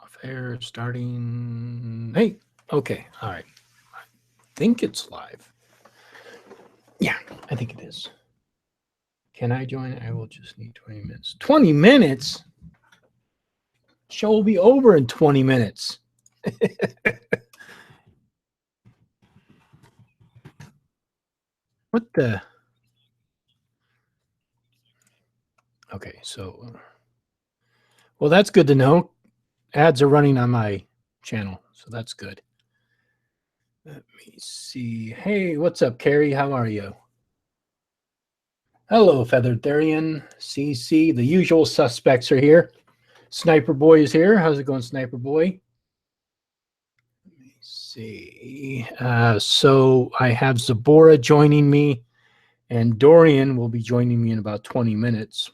Fair starting. Hey, okay, all right. I think it's live. Yeah, I think it is. Can I join? I will just need 20 minutes. 20 minutes? Show will be over in 20 minutes. What the? Okay, so, well, that's good to know. Ads are running on my channel, so that's good. Let me see. Hey, what's up, Carrie? How are you? Hello, Feathered Therian, CC. The usual suspects are here. Sniper Boy is here. How's it going, Sniper Boy? Let me see. So I have Zabora joining me, and Dorian will be joining me in about 20 minutes.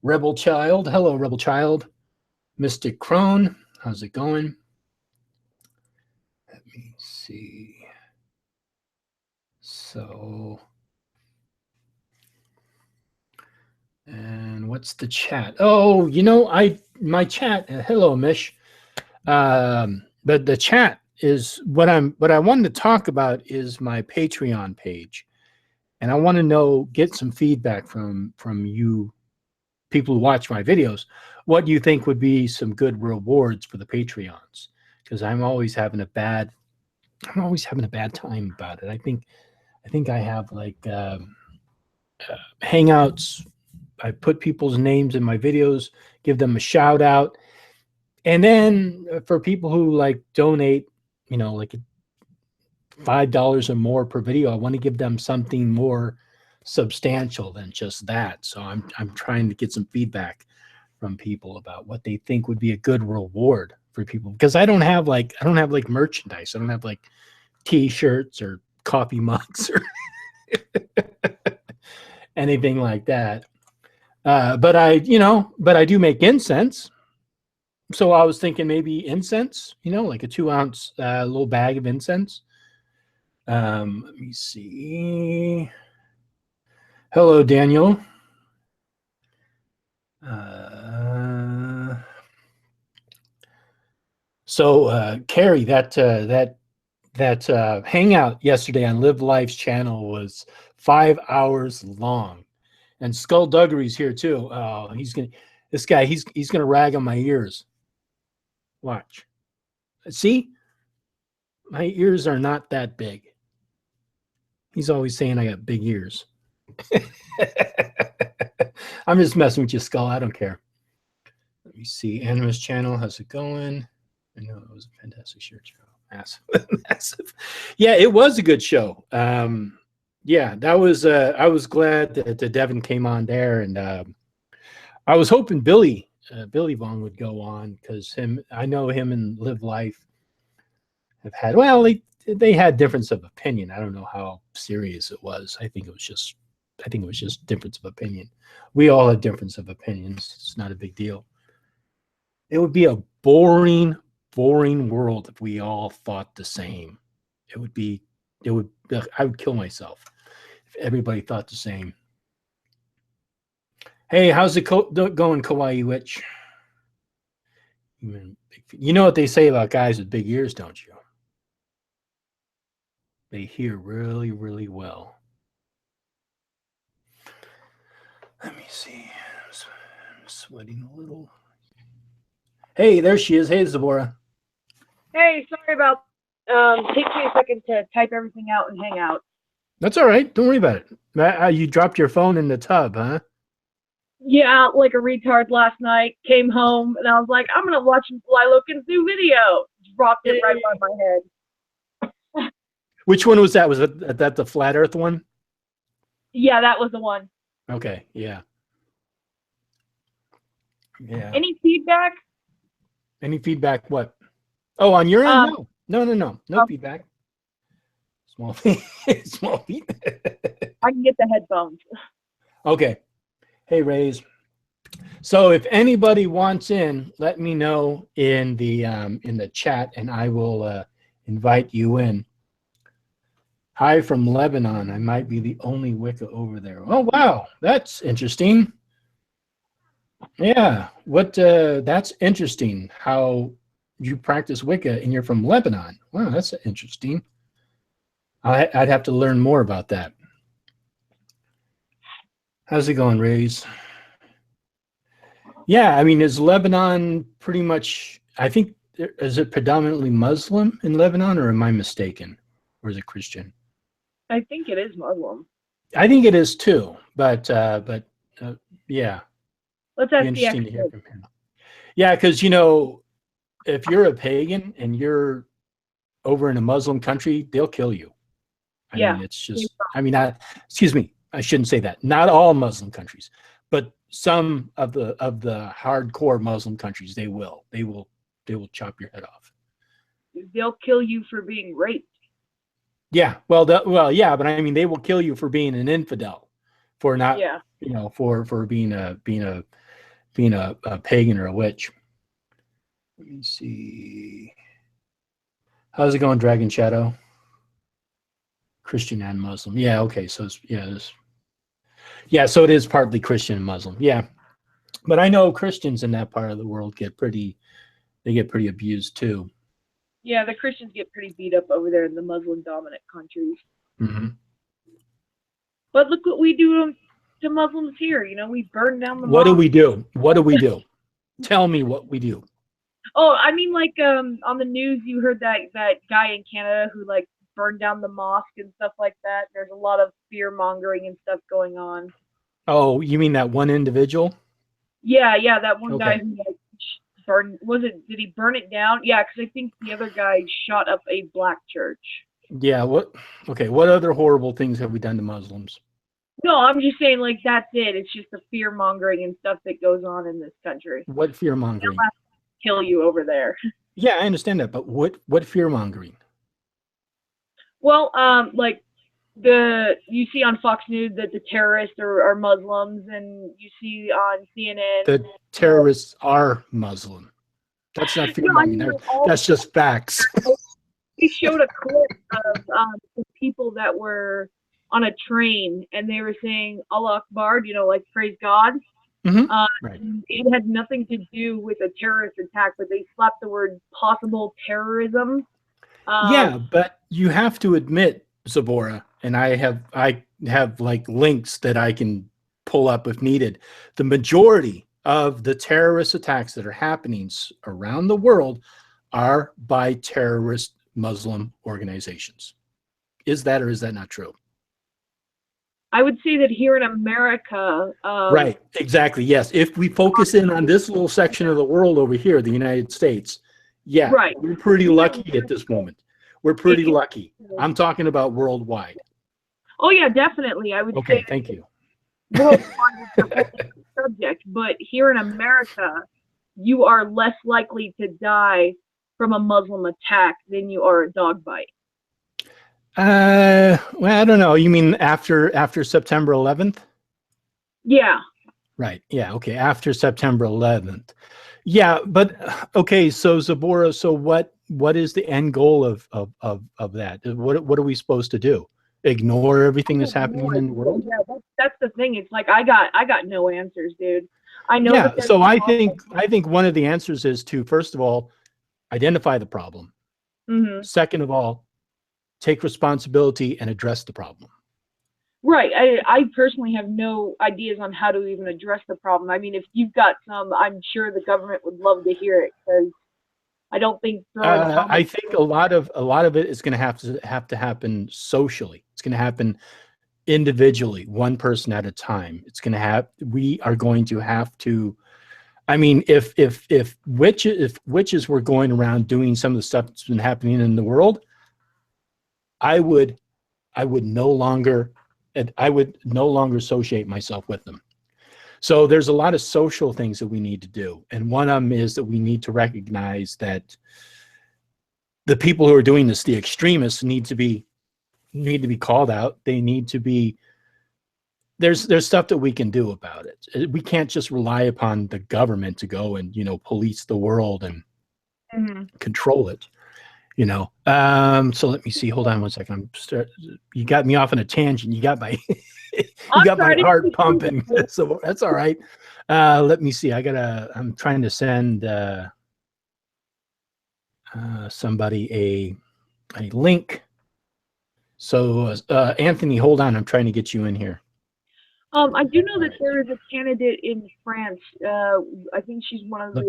Rebel Child. Hello, Rebel Child. Mystic Crone. How's it going? Let me see. So, and what's the chat? Oh, you know, my chat. Hello, Mish. But the chat is what I wanted to talk about is my Patreon page, and I want to get some feedback from you people who watch my videos. What do you think would be some good rewards for the Patreons? Because I'm always having a bad time about it. I think I have like Hangouts. I put people's names in my videos, give them a shout out. And then for people who like donate, you know, like $5 or more per video, I want to give them something more substantial than just that. So I'm trying to get some feedback from people about what they think would be a good reward for people, because I don't have like merchandise. I don't have like t-shirts or coffee mugs or anything like that. But I do make incense. So I was thinking maybe incense, you know, like a 2-ounce little bag of incense. Let me see. Hello, Daniel. So Carrie, that hangout yesterday on Live Life's channel was 5 hours long, and Skullduggery's here too. Oh, he's gonna rag on my ears. Watch. See, my ears are not that big. He's always saying I got big ears. I'm just messing with you, Skull. I don't care. Let me see. Animus channel, how's it going? I know it was a fantastic show. Massive. Yeah, it was a good show. Yeah, that was. I was glad that Devin came on there, and I was hoping Billy Vaughn would go on, because I know him and Live Life have had. Well, they had difference of opinion. I don't know how serious it was. I think it was just difference of opinion. We all have difference of opinions. It's not a big deal. It would be a boring world if we all thought the same. I would kill myself if everybody thought the same. Hey, how's it going, Kawaii Witch? You know what they say about guys with big ears, don't you? They hear really, really well. Let me see. I'm sweating a little. Hey, there she is. Hey, Zabora. Hey, sorry about. Takes me a second to type everything out and hang out. That's all right. Don't worry about it. You dropped your phone in the tub, huh? Yeah, like a retard last night. Came home and I was like, I'm gonna watch Lilokin's new video. Dropped it right by my head. Which one was that? Was that the Flat Earth one? Yeah, that was the one. Okay, yeah. Yeah. Any feedback? Any feedback? What? Oh, on your end? No feedback. Small feet. Small feet. I can get the headphones. Okay. Hey, Rays. So if anybody wants in, let me know in the chat, and I will invite you in. Hi from Lebanon. I might be the only Wicca over there. Oh, wow. That's interesting. Yeah. That's interesting how you practice Wicca and you're from Lebanon. Wow, that's interesting. I'd have to learn more about that. How's it going, Rays? Yeah, I mean, is Lebanon pretty much, I think, is it predominantly Muslim in Lebanon, or am I mistaken? Or is it Christian? I think it is Muslim. I think it is too, but yeah. Let's ask the Interesting to hear expert. from him. Yeah, because, you know, if you're a pagan and you're over in a Muslim country, they'll kill you. I mean, it's just, I mean, excuse me, I shouldn't say that. Not all Muslim countries, but some of the hardcore Muslim countries, they will chop your head off. They'll kill you for being raped. Yeah, well, yeah, but I mean, they will kill you for being an infidel, for not, you know, for being a pagan or a witch. Let me see. How's it going, Dragon Shadow? Christian and Muslim. Yeah, okay. So it's, so it is partly Christian and Muslim. Yeah. But I know Christians in that part of the world get pretty abused too. Yeah, the Christians get pretty beat up over there in the Muslim dominant countries. Mm-hmm. But look what we do to Muslims here. You know, we burn down the What mosques. do we do? What do we do? Tell me what we do. Oh, I mean, like on the news, you heard that guy in Canada who like burned down the mosque and stuff like that. There's a lot of fear mongering and stuff going on. Oh, you mean that one individual? Yeah, that one guy who like burned. Did he burn it down? Yeah, because I think the other guy shot up a black church. Yeah. What other horrible things have we done to Muslims? No, I'm just saying, like, that's it. It's just the fear mongering and stuff that goes on in this country. What fear mongering? Kill you over there. Yeah, I understand that, but what fear mongering? Well, like you see on Fox News that the terrorists are Muslims, and you see on CNN the terrorists are Muslim. That's not fear mongering. That's just facts. They showed a clip of the people that were on a train, and they were saying Allah Akbar, you know, like praise God. Mm-hmm. Right. It had nothing to do with a terrorist attack, but they slapped the word possible terrorism. Yeah, but you have to admit, Zabora, and I have like links that I can pull up if needed. The majority of the terrorist attacks that are happening around the world are by terrorist Muslim organizations. Is that or is that not true? I would say that here in America. Right, exactly, yes. If we focus in on this little section of the world over here, the United States, yeah, right. We're pretty lucky at this moment. We're pretty lucky. I'm talking about worldwide. Oh, yeah, definitely. I would say. Okay, thank you. Worldwide is a subject, but here in America, you are less likely to die from a Muslim attack than you are a dog bite. Well, I don't know. You mean after September 11th? Yeah. Right. Yeah. Okay. After September 11th. Yeah. But okay. So Zabora. So what is the end goal of that? What are we supposed to do? Ignore everything that's happening in the world? Yeah. That's the thing. It's like I got no answers, dude. I know. Yeah. So I think one of the answers is to, first of all, identify the problem. Mm-hmm. Second of all, take responsibility and address the problem. Right. I personally have no ideas on how to even address the problem. I mean, if you've got some, I'm sure the government would love to hear it, because I don't think. I think a lot of it is going to have to happen socially. It's going to happen individually, one person at a time. We are going to have to. I mean, if witches were going around doing some of the stuff that's been happening in the world, I would no longer associate myself with them. So there's a lot of social things that we need to do. And one of them is that we need to recognize that the people who are doing this, the extremists, need to be called out. They need to be, there's stuff that we can do about it. We can't just rely upon the government to go and, police the world and control it. you know. So let me see. Hold on one second. You got me off on a tangent. You got my you got my heart pumping. So that's all right. Let me see. I'm trying to send somebody a link. So Anthony, hold on. I'm trying to get you in here. I do know that there is a candidate in France. I think she's one of the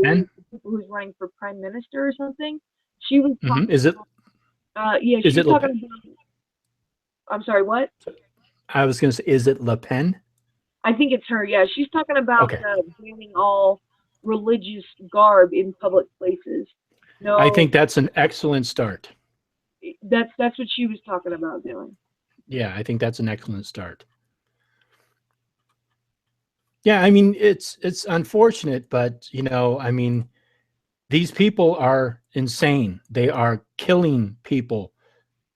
people who's running for prime minister or something. She was talking Is it? yeah, she's talking about. I'm sorry, what? I was going to say, is it Le Pen? I think it's her. Yeah, she's talking about banning all religious garb in public places. No, I think that's an excellent start. That's what she was talking about doing. Yeah, I think that's an excellent start. Yeah, I mean, it's unfortunate, but you know, I mean, these people are insane. They are killing people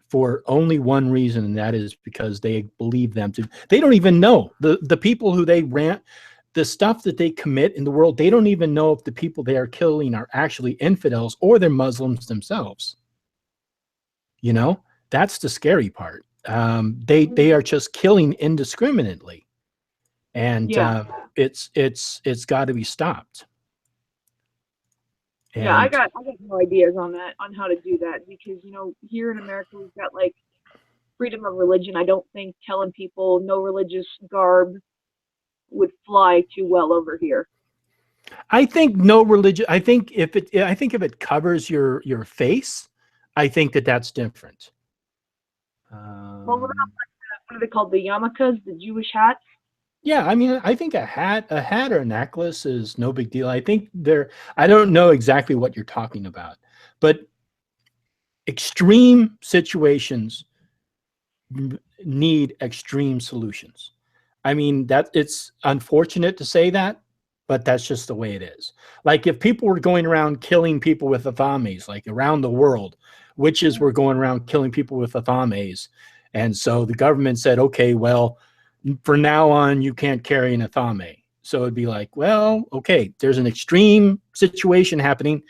for only one reason, and that is because they believe them to. They don't even know the people who they rant, the stuff that they commit in the world. They don't even know if the people they are killing are actually infidels or they're Muslims themselves. You know, that's the scary part. They are just killing indiscriminately, and it's got to be stopped. And yeah, I got no ideas on that, on how to do that, because, you know, here in America, we've got like freedom of religion. I don't think telling people no religious garb would fly too well over here. I think no religion. I think if it covers your face, I think that's different. Well, what about what are they called? The yarmulkes, the Jewish hats? Yeah, I mean, I think a hat or a necklace is no big deal. I think I don't know exactly what you're talking about, but extreme situations need extreme solutions. I mean, it's unfortunate to say that, but that's just the way it is. Like if people were going around killing people with athames, like around the world, witches were going around killing people with athames. And so the government said, okay, well, for now on, you can't carry an athame. So it'd be like, well, okay, there's an extreme situation happening.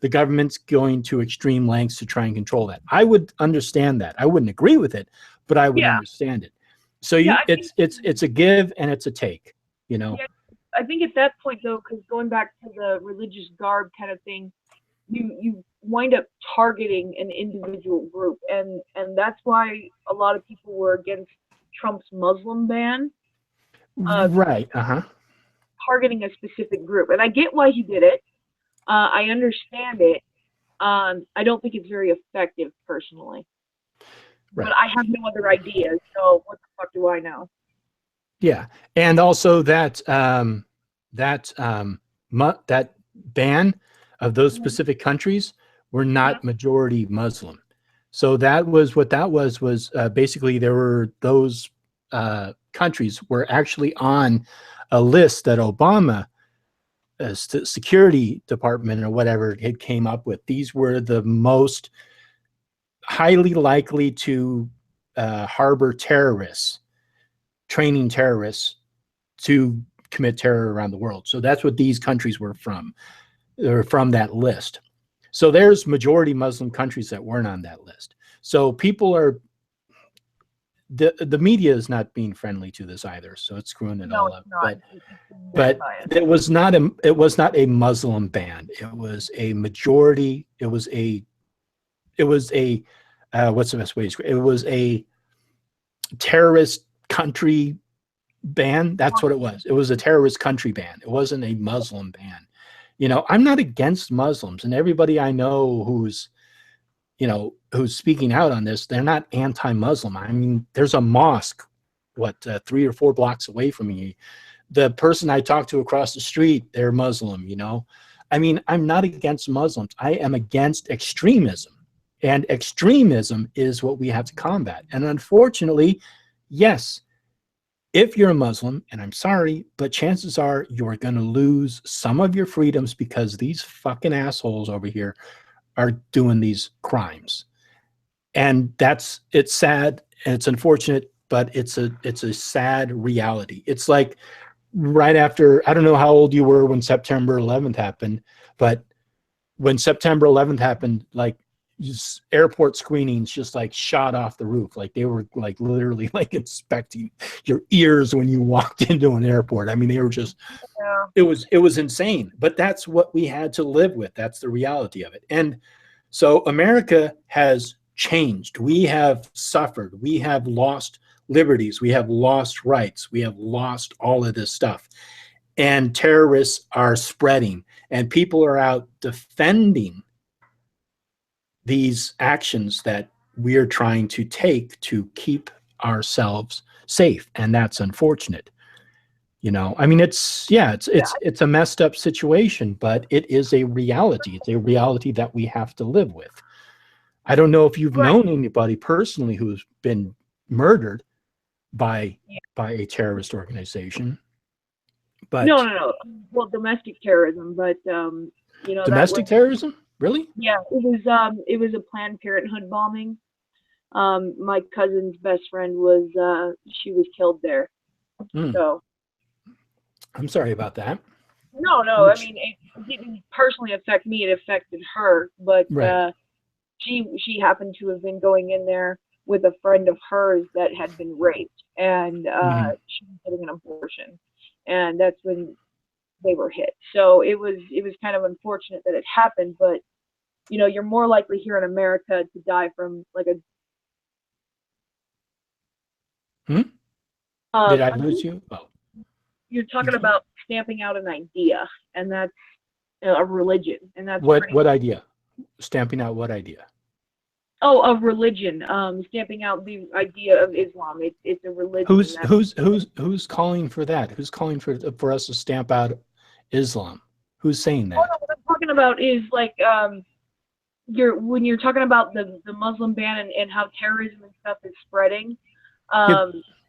The government's going to extreme lengths to try and control that. I would understand that. I wouldn't agree with it, but I would understand it. So it's a give and it's a take, you know? Yeah, I think at that point though, because going back to the religious garb kind of thing, you wind up targeting an individual group, and that's why a lot of people were against Trump's Muslim ban. Right. Targeting a specific group, and I get why he did it. I understand it. I don't think it's very effective personally. Right. But I have no other ideas, so what the fuck do I know? Yeah, and also that that ban of those specific countries were not majority Muslim. So that was what that was basically there were those countries were actually on a list that Obama security department or whatever it came up with. These were the most highly likely to harbor terrorists, training terrorists to commit terror around the world. So that's what these countries were from. They were from that list. So there's majority Muslim countries that weren't on that list. So people are, the media is not being friendly to this either. So it's screwing it all up. But it was not a Muslim ban. It was a majority. It was a what's the best way to describe it? It was a terrorist country ban. That's what it was. It was a terrorist country ban. It wasn't a Muslim ban. You know, I'm not against Muslims, and everybody I know who's speaking out on this, they're not anti-Muslim. I mean, there's a mosque, 3 or 4 blocks away from me. The person I talk to across the street, they're Muslim, you know. I mean, I'm not against Muslims. I am against extremism. And extremism is what we have to combat. And unfortunately, yes, if you're a Muslim, and I'm sorry, but chances are you're going to lose some of your freedoms because these fucking assholes over here are doing these crimes. And it's sad and it's unfortunate, but it's a sad reality. It's like right after, I don't know how old you were when September 11th happened, but when September 11th happened, like airport screenings just like shot off the roof. Like they were like literally like inspecting your ears when you walked into an airport. I mean, they were just, it was insane, but that's what we had to live with. That's the reality of it. And so America has changed. We have suffered. We have lost liberties. We have lost rights. We have lost all of this stuff. And terrorists are spreading, and people are out defending these actions that we're trying to take to keep ourselves safe. And that's unfortunate. You know, I mean, it's a messed up situation, but it is a reality. It's a reality that we have to live with. I don't know if you've known anybody personally who's been murdered by a terrorist organization. But no. Well, domestic terrorism, but you know, domestic terrorism, really? Yeah, it was a Planned Parenthood bombing. My cousin's best friend she was killed there. So I'm sorry about that. No, I mean, it didn't personally affect me. It affected her, but she happened to have been going in there with a friend of hers that had been raped, and she was getting an abortion, and that's when they were hit. So it was kind of unfortunate that it happened, but you know, you're more likely here in America to die from like a. Did I lose you? Oh. You're talking about stamping out an idea, and that's a religion, and that's what idea? Stamping out what idea? Oh, of religion. Stamping out the idea of Islam. It's a religion. Who's calling for that? Who's calling for us to stamp out Islam? Who's saying that? Oh, no, what I'm talking about is like when you're talking about the Muslim ban and how terrorism and stuff is spreading.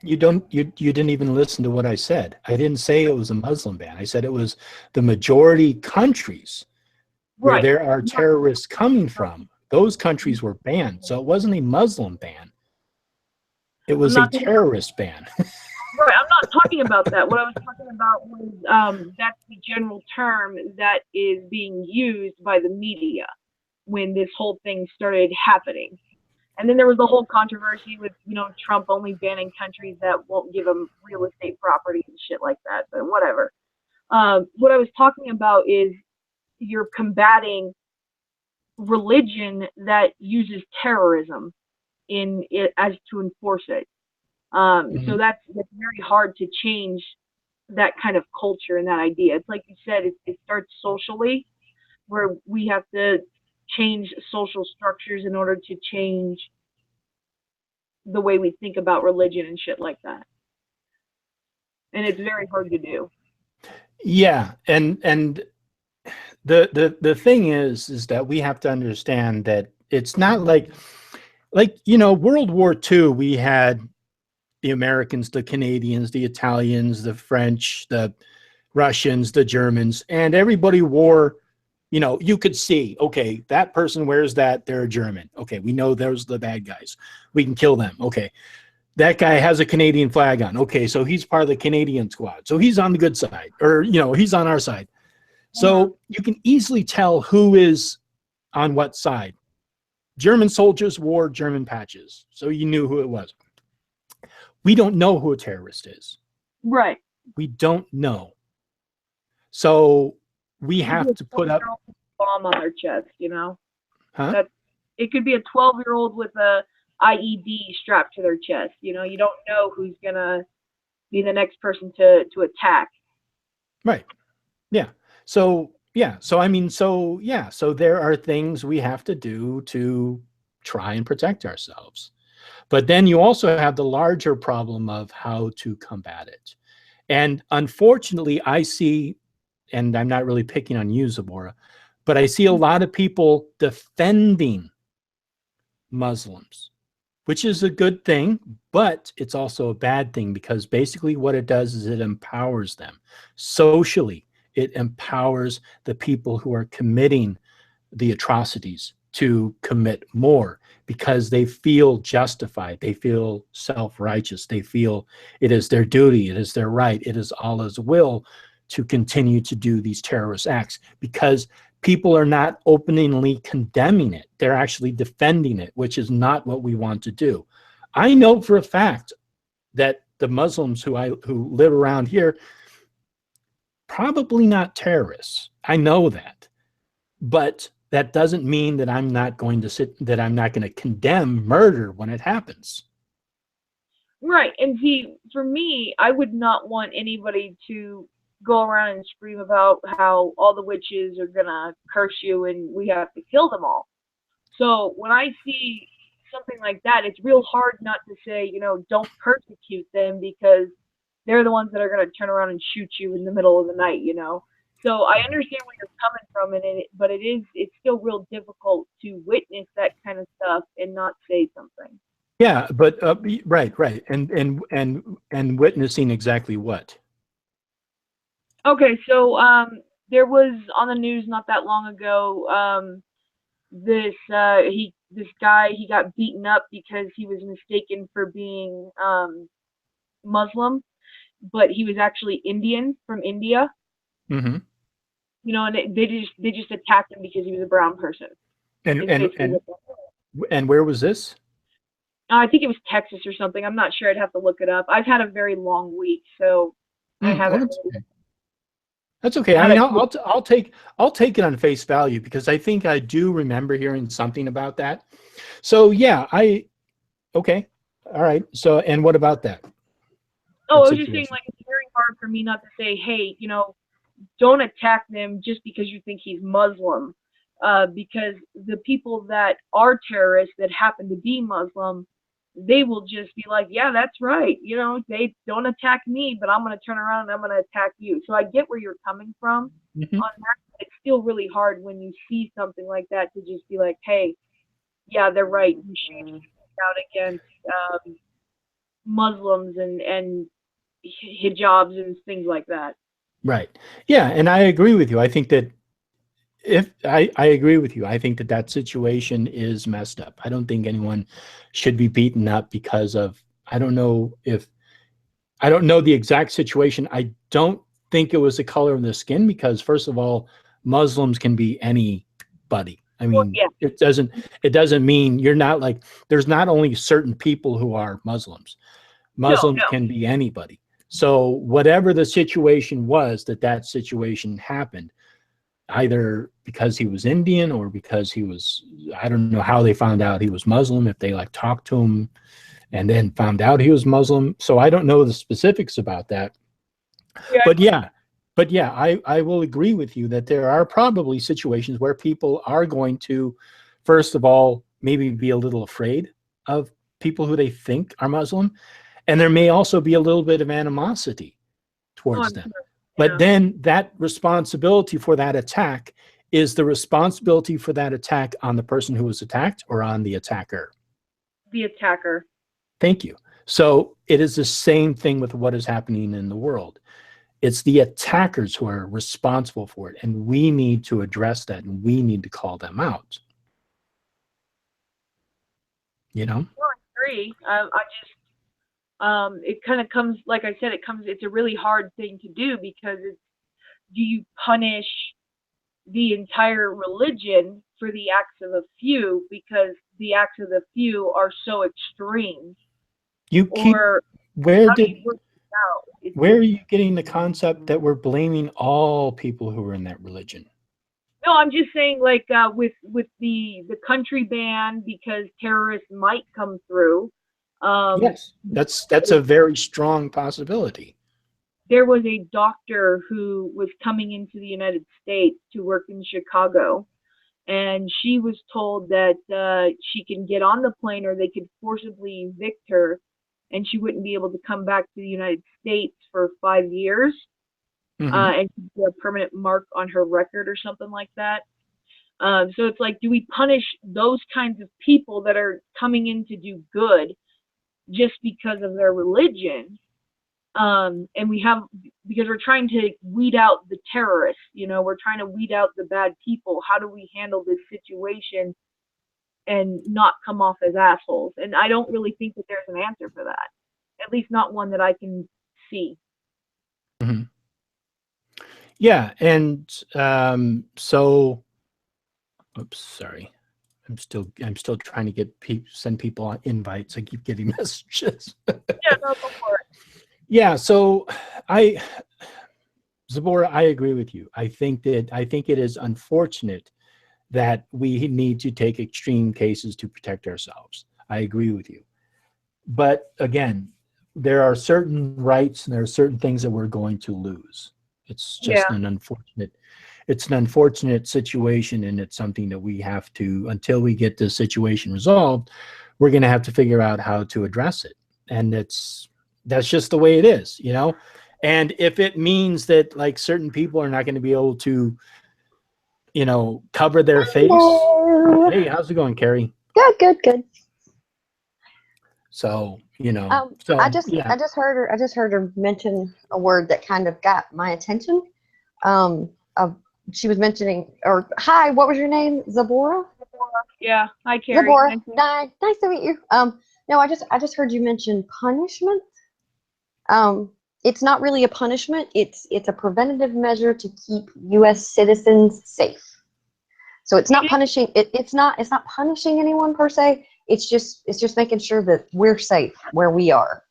You didn't even listen to what I said. I didn't say it was a Muslim ban. I said it was the majority countries where there are terrorists coming from. Those countries were banned. So it wasn't a Muslim ban. It was a terrorist ban. Right. I'm not talking about that. What I was talking about was that's the general term that is being used by the media when this whole thing started happening. And then there was the whole controversy with, you know, Trump only banning countries that won't give them real estate property and shit like that, but whatever. What I was talking about is you're combating religion that uses terrorism in it as to enforce it. So that's very hard to change that kind of culture and that idea. It's like you said, it starts socially, where we have to change social structures in order to change the way we think about religion and shit like that. And it's very hard to do. Yeah, and the thing is that we have to understand that it's not like you know, World War II, we had the Americans, the Canadians, the Italians, the French, the Russians, the Germans, and everybody wore, you know, you could see, okay, that person wears that, they're a German. Okay, we know those are the bad guys. We can kill them. Okay, that guy has a Canadian flag on. Okay, so he's part of the Canadian squad. So he's on the good side, or, you know, he's on our side. So you can easily tell who is on what side. German soldiers wore German patches, so you knew who it was. We don't know who a terrorist is. Right. We don't know. So we have to put up a bomb on their chest, you know. Huh? It could be a 12-year-old with a IED strapped to their chest. You know, you don't know who's gonna be the next person to attack. Right. Yeah. So yeah. So I mean, so yeah. So there are things we have to do to try and protect ourselves. But then you also have the larger problem of how to combat it. And unfortunately, I see, and I'm not really picking on you, Zabora, but I see a lot of people defending Muslims, which is a good thing, but it's also a bad thing, because basically what it does is it empowers them. Socially, it empowers the people who are committing the atrocities to commit more, because they feel justified, they feel self-righteous, they feel it is their duty, it is their right, it is Allah's will to continue to do these terrorist acts, because people are not openly condemning it. They're actually defending it, which is not what we want to do. I know for a fact that the Muslims who live around here, probably not terrorists. I know that. But that doesn't mean that I'm not going to condemn murder when it happens. Right. And see, for me, I would not want anybody to go around and scream about how all the witches are gonna curse you and we have to kill them all. So when I see something like that, it's real hard not to say, you know, don't persecute them, because they're the ones that are gonna turn around and shoot you in the middle of the night, you know. So I understand where you're coming from, but it's still real difficult to witness that kind of stuff and not say something. Yeah, but right, and witnessing exactly what? Okay, so there was on the news not that long ago, this guy, he got beaten up because he was mistaken for being Muslim, but he was actually Indian from India. Mm-hmm. You know, and they just attacked him because he was a brown person. And where was this? I think it was Texas or something. I'm not sure. I'd have to look it up. I've had a very long week, so I haven't. That's okay. I mean, I'll take it on face value, because I think I do remember hearing something about that. So yeah, okay, all right. So, and what about that? Oh, I was just saying, like, it's very hard for me not to say, hey, you know, don't attack them just because you think he's Muslim, because the people that are terrorists that happen to be Muslim, they will just be like, yeah, that's right. You know, they don't attack me, but I'm going to turn around and I'm going to attack you. So I get where you're coming from on that. It's still really hard when you see something like that to just be like, hey, yeah, they're right. You should speak out against Muslims and hijabs and things like that. Right. Yeah, and I agree with you. I think that I agree with you. I think that situation is messed up. I don't think anyone should be beaten up because of, I don't know the exact situation. I don't think it was the color of the skin, because first of all, Muslims can be anybody. I mean, yeah. it doesn't mean you're not, like, there's not only certain people who are Muslims. Muslims can be anybody. So whatever the situation was, that situation happened, either because he was Indian or because he was, I don't know how they found out he was Muslim, if they like talked to him and then found out he was Muslim. So I don't know the specifics about that. Yeah. But yeah, I will agree with you that there are probably situations where people are going to, first of all, maybe be a little afraid of people who they think are Muslim. And there may also be a little bit of animosity towards them. But then that responsibility for that attack, is the responsibility for that attack on the person who was attacked or on the attacker? The attacker. Thank you. So it is the same thing with what is happening in the world. It's the attackers who are responsible for it, and we need to address that, and we need to call them out. You know? No, I agree. It kind of comes, like I said, it's a really hard thing to do, because do you punish the entire religion for the acts of a few, because the acts of the few are so extreme? Where are you getting the concept that we're blaming all people who are in that religion? No, I'm just saying, like, with the country ban, because terrorists might come through. Yes, that's a very strong possibility. There was a doctor who was coming into the United States to work in Chicago, and she was told that she can get on the plane or they could forcibly evict her, and she wouldn't be able to come back to the United States for 5 years, and a permanent mark on her record or something like that. So it's like, do we punish those kinds of people that are coming in to do good just because of their religion? And because we're trying to weed out the terrorists, you know, we're trying to weed out the bad people. How do we handle this situation and not come off as assholes? And I don't really think that there's an answer for that, at least not one that I can see. Yeah, and so Oops, sorry. I'm still trying to get send people on invites. I keep getting messages. Yeah, no, go for it. Yeah, so Zabora, I agree with you. I think it is unfortunate that we need to take extreme cases to protect ourselves. I agree with you. But again, there are certain rights and there are certain things that we're going to lose. It's just an unfortunate situation, and it's something that we have to, until we get this situation resolved, we're going to have to figure out how to address it. And that's just the way it is, you know? And if it means that like certain people are not going to be able to, you know, cover their face. Hello. Hey, how's it going, Carrie? Good. So, you know, I just heard her mention a word that kind of got my attention. She was mentioning, or hi, what was your name? Zabora? Yeah, hi, Carrie. Zabora. Nice to meet you. No, I just heard you mention punishment. It's not really a punishment. It's a preventative measure to keep U.S. citizens safe. So it's not punishing. It's not punishing anyone per se. It's just making sure that we're safe where we are.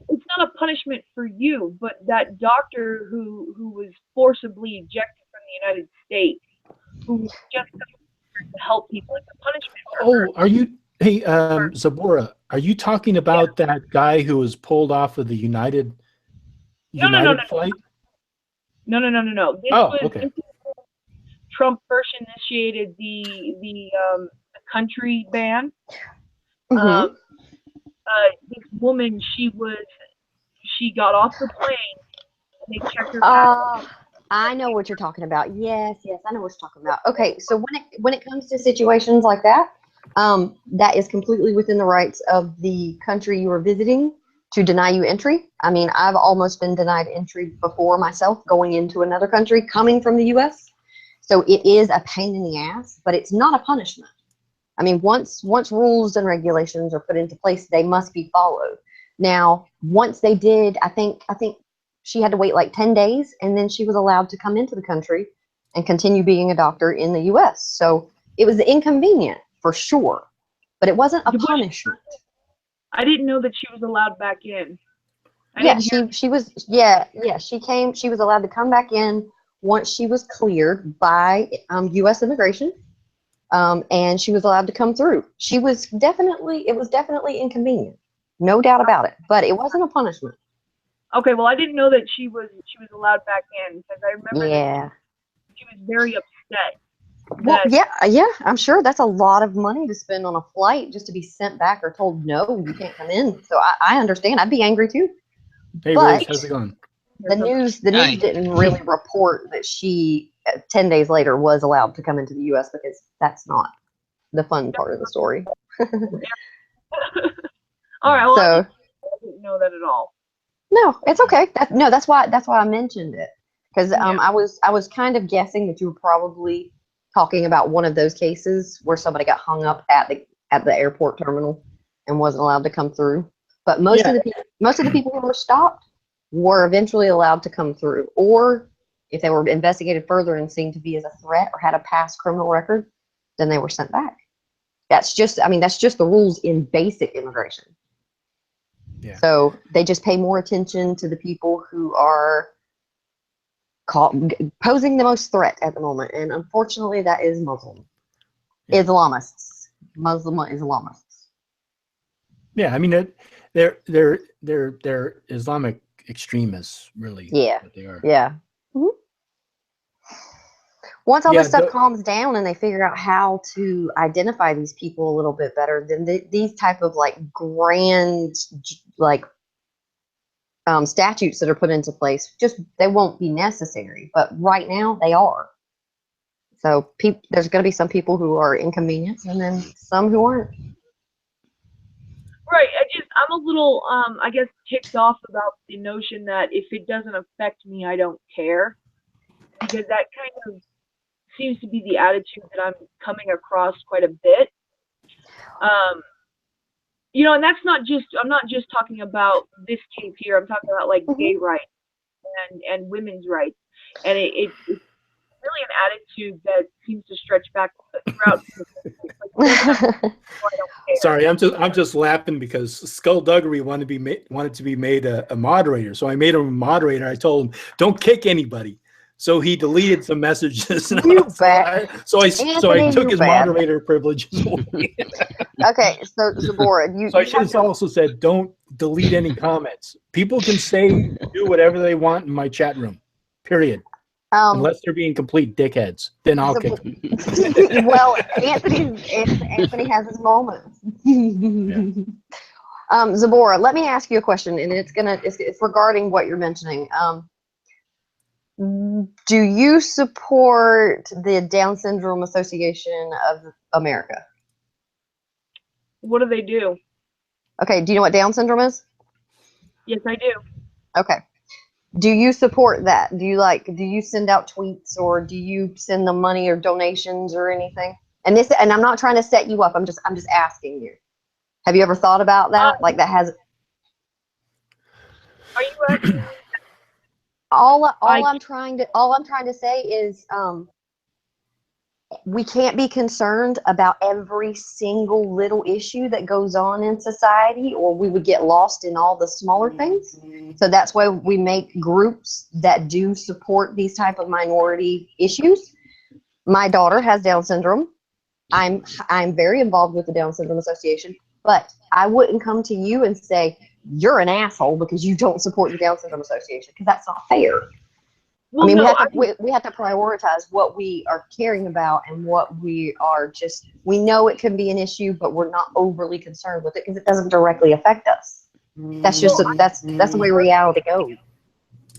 It's not a punishment for you, but that doctor who was forcibly ejected from the United States, who just to help people, it's a punishment for her. Are you? Hey, Zabora, are you talking about that guy who was pulled off of the United flight? No. Okay. This was Trump first initiated the country ban. Mm-hmm. This woman, she got off the plane and they checked her passport. I know what you're talking about. Yes, I know what you're talking about. Okay, so when it comes to situations like that, that is completely within the rights of the country you are visiting to deny you entry. I mean, I've almost been denied entry before myself going into another country coming from the US. So it is a pain in the ass, but it's not a punishment. I mean, once rules and regulations are put into place, they must be followed. Now, once they did, I think she had to wait like 10 days, and then she was allowed to come into the country and continue being a doctor in the US. So it was inconvenient for sure, but it wasn't a punishment. I didn't know that she was allowed back in. She was allowed to come back in once she was cleared by US immigration. And she was allowed to come through. It was definitely inconvenient, no doubt about it, but it wasn't a punishment. Okay, well, I didn't know that she was allowed back in, because I remember that she was very upset. Well, yeah, I'm sure that's a lot of money to spend on a flight just to be sent back or told no, you can't come in. So I understand. I'd be angry too. Hey, but Rose, how's it going? The news didn't really report that she 10 days later was allowed to come into the U.S. because that's not the fun part of the story. All right. Well, So I didn't know that at all. no, it's okay. That's why I mentioned it, because I was kind of guessing that you were probably talking about one of those cases where somebody got hung up at the airport terminal and wasn't allowed to come through. But most of the people who were stopped were eventually allowed to come through, or if they were investigated further and seen to be as a threat or had a past criminal record, then they were sent back. That's just the rules in basic immigration. Yeah. So they just pay more attention to the people who are posing the most threat at the moment, and unfortunately, that is Muslim Islamists. Yeah, I mean they're Islamic extremists, really. Yeah, what they are. yeah. Mm-hmm. Once all this stuff calms down and they figure out how to identify these people a little bit better, then these type of like grand statutes that are put into place, they won't be necessary. But right now they are. So there's going to be some people who are inconvenienced, and then some who aren't. Right. I'm a little, I guess, ticked off about the notion that if it doesn't affect me, I don't care, because that kind of seems to be the attitude that I'm coming across quite a bit. And that's not just, I'm not just talking about this case here. I'm talking about like gay rights and women's rights. And it's really actually an attitude that seems to stretch back throughout. Sorry, I'm just laughing because Skullduggery wanted to be made a moderator. So I made him a moderator. I told him don't kick anybody. So he deleted some messages. And You bet. So I Anthony, took you his bad. moderator privileges away. Okay, so Zabora, you. So I you should have have also said don't delete any comments. People can do whatever they want in my chat room. Period. Unless they're being complete dickheads, then I'll kick them. Well, Anthony has his moments. Zabora, let me ask you a question, and it's regarding what you're mentioning. Do you support the Down Syndrome Association of America? What do they do? Okay, do you know what Down syndrome is? Yes, I do. Okay. Do you support that? Do you send out tweets, or do you send them money or donations or anything? And I'm not trying to set you up. I'm just asking you. Have you ever thought about that? Like that has. Are you asking? All I'm trying to say is we can't be concerned about every single little issue that goes on in society, or we would get lost in all the smaller things. So that's why we make groups that do support these type of minority issues. My daughter has Down syndrome. I'm very involved with the Down Syndrome Association, but I wouldn't come to you and say you're an asshole because you don't support the Down Syndrome Association, because that's not fair. Well, I mean, no, we have to prioritize what we are caring about and what we are we know it can be an issue, but we're not overly concerned with it because it doesn't directly affect us. That's just that's the way reality goes.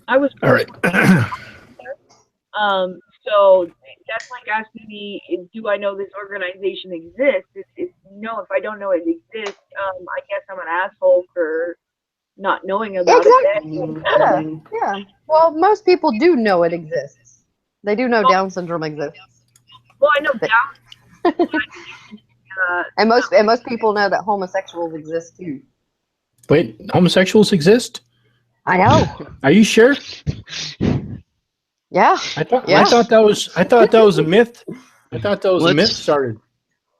I was All right. So that's like asking me, do I know this organization exists? If no, if I don't know it exists, I guess I'm an asshole for not knowing about it. Yeah. Well, most people do know it exists. They do know Down syndrome exists. Well, I know Down. And most people know that homosexuals exist too. Wait, homosexuals exist? I know. Are you sure? Yeah. I thought that was a myth. I thought that was a myth started.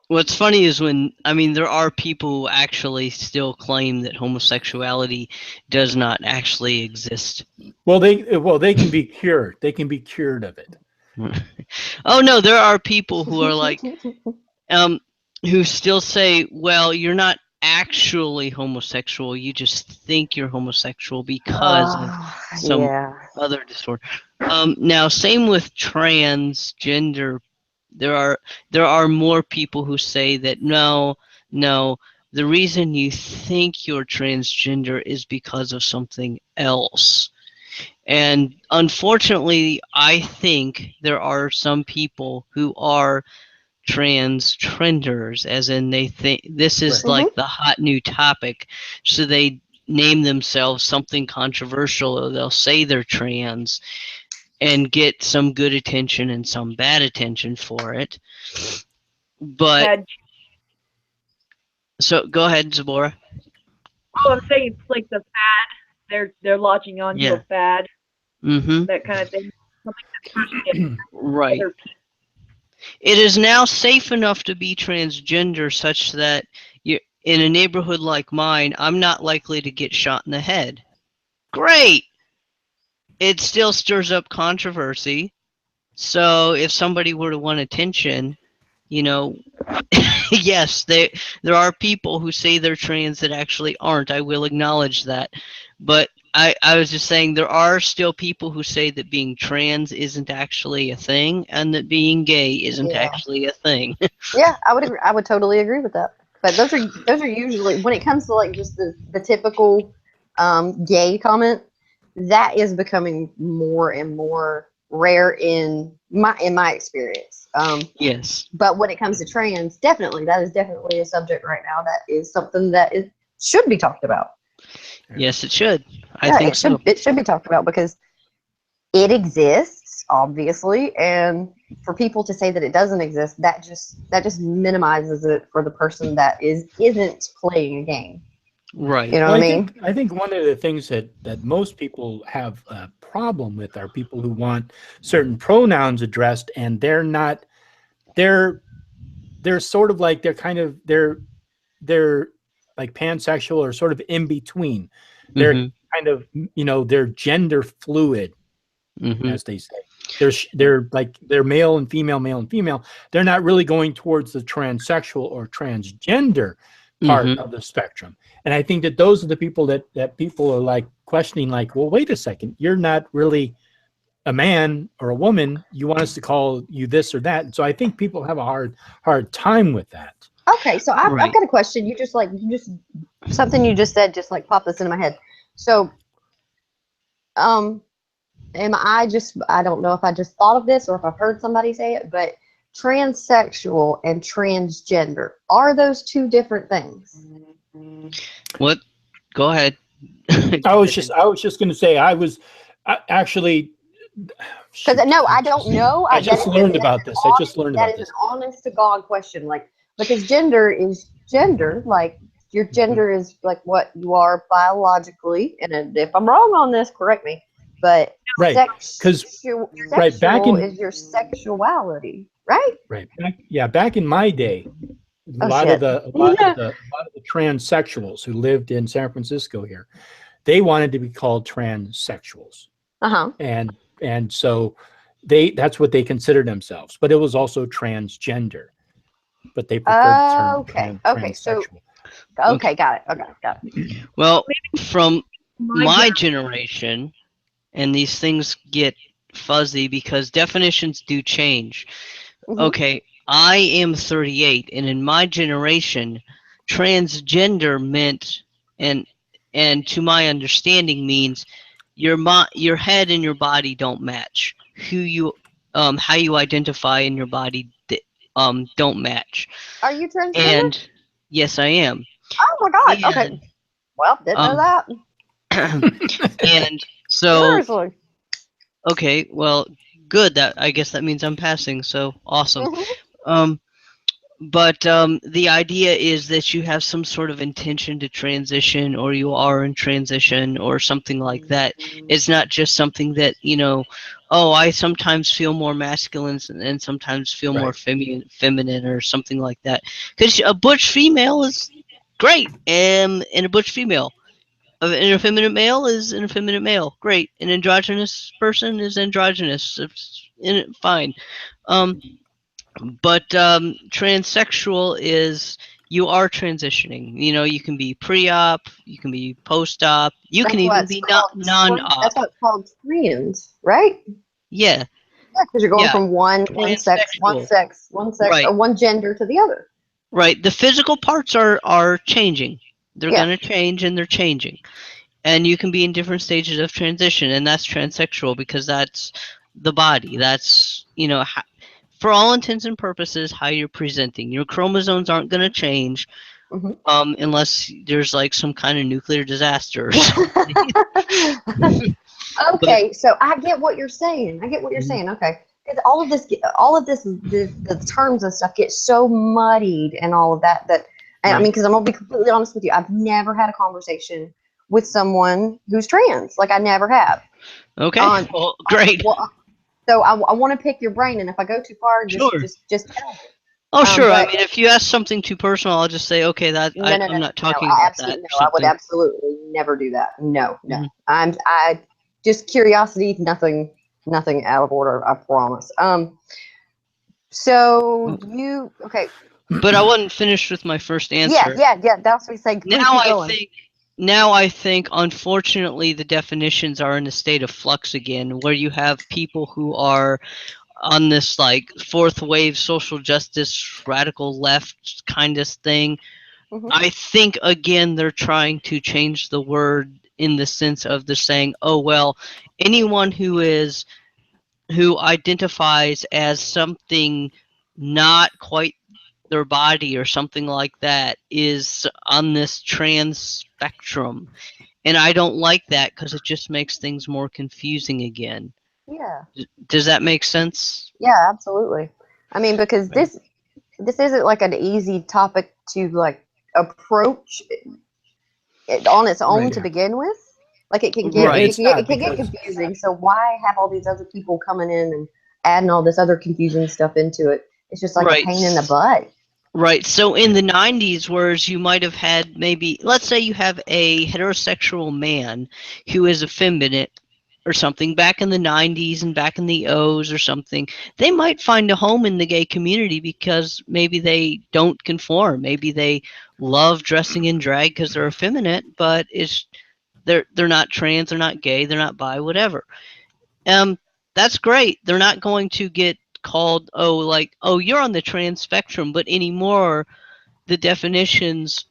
What's funny is there are people who actually still claim that homosexuality does not actually exist. Well, they can be cured. They can be cured of it. Oh no, there are people who are like, who still say, well, you're not actually homosexual. You just think you're homosexual because of some other disorder. Now, same with transgender. There are more people who say that no, the reason you think you're transgender is because of something else. And unfortunately, I think there are some people who are transgenders, as in they think this is like the hot new topic, so they name themselves something controversial, or they'll say they're trans and get some good attention and some bad attention for it. But so go ahead, Zabora. Oh, I'm saying it's like the fad. They're latching on to a fad. Mm-hmm. That kind of thing. Right. It is now safe enough to be transgender such that you, in a neighborhood like mine, I'm not likely to get shot in the head. Great! It still stirs up controversy. So if somebody were to want attention, yes, there are people who say they're trans that actually aren't. I will acknowledge that. But I was just saying there are still people who say that being trans isn't actually a thing, and that being gay isn't actually a thing. Yeah, I would agree. I would totally agree with that. But those are usually, when it comes to like just the typical gay comment, that is becoming more and more rare in my experience. Yes. But when it comes to trans, that is definitely a subject right now that is something that should be talked about. Yes, it should. I think so. It should be talked about because it exists, obviously, and for people to say that it doesn't exist, that just minimizes it for the person that isn't playing a game. Right. You know Well, what I mean? I think one of the things that most people have a problem with are people who want certain pronouns addressed, and they're sort of like they're like pansexual or sort of in between. They're kind of, they're gender fluid, as they say. They're male and female, male and female. They're not really going towards the transsexual or transgender part of the spectrum. And I think that those are the people that people are like questioning, like, well, wait a second, you're not really a man or a woman. You want us to call you this or that. And so I think people have a hard time with that. Okay, so I've got a question. You just something you just said just like popped this into my head. So, I don't know if I just thought of this or if I've heard somebody say it, but transsexual and transgender, are those two different things? What? Go ahead. I was just going to say actually, because no, I don't know. I just learned about this. I just learned about this. That is an honest to God question, like, because gender is gender, like your gender is like what you are biologically, and if I'm wrong on this, correct me. But right, because back in is your sexuality, right? Right. Back in my day, a lot of the transsexuals who lived in San Francisco here, they wanted to be called transsexuals. And so that's what they considered themselves. But it was also transgender. But they preferred the term transsexual. Okay, got it. Well, from my generation, and these things get fuzzy because definitions do change. Okay, I am 38, and in my generation, transgender meant, and to my understanding means, your head and your body don't match. How you identify in your body don't match. Are you transgender? And yes, I am. Oh my God! Okay. Well, didn't know that. And so, seriously. Okay, well, good. I guess that means I'm passing. So awesome. But the idea is that you have some sort of intention to transition, or you are in transition, or something like that. It's not just something that, I sometimes feel more masculine and sometimes feel more feminine or something like that. Because a butch female is great, and a butch female. An effeminate male is an effeminate male. Great. An androgynous person is androgynous. It's fine. But transsexual is you are transitioning. You can be pre-op, you can be post-op, you can even be non-op. That's what it's called, trans, right? Yeah. Yeah, because you're going from one sex, right, or one gender to the other. Right. The physical parts are changing. They're going to change, and they're changing. And you can be in different stages of transition, and that's transsexual because that's the body. That's, for all intents and purposes, how you're presenting. Your chromosomes aren't going to change unless there's like some kind of nuclear disaster or something. Okay, so I get what you're saying. Okay. Because all of this, the terms and stuff get so muddied and all of that. And I mean, because I'm going to be completely honest with you, I've never had a conversation with someone who's trans. Like, I never have. Okay, well, great. So I want to pick your brain, and if I go too far, just tell me. Oh, sure. I mean, if you ask something too personal, I'll just say, okay, I'm not talking about that. No, I would absolutely never do that. No. I just curiosity, nothing out of order, I promise. So you, okay. But I wasn't finished with my first answer. Yeah. That's what we say. Now I think, unfortunately, the definitions are in a state of flux again, where you have people who are on this like fourth wave social justice, radical left kind of thing. I think, again, they're trying to change the word in the sense of they're saying, oh, well, anyone who identifies as something not quite their body or something like that is on this trans spectrum. And I don't like that because it just makes things more confusing again. Yeah. Does that make sense? Yeah, absolutely. I mean, because this isn't like an easy topic to like approach on its own Right. to begin with. Like it can Yeah, get it's it can not get confusing. So why have all these other people coming in and adding all this other confusing stuff into it? It's just like a Right. pain in the butt. Right. So in the 90s, whereas you might have had maybe, let's say you have a heterosexual man who is effeminate or something back in the 90s and back in the O's or something, they might find a home in the gay community because maybe they don't conform. Maybe they love dressing in drag because they're effeminate, but they're not trans, they're not gay, they're not bi, whatever. That's great. They're not going to get called, oh, you're on the trans spectrum, but anymore, the definitions,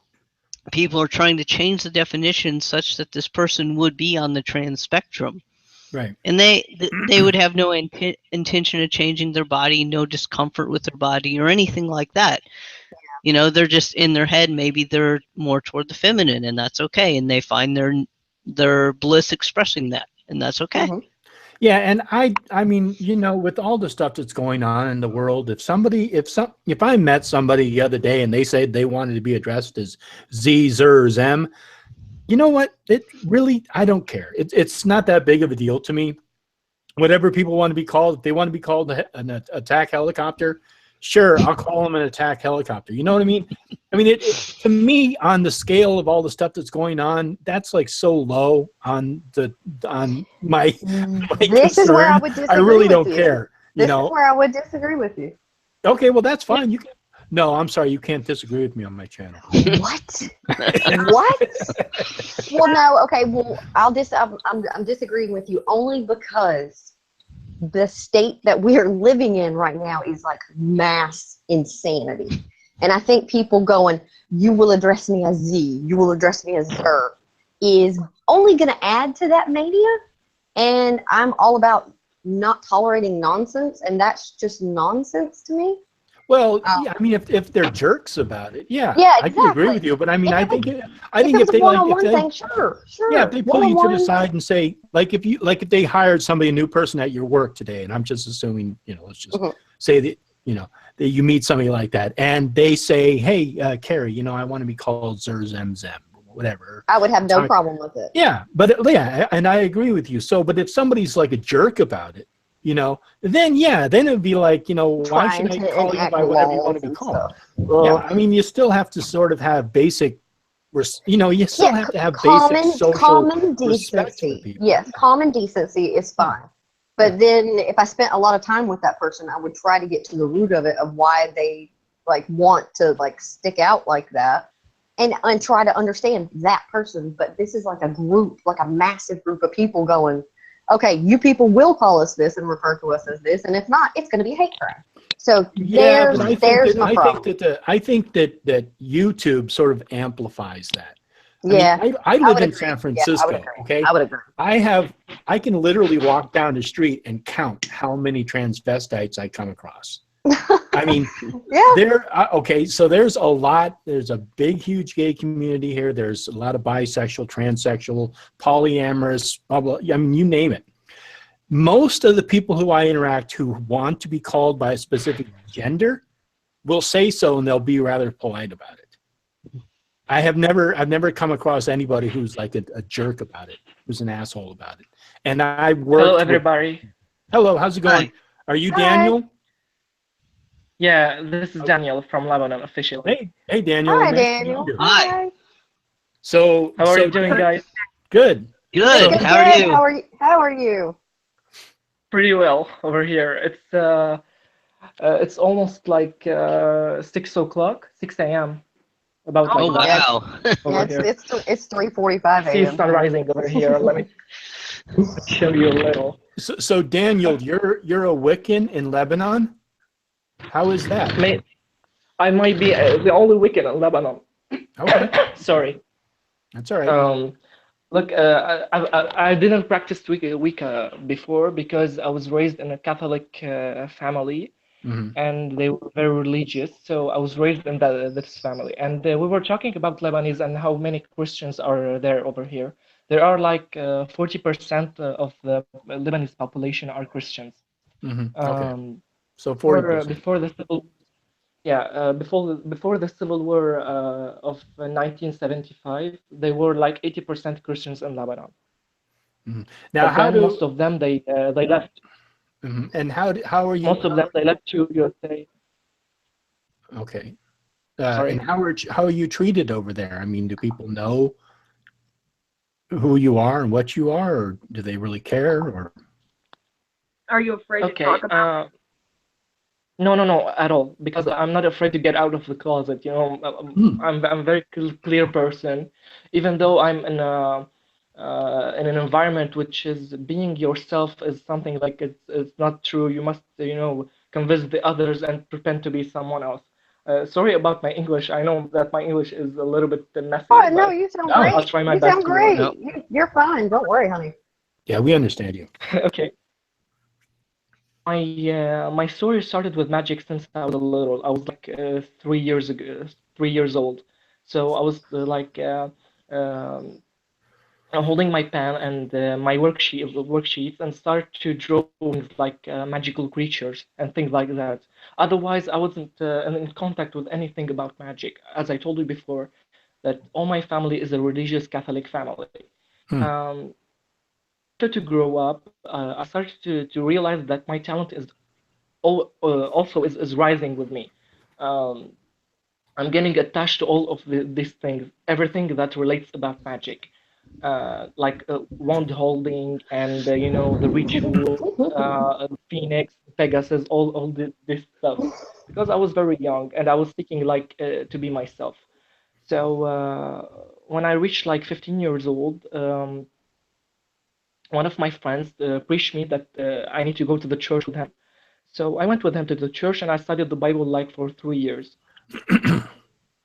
people are trying to change the definition such that this person would be on the trans spectrum. Right. And they would have no intention of changing their body, no discomfort with their body or anything like that. You know, they're just in their head, maybe they're more toward the feminine, and that's okay. And they find their bliss expressing that, and that's okay. Mhm. Yeah, and I mean, you know, with all the stuff that's going on in the world, if I met somebody the other day and they said they wanted to be addressed as Z, Zer, Zem, you know what? It really, I don't care. It's not that big of a deal to me. Whatever people want to be called, if they want to be called an attack helicopter, sure, I'll call them an attack helicopter. You know what I mean? I mean, to me, on the scale of all the stuff that's going on, that's like so low on my This is where I concern. would disagree I really with don't you. care. You This know? is where I would disagree with you. Okay, well that's fine. You can. No, I'm sorry. You can't disagree with me on my channel. What? What? Well, no. Okay. Well, I'm disagreeing with you only because the state that we are living in right now is like mass insanity, and I think people going, "You will address me as Z. You will address me as Zer," is only going to add to that mania. And I'm all about not tolerating nonsense, and that's just nonsense to me. Well, yeah, I mean, if they're jerks about it, yeah, I can agree exactly. with you. But I mean, If I it think was- if a they one-on-one thing, sure. yeah, if they pull you to the One-on-one. side and say, if they hired somebody, a new person at your work today, and I'm just assuming, you know, let's just say that, you know, that you meet somebody like that, and they say, hey, Carrie, you know, I want to be called Zer, Zem, Zem, whatever. I would have no problem with it. Yeah, but yeah, and I agree with you. So, but if somebody's like a jerk about it, you know, then it'd be like, you know, why should I call you by whatever you want to be called? Yeah, I mean, you still have to sort of have basic, you know, you still have to have basic social common respect for decency. people. Yes, common decency is fine. But then if I spent a lot of time with that person, I would try to get to the root of it, of why they like want to like stick out like that, and try to understand that person. But this is like a group, like a massive group of people going, okay, you people will call us this and refer to us as this, and if not, it's going to be a hate crime. So Yeah, but I think that YouTube sort of amplifies that. Yeah, I mean, I live in agree. San Francisco. Yeah, okay, I would agree. I can literally walk down the street and count how many transvestites I come across. I mean, okay, so there's a big, huge gay community here. There's a lot of bisexual, transsexual, polyamorous, blah, blah. I mean, you name it. Most of the people who I interact who want to be called by a specific gender will say so, and they'll be rather polite about it. I've never come across anybody who's like a jerk about it, who's an asshole about it. And I work. Hello, everybody. Hello, how's it going? Hi. Are you Daniel? Yeah, this is Daniel from Lebanon officially. Hey, Daniel. Hi, Nice to Daniel. meet you. Hi. So, How are you doing, guys? Good. Good. Good, How are you? How are you? Pretty well over here. It's almost like 6 o'clock, 6 a.m. About Oh, like wow. over Yeah, here. it's 3:45 See a.m. sun rising over here. Let me show you a little. So Daniel, you're a Wiccan in Lebanon? How is that? I might be the only Wiccan in Lebanon. Okay. Sorry. That's all right. Look, I didn't practice Wicca before because I was raised in a Catholic family, and they were very religious. So I was raised in this family, and we were talking about Lebanese and how many Christians are there over here. There are like 40% of the Lebanese population are Christians. Okay. So 40%. Before the civil, before the Civil War of 1975, they were like 80% Christians in Lebanon. Now, But how then do most of them they left. and how are you? Most of them they left to USA. Okay. Sorry. And how are you treated over there? I mean, do people know who you are and what you are, or do they really care? Or Are you afraid to talk about? No, at all. Because I'm not afraid to get out of the closet. You know, I'm a very clear person, even though I'm in an environment which is being yourself is something like it's not true. You must convince the others and pretend to be someone else. Sorry about my English. I know that my English is a little bit messy, Oh, no, but you sound No. great. I'll try my You best sound to. great. No. You're fine. Don't worry, honey. yeah, we understand you. Okay. My story started with magic since I was little. I was like 3 years old. So I was um, holding my pen and my worksheets and start to draw things like magical creatures and things like that. Otherwise, I wasn't in contact with anything about magic. As I told you before, that all my family is a religious Catholic family. Um, Started to grow up, I started to realize that my talent is also is rising with me. Um, I'm getting attached to all of these things, everything that relates about magic, like wand holding and the ritual, Phoenix, Pegasus, all this stuff. Because I was very young and I was seeking like to be myself. So when I reached like 15 years old, one of my friends preached me that I need to go to the church with him. So I went with him to the church and I studied the Bible like for 3 years.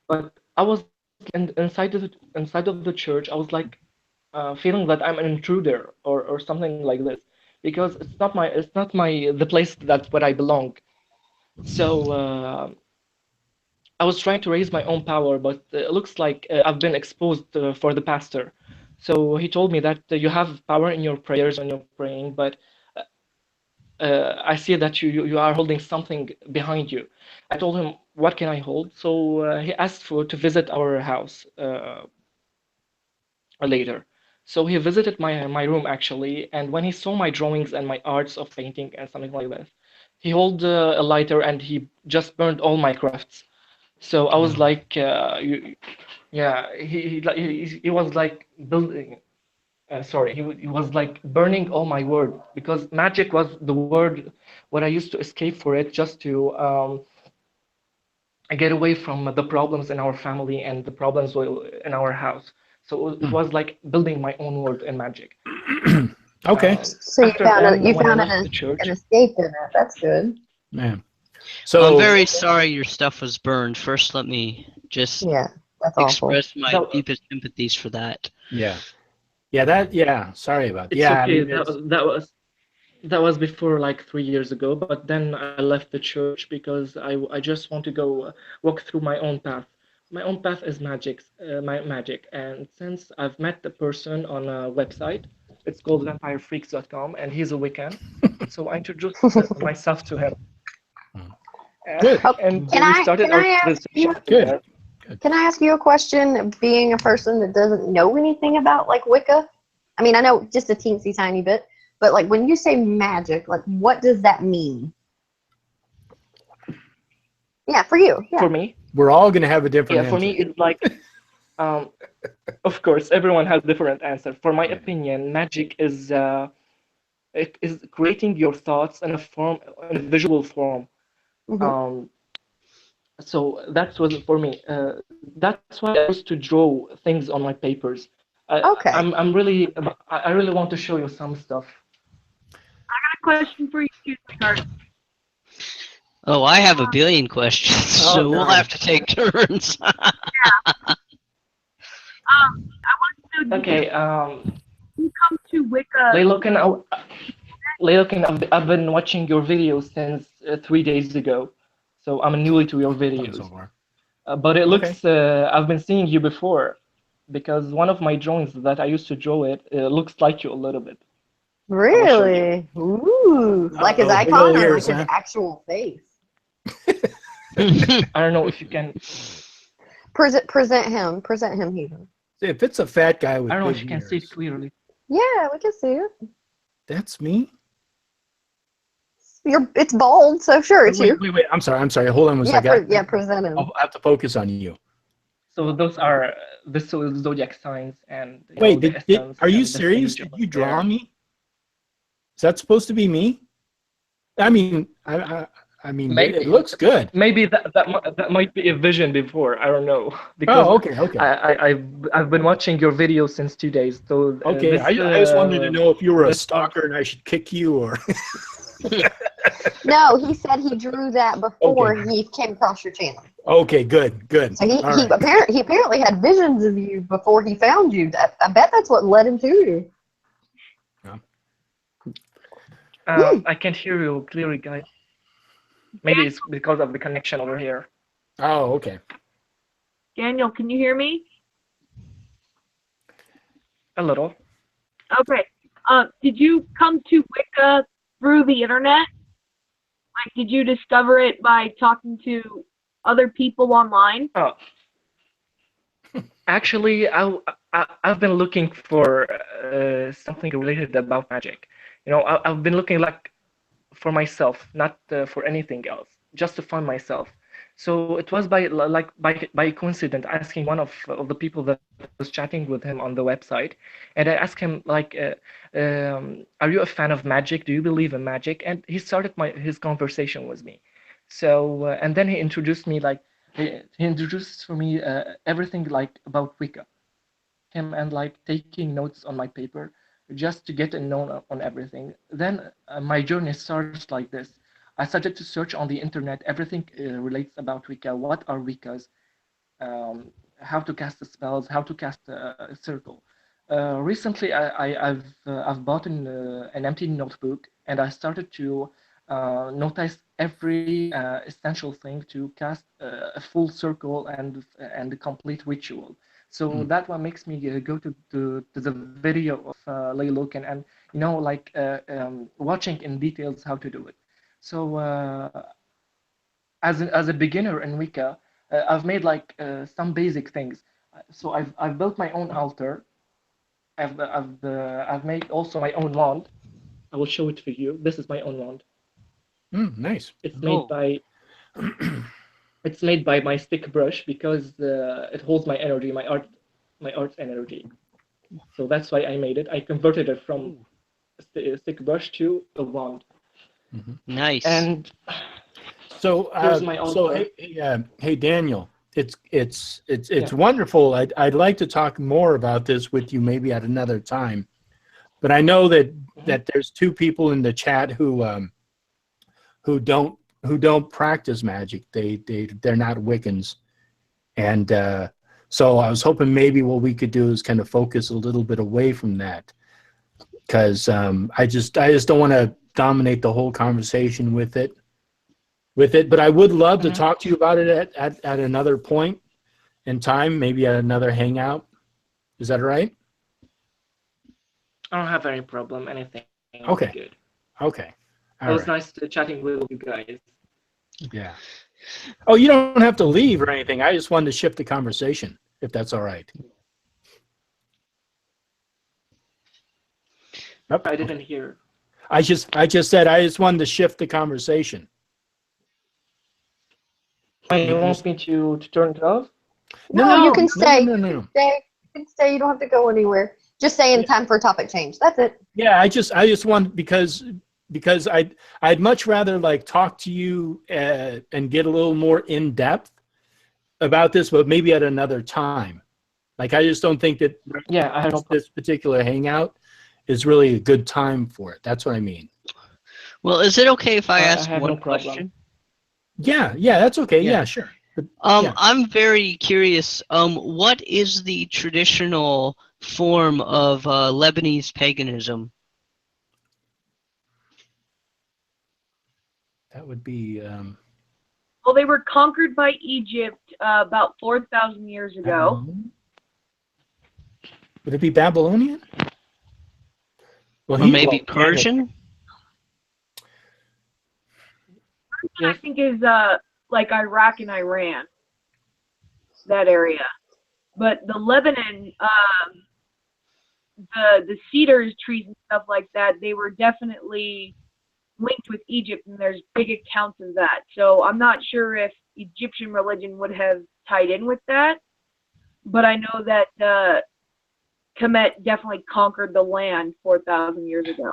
But I was inside of the church. I was like feeling that I'm an intruder or something like this because it's not my the place that's where I belong. So I was trying to raise my own power, but it looks like I've been exposed for the pastor. So he told me that you have power in your prayers when you're praying, but I see that you are holding something behind you. I told him, what can I hold? So he asked to visit our house later. So he visited my room actually, and when he saw my drawings and my arts of painting and something like this, he held a lighter and he just burned all my crafts. So I was like, yeah, he was like building. Sorry, he was like burning all my word because magic was the word what I used to escape for it just to get away from the problems in our family and the problems in our house. So it was like building my own world in magic. Okay. So you After found then, you when I found left the church, an escape in it. That's good. Man. Well, I'm So very sorry your stuff was burned. First, let me just Yeah, that's awful. express my that, deepest sympathies for that. yeah. Sorry about that. it's Yeah, I okay. mean, it's, That was before like 3 years ago. But then I left the church because I just want to go walk through my own path. My own path is magic. And since I've met the person on a website, it's called vampirefreaks.com, and he's a Wiccan. So I introduced myself to him. Good. And Can we I started can our I ask you conversation. Good. can I ask you a question? Being a person that doesn't know anything about like Wicca, I mean I know just a teensy tiny bit, but like when you say magic, like what does that mean? Yeah, for you. Yeah. For me, We're all going to have a different yeah, for answer. me, it's like, of course, everyone has different answer. For my Yeah. opinion, magic is it is creating your thoughts in in a visual form. Mhm. So that was for me. That's why I used to draw things on my papers. Okay. I really want to show you some stuff. A question for you, too, sweetheart. Oh, I have a billion questions, Oh, so we'll no. have to take turns. I want to know, Okay, you come to Wicca. Laylokin, I've been watching your videos since 3 days ago, so I'm newly to your So videos. far. But it Okay. looks, I've been seeing you before, because one of my drawings that I used to draw it looks like you a little bit. Really? Ooh. Like his Uh-oh, big icon old or like ears, his huh? actual face? I don't know if you can. Present him, heathen. If it's a fat guy with I don't know if big you can see it ears, clearly. Yeah, we can see it. that's me. It's bold, so sure it's you. Wait. I'm sorry. Hold on one Yeah, second. present him. I have to focus on you. So those are the zodiac signs and Wait, the essence are you and the serious? stage Did of you draw affair. me? Is that supposed to be me? I mean, I mean, Maybe it looks good. Maybe that might be a vision before. I don't know because Oh, okay. I've been watching your videos since 2 days. So Okay, this I just wanted to know if you were a this stalker and I should kick you or. No, he said he drew that before Okay. he came across your channel. Okay, good. So he All right. he apparently had visions of you before he found you. I bet that's what led him to you. I can't hear you clearly, guys. Maybe it's because of the connection over here. Oh, okay. Daniel, can you hear me? A little. Okay. Did you come to Wicca through the internet? Like, did you discover it by talking to other people online? Oh, actually, I've been looking for something related about magic. I've been looking like for myself, not for anything else, just to find myself. So it was by coincidence asking one of the people that was chatting with him on the website, and I asked him like, "Are you a fan of magic? Do you believe in magic?" And he started his conversation with me. So and then he introduced me like he introduced for me everything like about Wicca, him and like taking notes on my paper just to get a know on everything. Then my journey starts like this. I started to search on the internet everything relates about Wicca. What are Wiccas? How to cast the spells? How to cast a circle? Recently, I've bought an empty notebook and I started to notice every essential thing to cast a full circle and a complete ritual. So that one makes me go to the video of Layloken and like watching in details how to do it. So as a beginner in Wicca, I've made like some basic things. So I've built my own altar. I've made also my own wand. I will show it for you. This is my own wand. Nice. It's made by it's made by my stick brush because it holds my energy, my art's energy. So that's why I made it. I converted it from a stick brush to a wand. Nice. And so here's my altar. Hey Daniel, it's wonderful. I'd like to talk more about this with you maybe at another time. But I know that there's two people in the chat who don't practice magic. They're not Wiccans, and so I was hoping maybe what we could do is kind of focus a little bit away from that, because I just don't want to dominate the whole conversation with it. But I would love to talk to you about it at another point in time, maybe at another hangout. Is that right? I don't have any problem. Anything. Okay. Good. Okay. It was nice chatting with you guys. Yeah. Oh, you don't have to leave or anything. I just wanted to shift the conversation, if that's all right. Nope. I didn't hear. I just said I just wanted to shift the conversation. You want me to turn it off? No, you can stay. No. You can stay. You don't have to go anywhere. Just saying time for a topic change. That's it. Yeah, I just want because I'd much rather like talk to you and get a little more in depth about this, but maybe at another time. Like I just don't think that this particular hangout is really a good time for it. That's what I mean. Well, is it okay if I ask one question? Yeah, that's okay. Yeah, sure. But, I'm very curious. What is the traditional form of Lebanese paganism? That would be. Well, they were conquered by Egypt about 4,000 years ago. Would it be Babylonian? Well, or maybe Persian? I think is like Iraq and Iran, that area. But the Lebanon, the cedar trees and stuff like that, they were definitely linked with Egypt, and there's big accounts of that. So I'm not sure if Egyptian religion would have tied in with that, but I know that Kemet definitely conquered the land 4,000 years ago.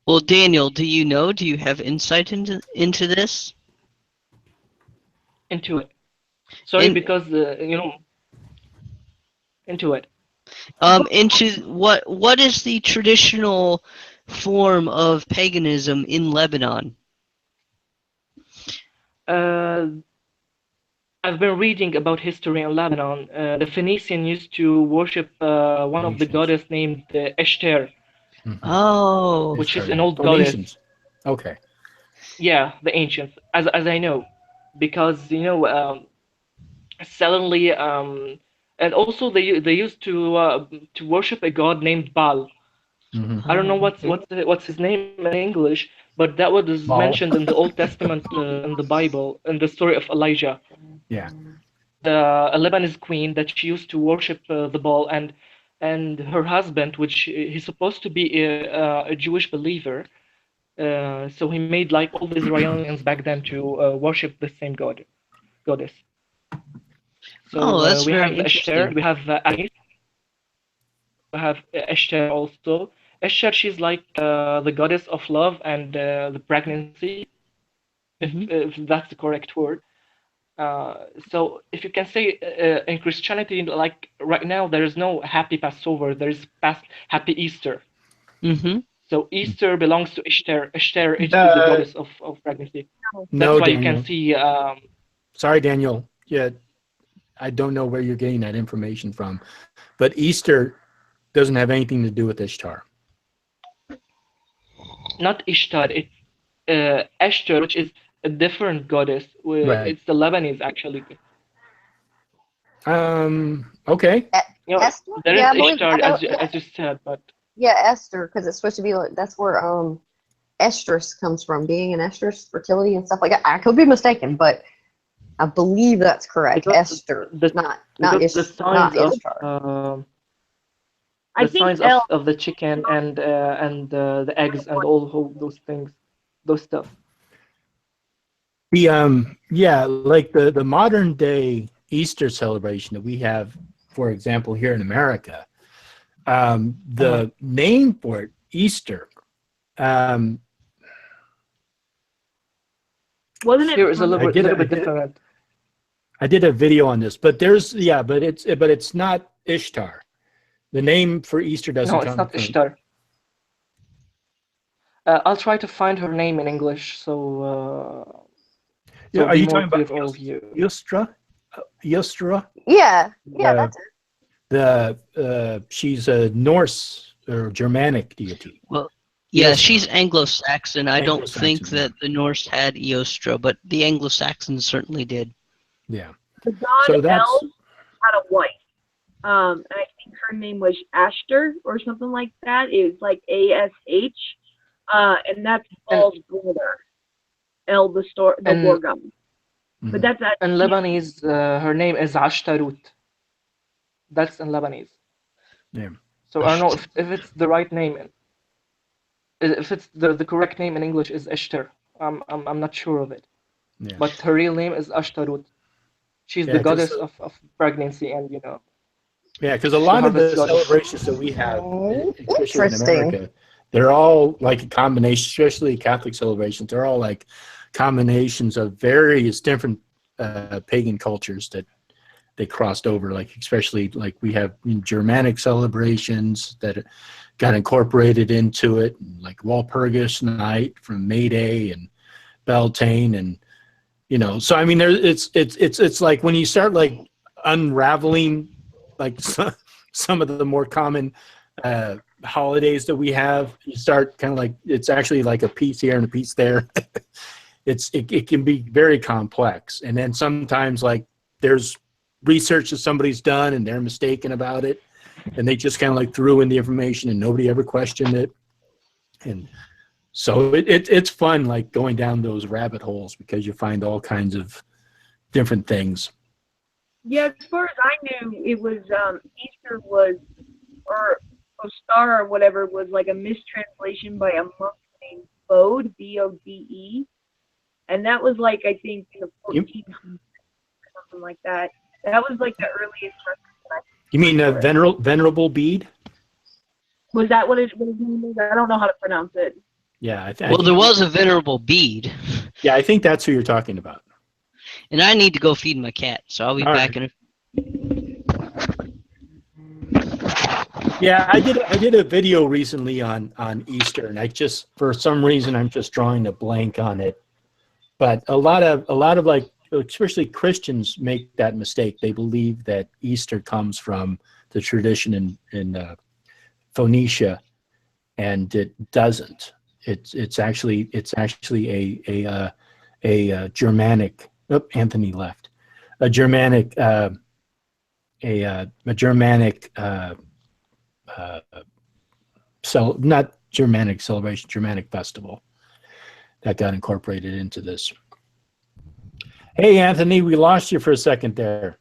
Well, Daniel, do you know? Do you have insight into this? Into it. Sorry, because into it. Into what is the traditional form of paganism in Lebanon? I've been reading about history in Lebanon. The Phoenicians used to worship one of the goddess named Ishtar. Mm-hmm. Oh, which is an old goddess. Okay. Yeah, the ancients, as I know, because suddenly, and also they used to worship a god named Baal. Mm-hmm. I don't know what's his name in English, but that was mentioned in the Old Testament in the Bible, in the story of Elijah. Yeah. A Lebanese queen that she used to worship the Baal, and her husband, which he's supposed to be a Jewish believer, so he made like all the Israelis back then to worship the same goddess. So that's we very have interesting. Ishtar, we have Anis, we have Ishtar also. Ishtar, she's like the goddess of love and the pregnancy, if that's the correct word. So if you can say in Christianity, like right now, there is no happy Passover, there is happy Easter. Mm-hmm. So Easter belongs to Ishtar. Ishtar is the goddess of pregnancy. No, that's why Daniel. you can see. Sorry, Daniel. Yeah, I don't know where you're getting that information from, but Easter doesn't have anything to do with Ishtar. Not Ishtar. It's Ashtar, which is a different goddess. Right. It's the Lebanese actually. Okay. Esther? There is Yeah, I believe, Ishtar, I know, as you said, but yeah, Esther, because it's supposed to be like, that's where estrus comes from, being an estrus, fertility and stuff like that. I could be mistaken, but I believe that's correct. Esther, not the signs of Ishtar. I the think signs of the chicken and the eggs and all those things, those stuff. The yeah, like the modern day Easter celebration that we have, for example, here in America, the name for it, Easter, wasn't it? Here is a little bit different. I did a video on this, but it's not Ishtar. The name for Easter doesn't come. No, it's not Ishtar. I'll try to find her name in English. So yeah, are you talking about Yustra? Yustra? Yeah, that's it. She's a Norse or Germanic deity. Well, yeah, Eostra. she's Anglo-Saxon. I don't think Anglo-Saxon, that the Norse had Eostra, but the Anglo-Saxons certainly did. The Yeah. god El had a wife. And I think her name was Ashtar or something like that. It was like ASH. And that's Baal's brother. El, the war god. But that's in Lebanese, her name is Ashtarut. That's in Lebanese. Yeah. So I don't know if it's the right name. If it's the correct name in English is Ishtar. I'm not sure of it. Yeah. But her real name is Ashtarut. She's the goddess of pregnancy and Yeah, because a lot of the celebrations that we have, especially in America, they're all like a combination, especially Catholic celebrations. They're all like combinations of various different pagan cultures that they crossed over. Like especially like we have Germanic celebrations that got incorporated into it, like Walpurgis Night from May Day and Beltane, and So I mean, it's like when you start like unraveling like some of the more common holidays that we have, you start kind of like it's actually like a piece here and a piece there. It can be very complex, and then sometimes like there's research that somebody's done and they're mistaken about it, and they just kind of like threw in the information and nobody ever questioned it. And So it's fun, like going down those rabbit holes, because you find all kinds of different things. Yeah, as far as I knew, it was Easter was, or Ostar or whatever, was like a mistranslation by a monk named Bode, B-O-D-E, and that was like, I think in the 14th or something like that. That was like the earliest record. You mean Venerable Bede? Was that what his name is? I don't know how to pronounce it. Yeah. Well, there was a Venerable Bede. Yeah, I think that's who you're talking about. And I need to go feed my cat, so I'll be back in a... Yeah, I did a video recently on Easter, and I just, for some reason, I'm just drawing a blank on it. But a lot of like, especially Christians make that mistake. They believe that Easter comes from the tradition in Phoenicia, and it doesn't. It's actually a Germanic. Oh, Anthony left. A Germanic not Germanic celebration, Germanic festival that got incorporated into this. Hey, Anthony, we lost you for a second there.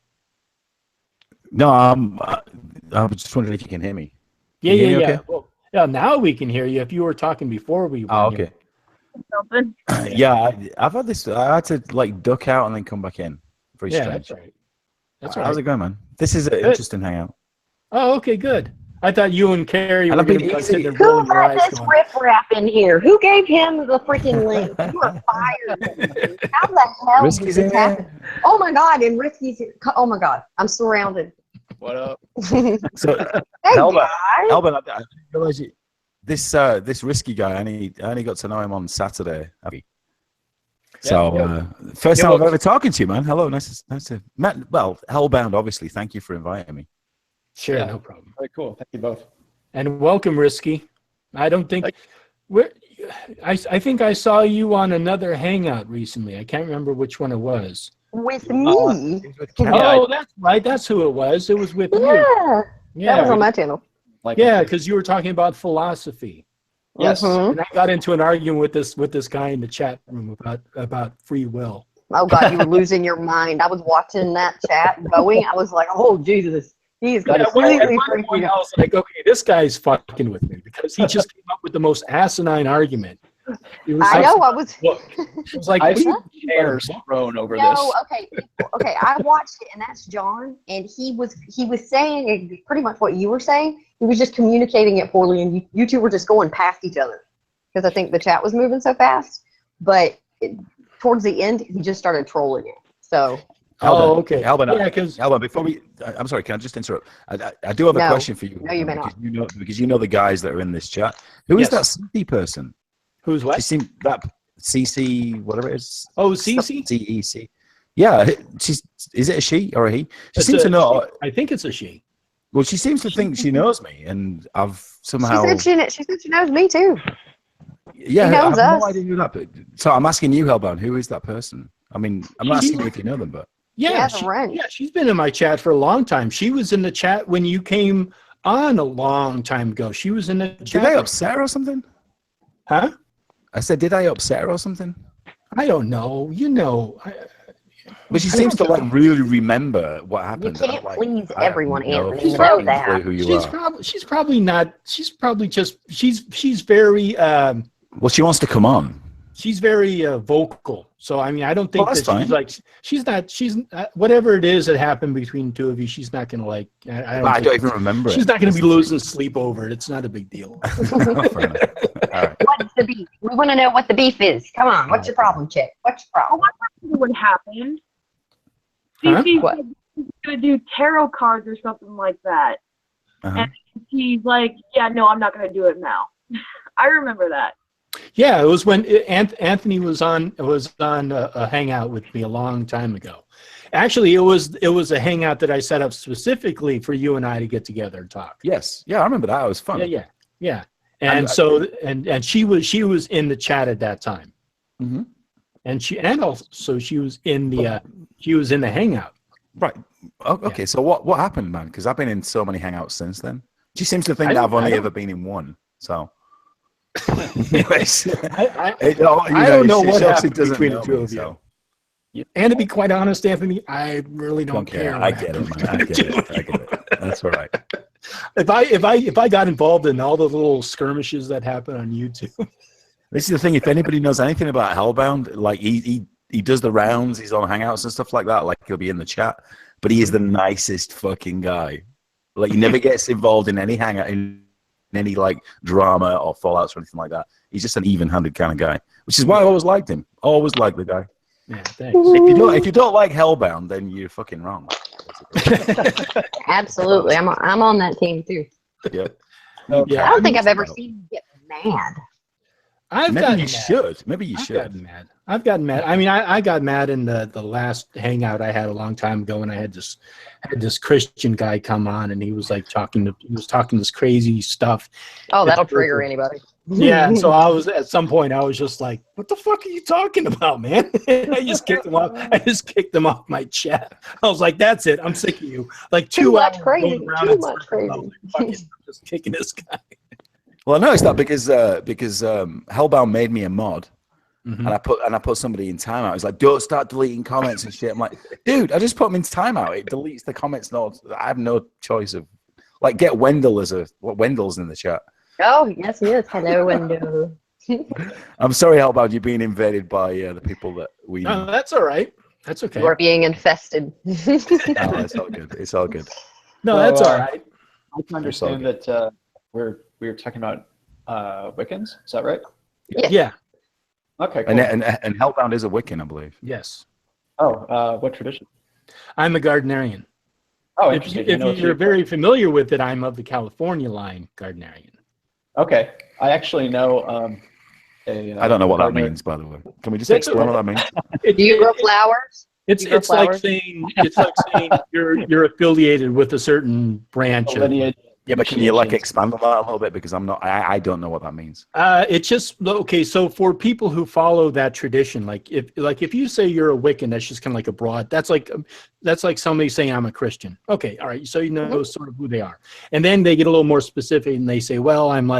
No, I was just wondering if you can hear me. Yeah. Okay? Well, yeah, now we can hear you. If you were talking before, we were. Oh, okay. Something. Yeah, I've had this. I had to like duck out and then come back in. Very strange. That's right. That's right. How's it going, man? This is an interesting hangout. Oh, okay, good. I thought you and Carrie were going to be sitting there Who rolling your let eyes this going, riffraff in here? Who gave him the freaking link? You are fired. How the hell Risky's did in this happen? Oh my God, and Risky's here. Oh my God, I'm surrounded. what up? Hey, So, guys. Albert, I didn't realize this Risky guy. I only got to know him on Saturday. So first time I've ever talking to you, man. Hello, nice to Matt. Well, Hellbound, obviously. Thank you for inviting me. Sure, Yeah. no problem. Very cool. Thank you both. And welcome, Risky. I don't think I think I saw you on another hangout recently. I can't remember which one it was. With me? Oh, that's right. That's who it was. It was with you. Yeah, Yeah, that was on my channel. Like, yeah, because you were talking about philosophy. yes. Mhm. And I got into an argument with this guy in the chat room about free will. Oh God, you were losing your mind. I was watching that chat going. I was like, oh Jesus, he's At completely one freaking point, I out. was like, okay, this guy's fucking with me, because he just came up with the most asinine argument. It was I like, know. I was. Look, it was like, I've what are seen you- chairs thrown over No, this. okay. I watched it, and that's John, and he was saying pretty much what you were saying. He was just communicating it poorly, and you two were just going past each other because I think the chat was moving so fast. But towards the end, he just started trolling it. So. Oh, okay. Albert, Yeah, because before I'm sorry, can I just interrupt? I do have a No. question for you. No, you may because you know the guys that are in this chat. Who is Yes. that CC person? who's She what? seemed that CC, whatever it is. Oh, CC? CEC. Yeah, is it a she or a he? She It's seems a to know. she. I think it's a she. Well, she seems to think she knows me, and I've somehow. She said she knows me too. Yeah, She I have knows no us. idea who that. So I'm asking you, Hellbound, who is that person? I mean, I'm not asking you if you know them, but Yeah, has a wrench. she's been in my chat for a long time. She was in the chat when you came on a long time ago. She was in the chat. did I upset her or something? Huh? I said, did I upset her or something? I don't know. You know. But she I seems to don't like really remember what You happened. can't I'm like, please I have everyone, no Anthony. You know fucking that. clue who you She's are. probably not. She's probably just. She's very. Well, she wants to come on. She's very vocal. So I mean, I don't think Well, that that's she's like. She's not. She's whatever it is that happened between the two of you. She's not gonna like. I don't even remember it. She's not gonna be losing sleep over it. It's not a big deal. Fair enough. All right. What's the beef? We want to know what the beef is. Come on, what's your problem, chick? What's your problem? What happened? Huh? She's What? gonna do tarot cards or something like that. Uh-huh. And he's like, yeah, no, I'm not gonna do it now. I remember that. Yeah, it was when Anthony was on a hangout with me a long time ago. Actually, it was a hangout that I set up specifically for you and I to get together and talk. Yes. Yeah, I remember that. It was fun. Yeah. And so she was in the chat at that time. Mm-hmm. And she was in the hangout. Right. Oh, okay. Yeah. So what happened, man? Because I've been in so many hangouts since then. She seems to think I that I've don't- only I ever been in one. So Anyways, I don't know what happened between the two of you. So. And to be quite honest, Anthony, I really don't care. I get it, man. I get it. That's all right. If I got involved in all the little skirmishes that happen on YouTube. This is the thing. If anybody knows anything about Hellbound, like he does the rounds, he's on Hangouts and stuff like that. Like he'll be in the chat, but he is the nicest fucking guy. Like he never gets involved in any hangout, in any like drama or fallouts or anything like that. He's just an even-handed kind of guy, which is why I always liked him. Always liked the guy. Yeah, thanks. If you don't like Hellbound, then you're fucking wrong. Absolutely, I'm on that team too. Yep. Yeah, I don't think I've ever seen you get mad. Maybe you should. I've gotten mad. I mean, I got mad in the last hangout I had a long time ago, and I had this Christian guy come on, and he was like talking this crazy stuff. Oh, that'll trigger anybody. Yeah, and so at some point I was just like, "What the fuck are you talking about, man?" And I just kicked him off. I just kicked him off my chat. I was like, "That's it. I'm sick of you." Like Too 2 hours much crazy. going around Too in much circles. I was crazy. like, "Fuck it, I'm just kicking this guy." Well, I noticed that because Hellbound made me a mod, and I put somebody in timeout. He's like, "Don't start deleting comments and shit." I'm like, "Dude, I just put them in timeout. It deletes the comments. No, I have no choice of like get Wendell Wendell's in the chat." Oh yes, hello, Wendell. I'm sorry, Hellbound, you're being invaded by the people that we know. No, that's all right. That's okay. You're being infested. No, it's all good. It's all good. No, that's all right. I can understand that we were talking about Wiccans. Is that right? Yes. Yeah. Okay. Cool. And Hellbound is a Wiccan, I believe. Yes. Oh, what tradition? I'm a Gardnerian. Oh, If interesting. I know you're very familiar with it, I'm of the California line Gardnerian. Okay, I actually know I don't know what that means, by the way. Can we just explain what that means? Do you grow flowers? It's like saying you're affiliated with a certain branch of lineage. Yeah, but can you like expand on that a little bit, because I don't know what that means. It's just okay. So for people who follow that tradition, if you say you're a Wiccan, that's just kind of like a broad. That's like somebody saying I'm a Christian. Okay, all right. So you know sort of who they are, and then they get a little more specific and they say, well, I'm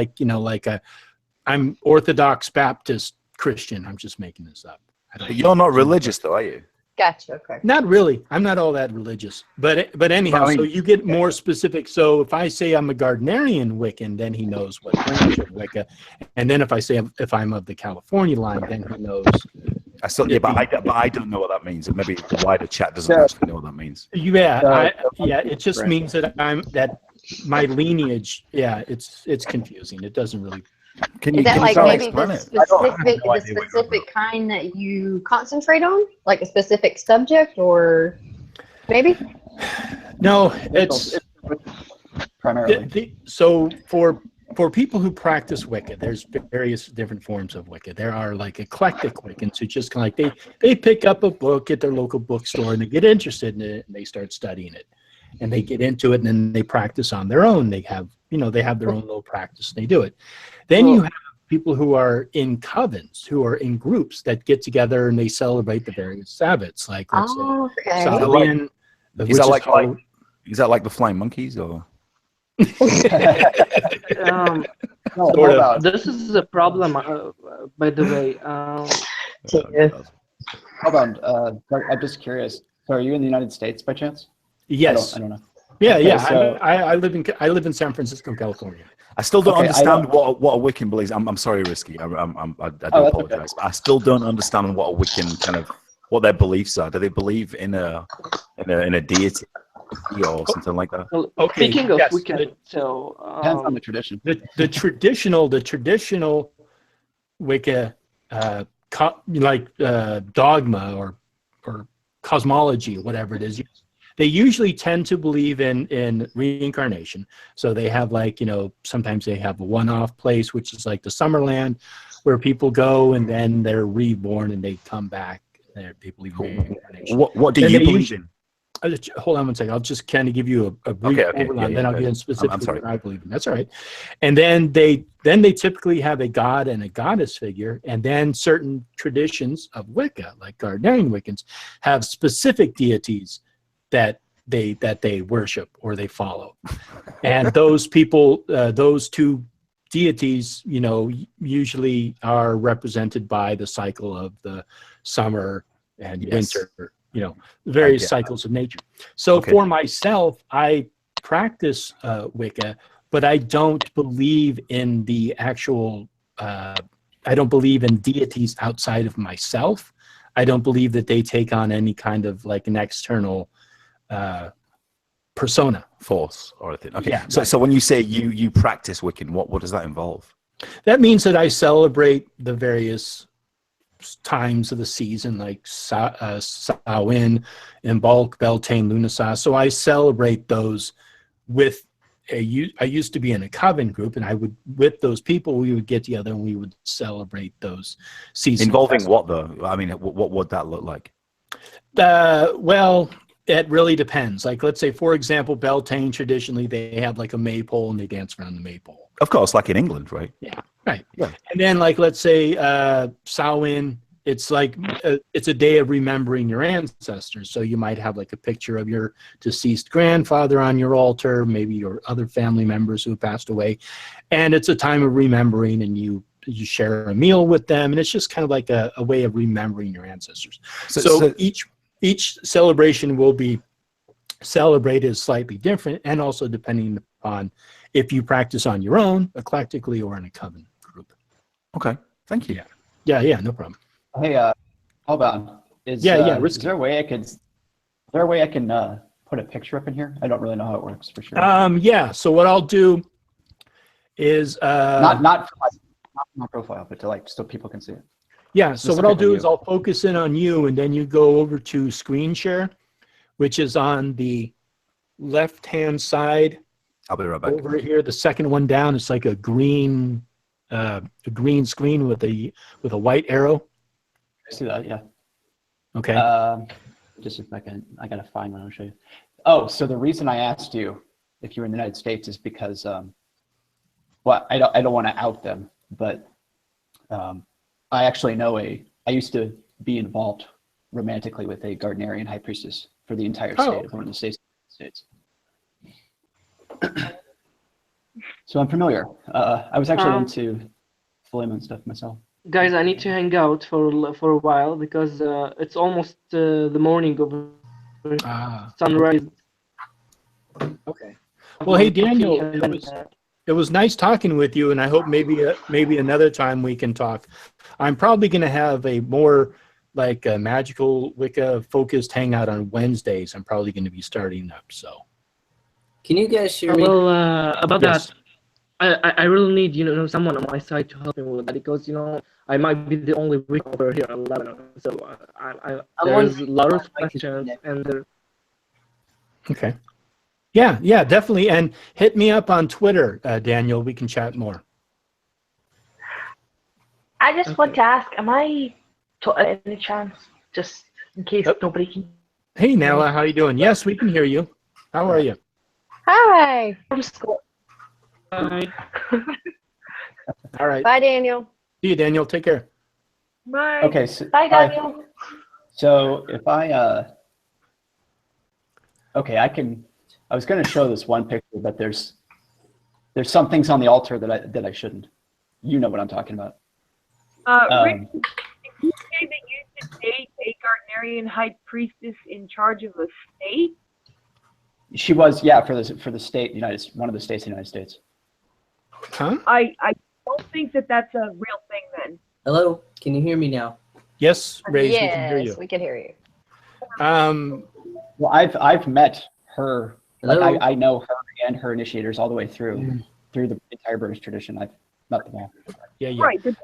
I'm Orthodox Baptist Christian. I'm just making this up. You're not religious, though, are you? Gotcha. Okay. Not really. I'm not all that religious, but anyhow, so you get more specific. So if I say I'm a Gardnerian Wiccan, then he knows what branch of Wicca, and then if I say if I'm of the California line, then he knows. But I don't know what that means, and maybe the wider chat doesn't actually know what that means. Yeah, it just means that my lineage. Yeah, it's confusing. It doesn't really. Is that like maybe the specific kind that you concentrate on, like a specific subject, or maybe? No, it's primarily. So for people who practice Wicca, there's various different forms of Wicca. There are like eclectic Wiccans who just kind of like they pick up a book at their local bookstore and they get interested in it and they start studying it, and they get into it and then they practice on their own. They have their own little practice and they do it. Then you have people who are in covens, who are in groups that get together and they celebrate the various Sabbats, like let's say Salvian. Is that like the Flying Monkeys or? This is a problem, by the way. Hold on. I'm just curious. So are you in the United States by chance? Yes. I don't know. Yeah, okay, yeah. So, I live in San Francisco, California. I still don't understand what a Wiccan believes. I'm sorry, Risky. I do apologize. Okay. I still don't understand what a Wiccan what their beliefs are. Do they believe in a deity or something like that? Well, speaking of Wiccan, so depends on the tradition. The traditional Wicca, dogma or cosmology, whatever it is. They usually tend to believe in reincarnation. So they have sometimes they have a one-off place, which is like the Summerland, where people go and then they're reborn and they come back. They believe in reincarnation. What do you believe in? Hold on one second. I'll just kind of give you a brief overview, then I'll get in specifically what I believe in. That's all right. And then they typically have a god and a goddess figure, and then certain traditions of Wicca, like Gardnerian Wiccans, have specific deities that they worship or they follow, and those people, those two deities, you know, usually are represented by the cycle of the summer and winter, you know, various cycles of nature. So for myself, I practice Wicca, but I don't believe in the actual, I don't believe in deities outside of myself. I don't believe that they take on any kind of like an external persona. Force or anything. Okay. Yeah, So when you say you practice Wiccan, what does that involve? That means that I celebrate the various times of the season, like Samhain, Imbolc, Beltane, Lughnasadh. So I celebrate those with I used to be in a coven group, and I would, with those people, we would get together and we would celebrate those seasons. Involving what though? I mean, what would that look like? Well, it really depends. Like, let's say, for example, Beltane, traditionally they have like a maypole and they dance around the maypole. Of course, like in England, right? Yeah, right. Yeah. And then, like, let's say Samhain, it's like it's a day of remembering your ancestors. So you might have like a picture of your deceased grandfather on your altar, maybe your other family members who passed away, and it's a time of remembering, and you share a meal with them, and it's just kind of like a way of remembering your ancestors. So each celebration will be celebrated slightly different, and also depending upon if you practice on your own, eclectically, or in a coven group. Okay, thank you. Yeah, no problem. Hey, hold on. Is there a way I can put a picture up in here? I don't really know how it works for sure. Yeah. So what I'll do is not for my profile, but to like so people can see it. Yeah. So what I'll do is I'll focus in on you, and then you go over to screen share, which is on the left-hand side. I'll be right back. Over here, the second one down, it's like a green screen with a white arrow. I see that, yeah. Okay. Just a second. I gotta find one. I'll show you. Oh, so the reason I asked you if you were in the United States is because, well, I don't want to out them, but I actually know I used to be involved romantically with a Gardnerian high priestess for the entire state of one of the states. So I'm familiar. I was actually into Thelema and stuff myself. Guys, I need to hang out for a while because it's almost the morning of sunrise. Okay. Well, hey Daniel, it was nice talking with you, and I hope maybe another time we can talk. I'm probably going to have a more like a magical Wicca focused hangout on Wednesdays. I'm probably going to be starting up. So. Can you guys share me? Well, about that, I really need someone on my side to help me with that because I might be the only Wicca over here in Lebanon. So there's a lot of questions and. Okay. Yeah, definitely. And hit me up on Twitter, Daniel. We can chat more. I just want to ask, am I any chance, just in case nobody can? Hey, Nella, how you doing? Yes, we can hear you. How are you? Hi. From school. Hi. All right. Bye, Daniel. See you, Daniel. Take care. Bye. Okay. So, bye, Daniel. So if I I was going to show this one picture, but there's some things on the altar that I shouldn't. You know what I'm talking about. Rick, did you say that you should date a Gardnerian high priestess in charge of a state? She was, yeah, for the state, one of the states of the United States. Huh? I don't think that that's a real thing then. Hello, can you hear me now? Yes, Ray, yes, we can hear you. We can hear you. Well, I've met her. Hello? Like I know her and her initiators all the way through the entire British tradition. I've met them all. Yeah. Right. But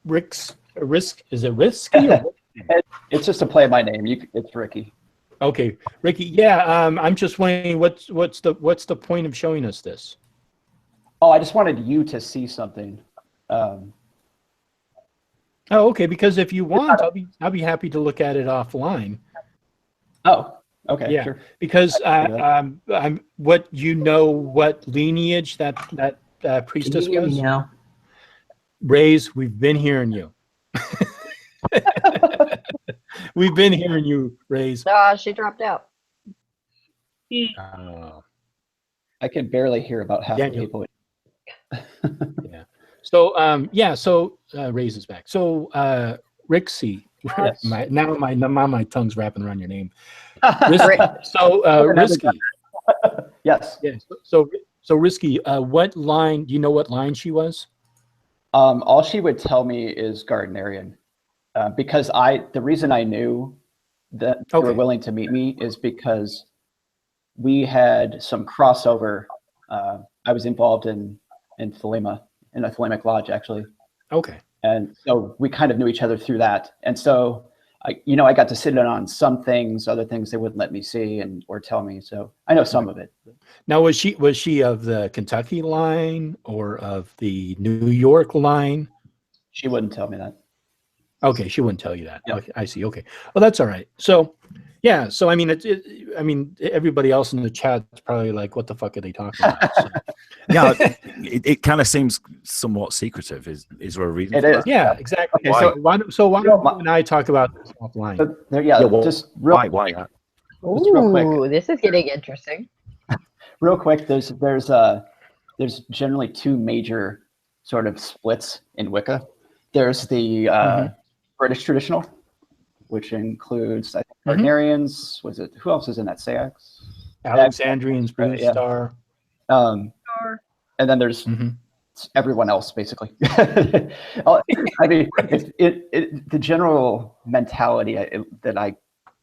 Risk, is it Risky? It's just a play of my name. It's Ricky. Okay, Ricky. Yeah, I'm just wondering what's the point of showing us this? Oh, I just wanted you to see something. Oh, okay. Because if you want, I'll be happy to look at it offline. Oh, okay. Yeah. Sure. Because I'm what lineage that priestess Can you hear was. me now? Rays, we've been hearing you. We've been hearing you, Rays. She dropped out. I can barely hear about half the Daniel. people. Yeah. So so Ray's is back. So Rixie. Yes. Now my tongue's wrapping around your name. Risky. So Risky. Yes. Yeah. So Risky. What line? Do you know what line she was? All she would tell me is Gardnerian, because the reason I knew that they were willing to meet me is because we had some crossover. I was involved in Thelema, in a Thelemic lodge, actually. Okay. And so we kind of knew each other through that. And so, I got to sit in on some things, other things they wouldn't let me see or tell me. So I know some of it. Now, was she of the Kentucky line or of the New York line? She wouldn't tell me that. Okay, she wouldn't tell you that. Yeah. Okay, I see. Okay, well, that's all right. So, yeah. So I mean, I mean, everybody else in the chat is probably like, "What the fuck are they talking about?" So, Yeah, it kind of seems somewhat secretive. Is there a reason? It for is. that? yeah, exactly. Okay, So why don't you and I talk about this offline? Well, just real, why? just real quick. Ooh, this is getting interesting. Real quick, there's generally two major sort of splits in Wicca. There's the British traditional, which includes, I think, Gardnerians. Was it, who else is in that? Sayax? Alexandrians, Blue Yeah. Star. And then there's everyone else, basically. I mean, the general mentality that I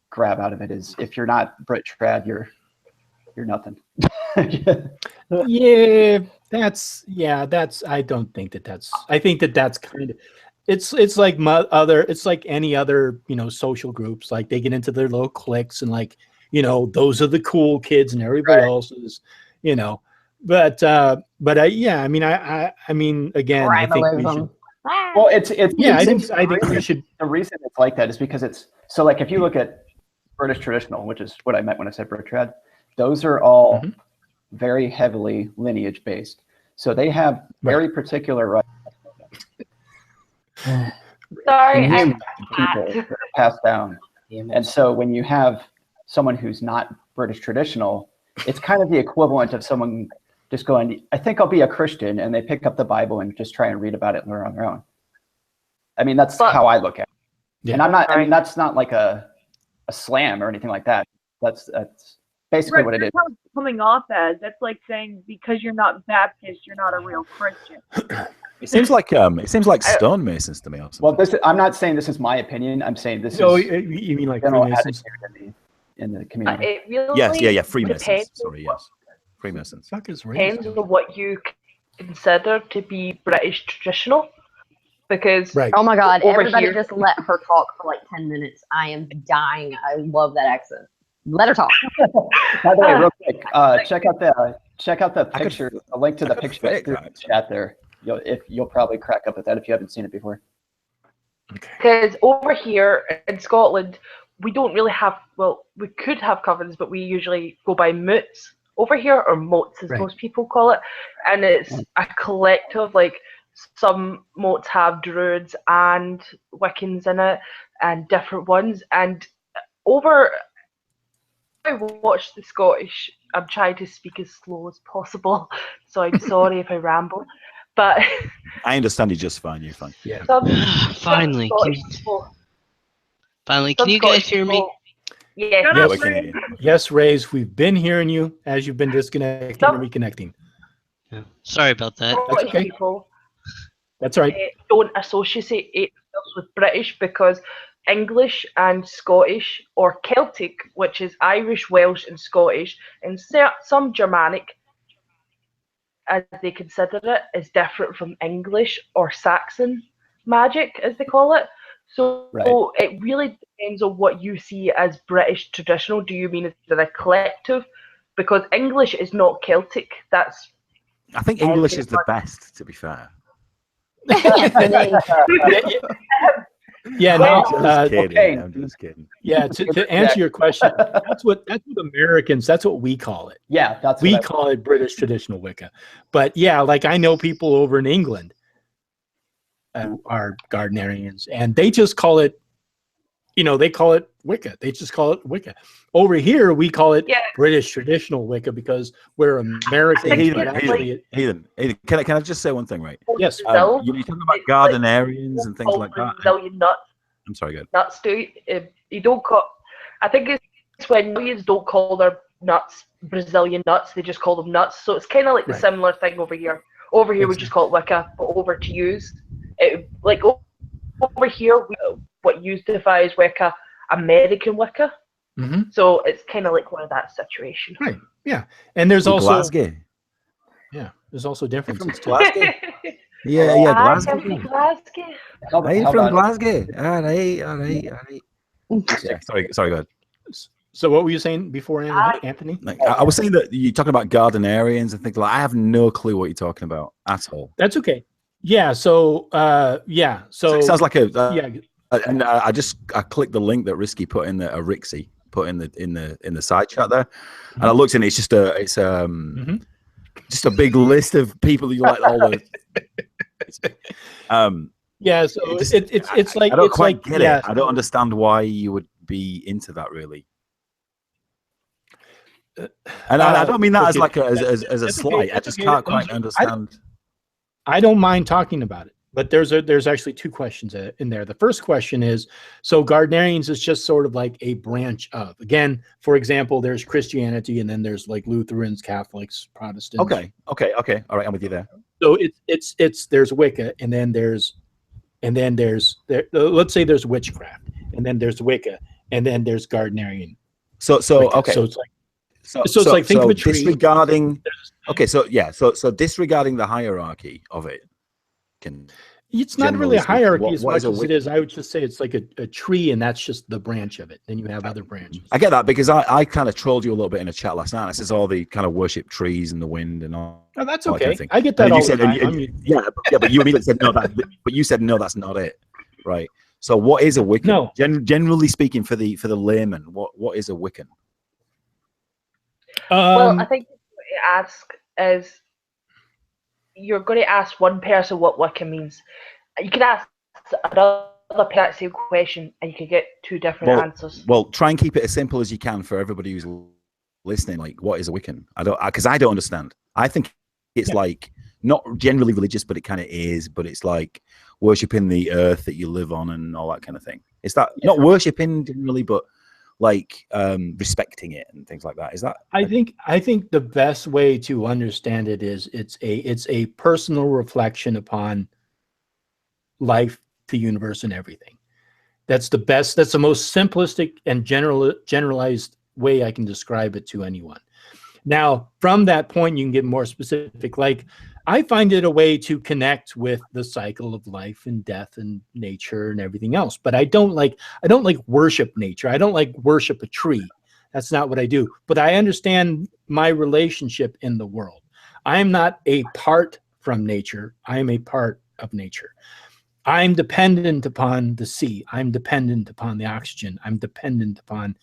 grab out of it is, if you're not Brit trad, you're nothing. Yeah, that's I don't think that's I think that's kind of it's like it's like any other, social groups. Like they get into their little cliques and like, those are the cool kids and everybody else is, but yeah, I mean, I mean, again, I think we should. Well, it's Yeah, I think we should. The reason it's like that is because it's so, like, if you look at British traditional, which is what I meant when I said Brit trad, those are all very heavily lineage based. So they have very particular rights. Sorry, people that are passed down. And so when you have someone who's not British traditional, it's kind of the equivalent of someone just going, I think I'll be a Christian, and they pick up the Bible and just try and read about it and learn on their own. I mean, that's how I look at it. Yeah. And I'm not, I mean, that's not like a slam or anything like that. That's basically what it is. That's how it's coming off as. That's like saying, because you're not Baptist, you're not a real Christian. It seems like stonemasons to me. Or well, I'm not saying this is my opinion. I'm saying this is. You mean like Freemasons? In the community. It really Freemasons. depends. Sorry, yes, Freemasons. Depends on what you consider to be British traditional, because Oh my God! over Everybody here- just let her talk for like 10 minutes. I am dying. I love that accent. Let her talk. By the way, real quick, check out the picture. A link to the picture in the chat there. You'll probably crack up at that if you haven't seen it before. Because over here in Scotland, we don't really have, well, we could have covens, but we usually go by moots over here, or moats as most people call it. And it's a collective, like some moats have druids and Wiccans in it, and different ones. And I watch the Scottish, I'm trying to speak as slow as possible, so I'm sorry if I ramble. But I understand you just fine. You're fine. Yeah. Finally, can you guys hear me? Yes, Rays, we've been hearing you as you've been disconnecting and reconnecting. Yeah. Sorry about that. That's okay. People That's all right. don't associate themselves with British, because English and Scottish, or Celtic, which is Irish, Welsh, and Scottish, and some Germanic, as they consider it, is different from English or Saxon magic, as they call it. So it really depends on what you see as British traditional. Do you mean it's a collective? Because English is not Celtic. I think English is the best, to be fair. Yeah, I'm just kidding. Yeah, to answer your question, that's what Americans, that's what we call it. Yeah, we call it British traditional Wicca. But yeah, like I know people over in England are Gardnerians, and they just call it you know, they call it Wicca. They just call it Wicca. Over here, we call it British traditional Wicca because we're American. Heathen, can I just say one thing, right? Yes. You're talking about Gardnerians and things like that. Brazilian nuts. I'm sorry, good. Nuts do. You don't call. I think it's when Brazilians don't call their nuts Brazilian nuts. They just call them nuts. So it's kind of like the similar thing over here. Over here, we just call it Wicca, but over to use like over here, what you define as Wicca, American Wicca. Mm-hmm. So it's kind of like one of that situation. Right. Yeah. And there's also Glasgow. Yeah. There's also differences. Glasgow. Yeah, Glasgow. Glasgow. Are you from Glasgow? All right. Yeah, sorry, go ahead. So what were you saying before, Anthony? Like, I was saying that you're talking about Gardnerians and things like that. I have no clue what you're talking about at all. That's okay. Yeah. So So it sounds like yeah. And I clicked the link that Risky put in Rixie put in the side chat there, and I looked in. It's just just a big list of people that you like all the. Yeah. So it's like I don't quite get it. I don't understand why you would be into that really. And I don't mean that as like as a slight. I just can't quite understand. I don't mind talking about it, but there's actually two questions in there. The first question is, so Gardnerians is just sort of like a branch of. Again, for example, there's Christianity, and then there's like Lutherans, Catholics, Protestants. Okay. All right, I'm with you there. So it's there's Wicca, and then there's let's say there's witchcraft, and then there's Wicca, and then there's Gardnerian. So Wicca. okay. So it's like. So it's like think of a tree. Disregarding. Okay, so disregarding the hierarchy of it. It's not really a hierarchy as much as it is. I would just say it's like a tree, and that's just the branch of it. Then you have other branches. I get that because I kind of trolled you a little bit in a chat last night. I says all the kind of worship trees and the wind and all. Oh, that's okay. Kind of thing. I get that all the time. But you immediately said no. But you said no, that's not it, right? So what is a Wiccan? No. Generally speaking, for the layman, what is a Wiccan? Well, I think what you ask is you're going to ask one person what Wicca means. You can ask another person the question, and you can get two different answers. Well, try and keep it as simple as you can for everybody who's listening. Like, what is a Wiccan? Because I don't understand. I think it's like not generally religious, but it kind of is. But it's like worshiping the earth that you live on and all that kind of thing. It's that not worshiping generally, but like respecting it and things like that. Is that? I think the best way to understand it is it's a personal reflection upon life, the universe, and everything. That's the best. That's the most simplistic and generalized way I can describe it to anyone. Now, from that point, you can get more specific. Like, I find it a way to connect with the cycle of life and death and nature and everything else. But I don't like worship nature. I don't like worship a tree. That's not what I do. But I understand my relationship in the world. I am not a part from nature. I am a part of nature. I'm dependent upon the sea. I'm dependent upon the oxygen. I'm dependent upon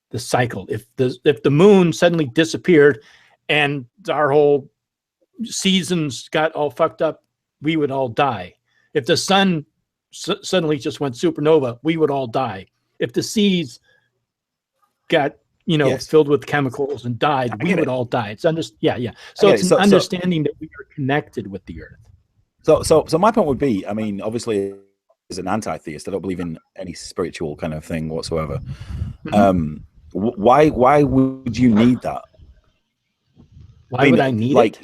the cycle. If the moon suddenly disappeared and our whole seasons got all fucked up, we would all die. If the sun suddenly just went supernova, we would all die. If the seas got filled with chemicals and died, we would all die. It's So it's an understanding that we are connected with the earth. So my point would be, I mean, obviously, as an anti-theist, I don't believe in any spiritual kind of thing whatsoever. Mm-hmm. Why would you need that? Why would I need it?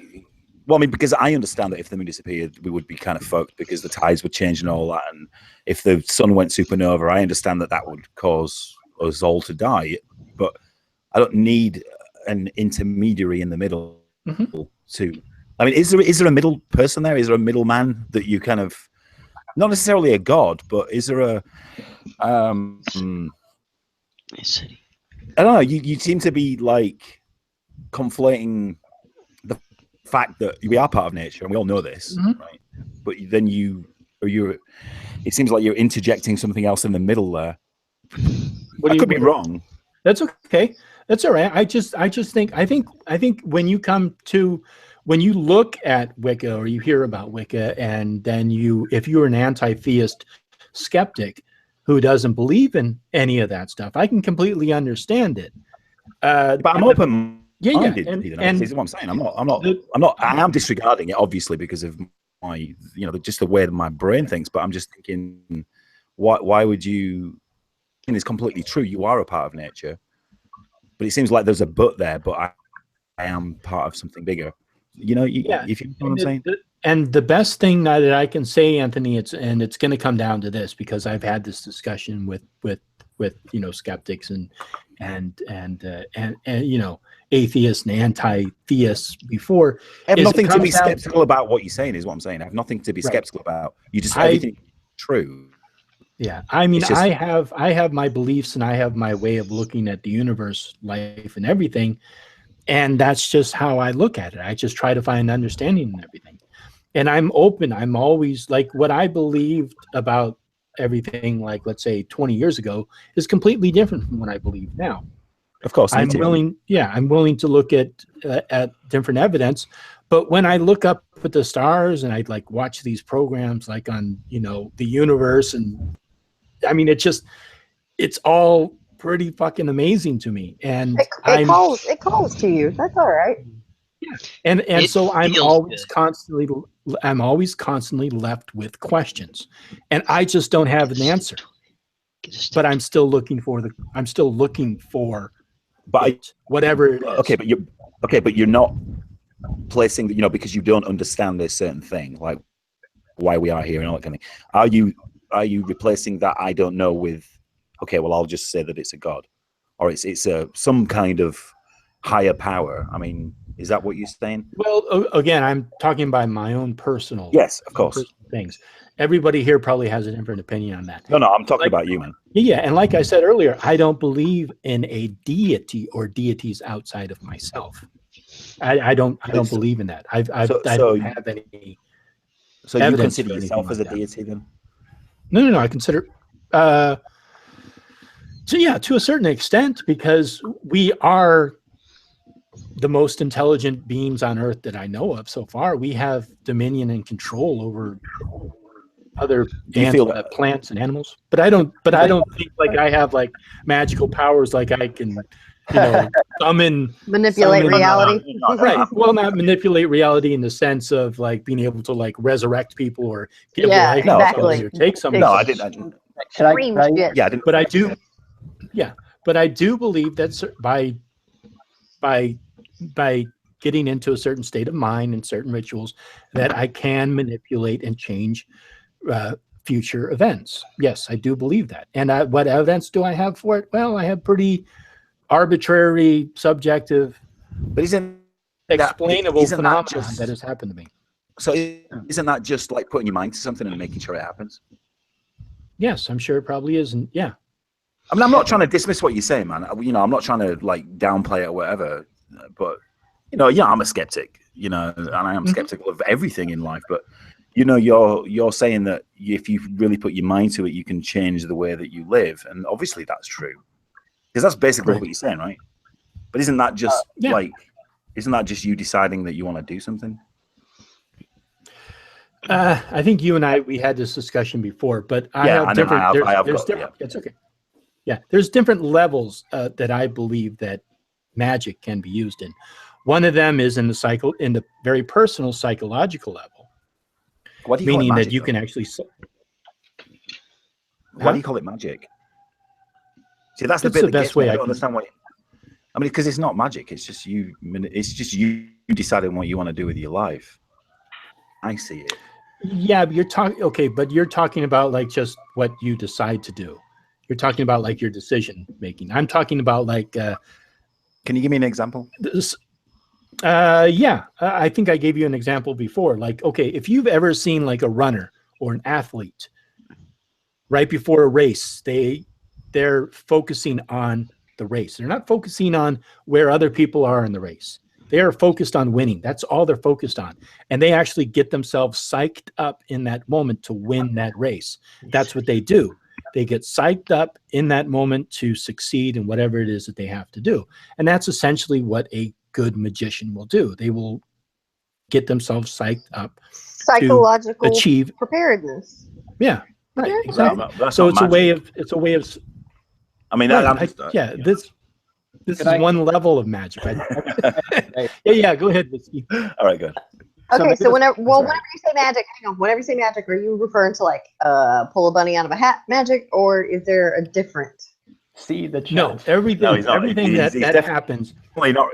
Well, I mean, because I understand that if the moon disappeared, we would be kind of fucked because the tides would change and all that. And if the sun went supernova, I understand that would cause us all to die. But I don't need an intermediary in the middle to. I mean, is there a middle person there? Is there a middleman that you kind of, not necessarily a god, but is there a? I don't know. You seem to be like conflating the fact that we are part of nature and we all know this, right? But then it seems like you're interjecting something else in the middle there. I could be wrong. That's okay. That's all right. I just think when you look at Wicca or you hear about Wicca, and then if you're an anti-theist skeptic, who doesn't believe in any of that stuff. I can completely understand it. But I'm open. Yeah, and this is what I'm saying. I am disregarding it, obviously, because of my, just the way that my brain thinks. But I'm just thinking, why would you? And it's completely true. You are a part of nature, but it seems like there's a but there. But I am part of something bigger. If you know what I'm saying. And the best thing that I can say, Anthony, it's going to come down to this, because I've had this discussion with skeptics and atheists and anti-theists before. I have nothing to be skeptical about what you're saying, is what I'm saying. I have nothing to be skeptical about. You just everything true. Yeah, I mean, I have my beliefs, and I have my way of looking at the universe, life, and everything, and that's just how I look at it. I just try to find understanding in everything, and I'm open. I'm always like, what I believed about everything, like, let's say 20 years ago, is completely different from what I believe now. Of course, I'm willing to look at different evidence. But when I look up at the stars and I like watch these programs like on the universe, and I mean, it's all pretty fucking amazing to me. And it calls to you. That's all right. Yeah, and so I'm always constantly left with questions, and I just don't have an answer. But I'm still looking for whatever it is. But you're not placing, because you don't understand this certain thing, like why we are here and all that kind of thing. Are you replacing that I don't know with, okay, well, I'll just say that it's a god, or it's some kind of higher power? I mean, is that what you're saying? Well, again, I'm talking by my own personal. Yes, of course. Things. Everybody here probably has a different opinion on that. No, I'm talking about you, man. Yeah, and like I said earlier, I don't believe in a deity or deities outside of myself. I don't believe in that. I don't have any. So you consider yourself as a deity then? No. I consider. To a certain extent, because we are the most intelligent beings on Earth that I know of so far. We have dominion and control over other plants and animals, but I don't think like I have like magical powers, like I can manipulate reality. Right. Well, not manipulate reality in the sense of like being able to like resurrect people or give life exactly. or take something. No, I didn't. I didn't. But I do. Yeah, but I do believe that by getting into a certain state of mind and certain rituals, that I can manipulate and change future events. Yes, I do believe that. And what evidence do I have for it? Well, I have pretty arbitrary, subjective, but isn't explainable phenomenon that has happened to me. So isn't that just like putting your mind to something and making sure it happens? Yes, I'm sure it probably is. And yeah. I mean, I'm not trying to dismiss what you're saying, man. I'm not trying to like downplay it or whatever. But I'm a skeptic. And I am skeptical of everything in life. But you're saying that if you really put your mind to it, you can change the way that you live, and obviously that's true, because that's basically what you're saying, right? But isn't that just isn't that just you deciding that you want to do something? I think you and we had this discussion before, but it's okay. Yeah, there's different levels that I believe that magic can be used in. One of them is in the very personal psychological level. What do you meaning call it magic, that you can actually. Why do you call it magic? See, that's the bit the best way I don't understand why. I mean, because it's not magic. It's just you. It's just you deciding what you want to do with your life. I see it. Yeah, but you're talking about like just what you decide to do. You're talking about like your decision making. I'm talking about like. Can you give me an example? I think I gave you an example before. Like, okay, if you've ever seen like a runner or an athlete right before a race, they're focusing on the race. They're not focusing on where other people are in the race. They are focused on winning. That's all they're focused on. And they actually get themselves psyched up in that moment to win that race. That's what they do. They get psyched up in that moment to succeed in whatever it is that they have to do. And that's essentially what a good magician will do. They will get themselves psyched up, psychological to achieve preparedness. Yeah. Right, Yeah. exactly. That's So not it's a magic. way of I mean, right, I'm just, this is Can I- one level of magic. Yeah, go ahead, Whiskey. all right, good. Okay, maybe so this- whenever sorry. you say magic, hang on, whenever you say magic, are you referring to like pull a bunny out of a hat magic, or is there a different? See the chat. No, everything, No, he's not. everything He's that definitely- happens.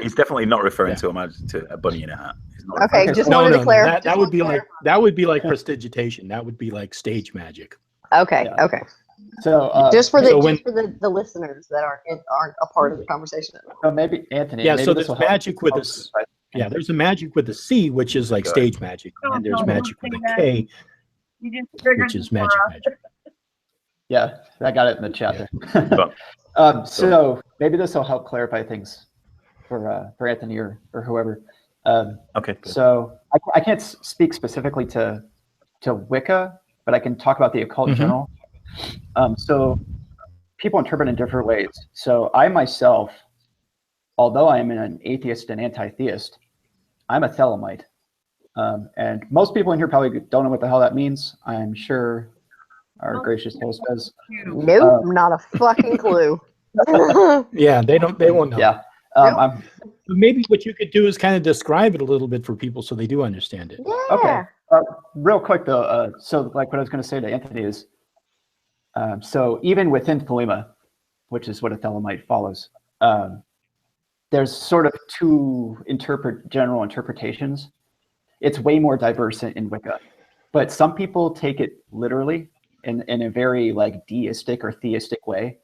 He's definitely not referring Yeah. to a bunny in a hat. He's not Okay, referring just to No, wanted no, to no. clarify. That would be like prestidigitation. That would be like stage magic. Okay, Yeah. okay. So Just for the so when- the listeners that aren't a part of the conversation. so maybe Anthony. Yeah, maybe so this there's will help magic with a focus, s- right? Yeah, there's a magic with a C, which is like Go stage magic, and there's No, magic don't with say a that. K, You just triggered which is me, magic Laura. magic. Yeah, I got it in the chat Yeah. there. But- So maybe this will help clarify things for Anthony or whoever. Okay. Good. So I can't speak specifically to Wicca, but I can talk about the occult in Mhm. general. So people interpret in different ways. So I myself, although I am an atheist and anti-theist, I'm a Thelemite. And most people in here probably don't know what the hell that means. I'm sure our gracious host does. Nope, not a fucking clue. Yeah, they won't know. Yeah. Nope. I'm But maybe what you could do is kind of describe it a little bit for people so they do understand it. Yeah. okay. Real quick though, so like what I was going to say to Anthony is, so even within Thelema, which is what a Thelemite follows, there's sort of two general interpretations. It's way more diverse in Wicca, but some people take it literally in a very like deistic or theistic way,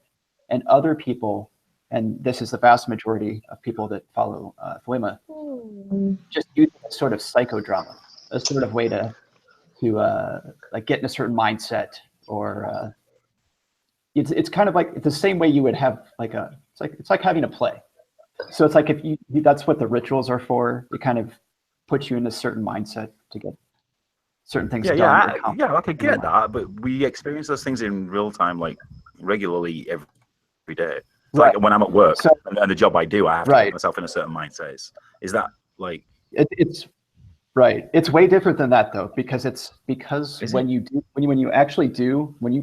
and other people, and this is the vast majority of people that follow Thelema, just use it as sort of psychodrama, a sort of way to like get in a certain mindset, or it's kind of like the same way you would have like it's like having a play. So it's like if you that's what the rituals are for. It kind of puts you in a certain mindset to get certain things done. Yeah, I could get that, but we experience those things in real time, like regularly every day. It's Right. like when I'm at work So- and the job I do, I have to Right. put myself in a certain mindset. Is that like? It's right. It's way different than that though, because Is when you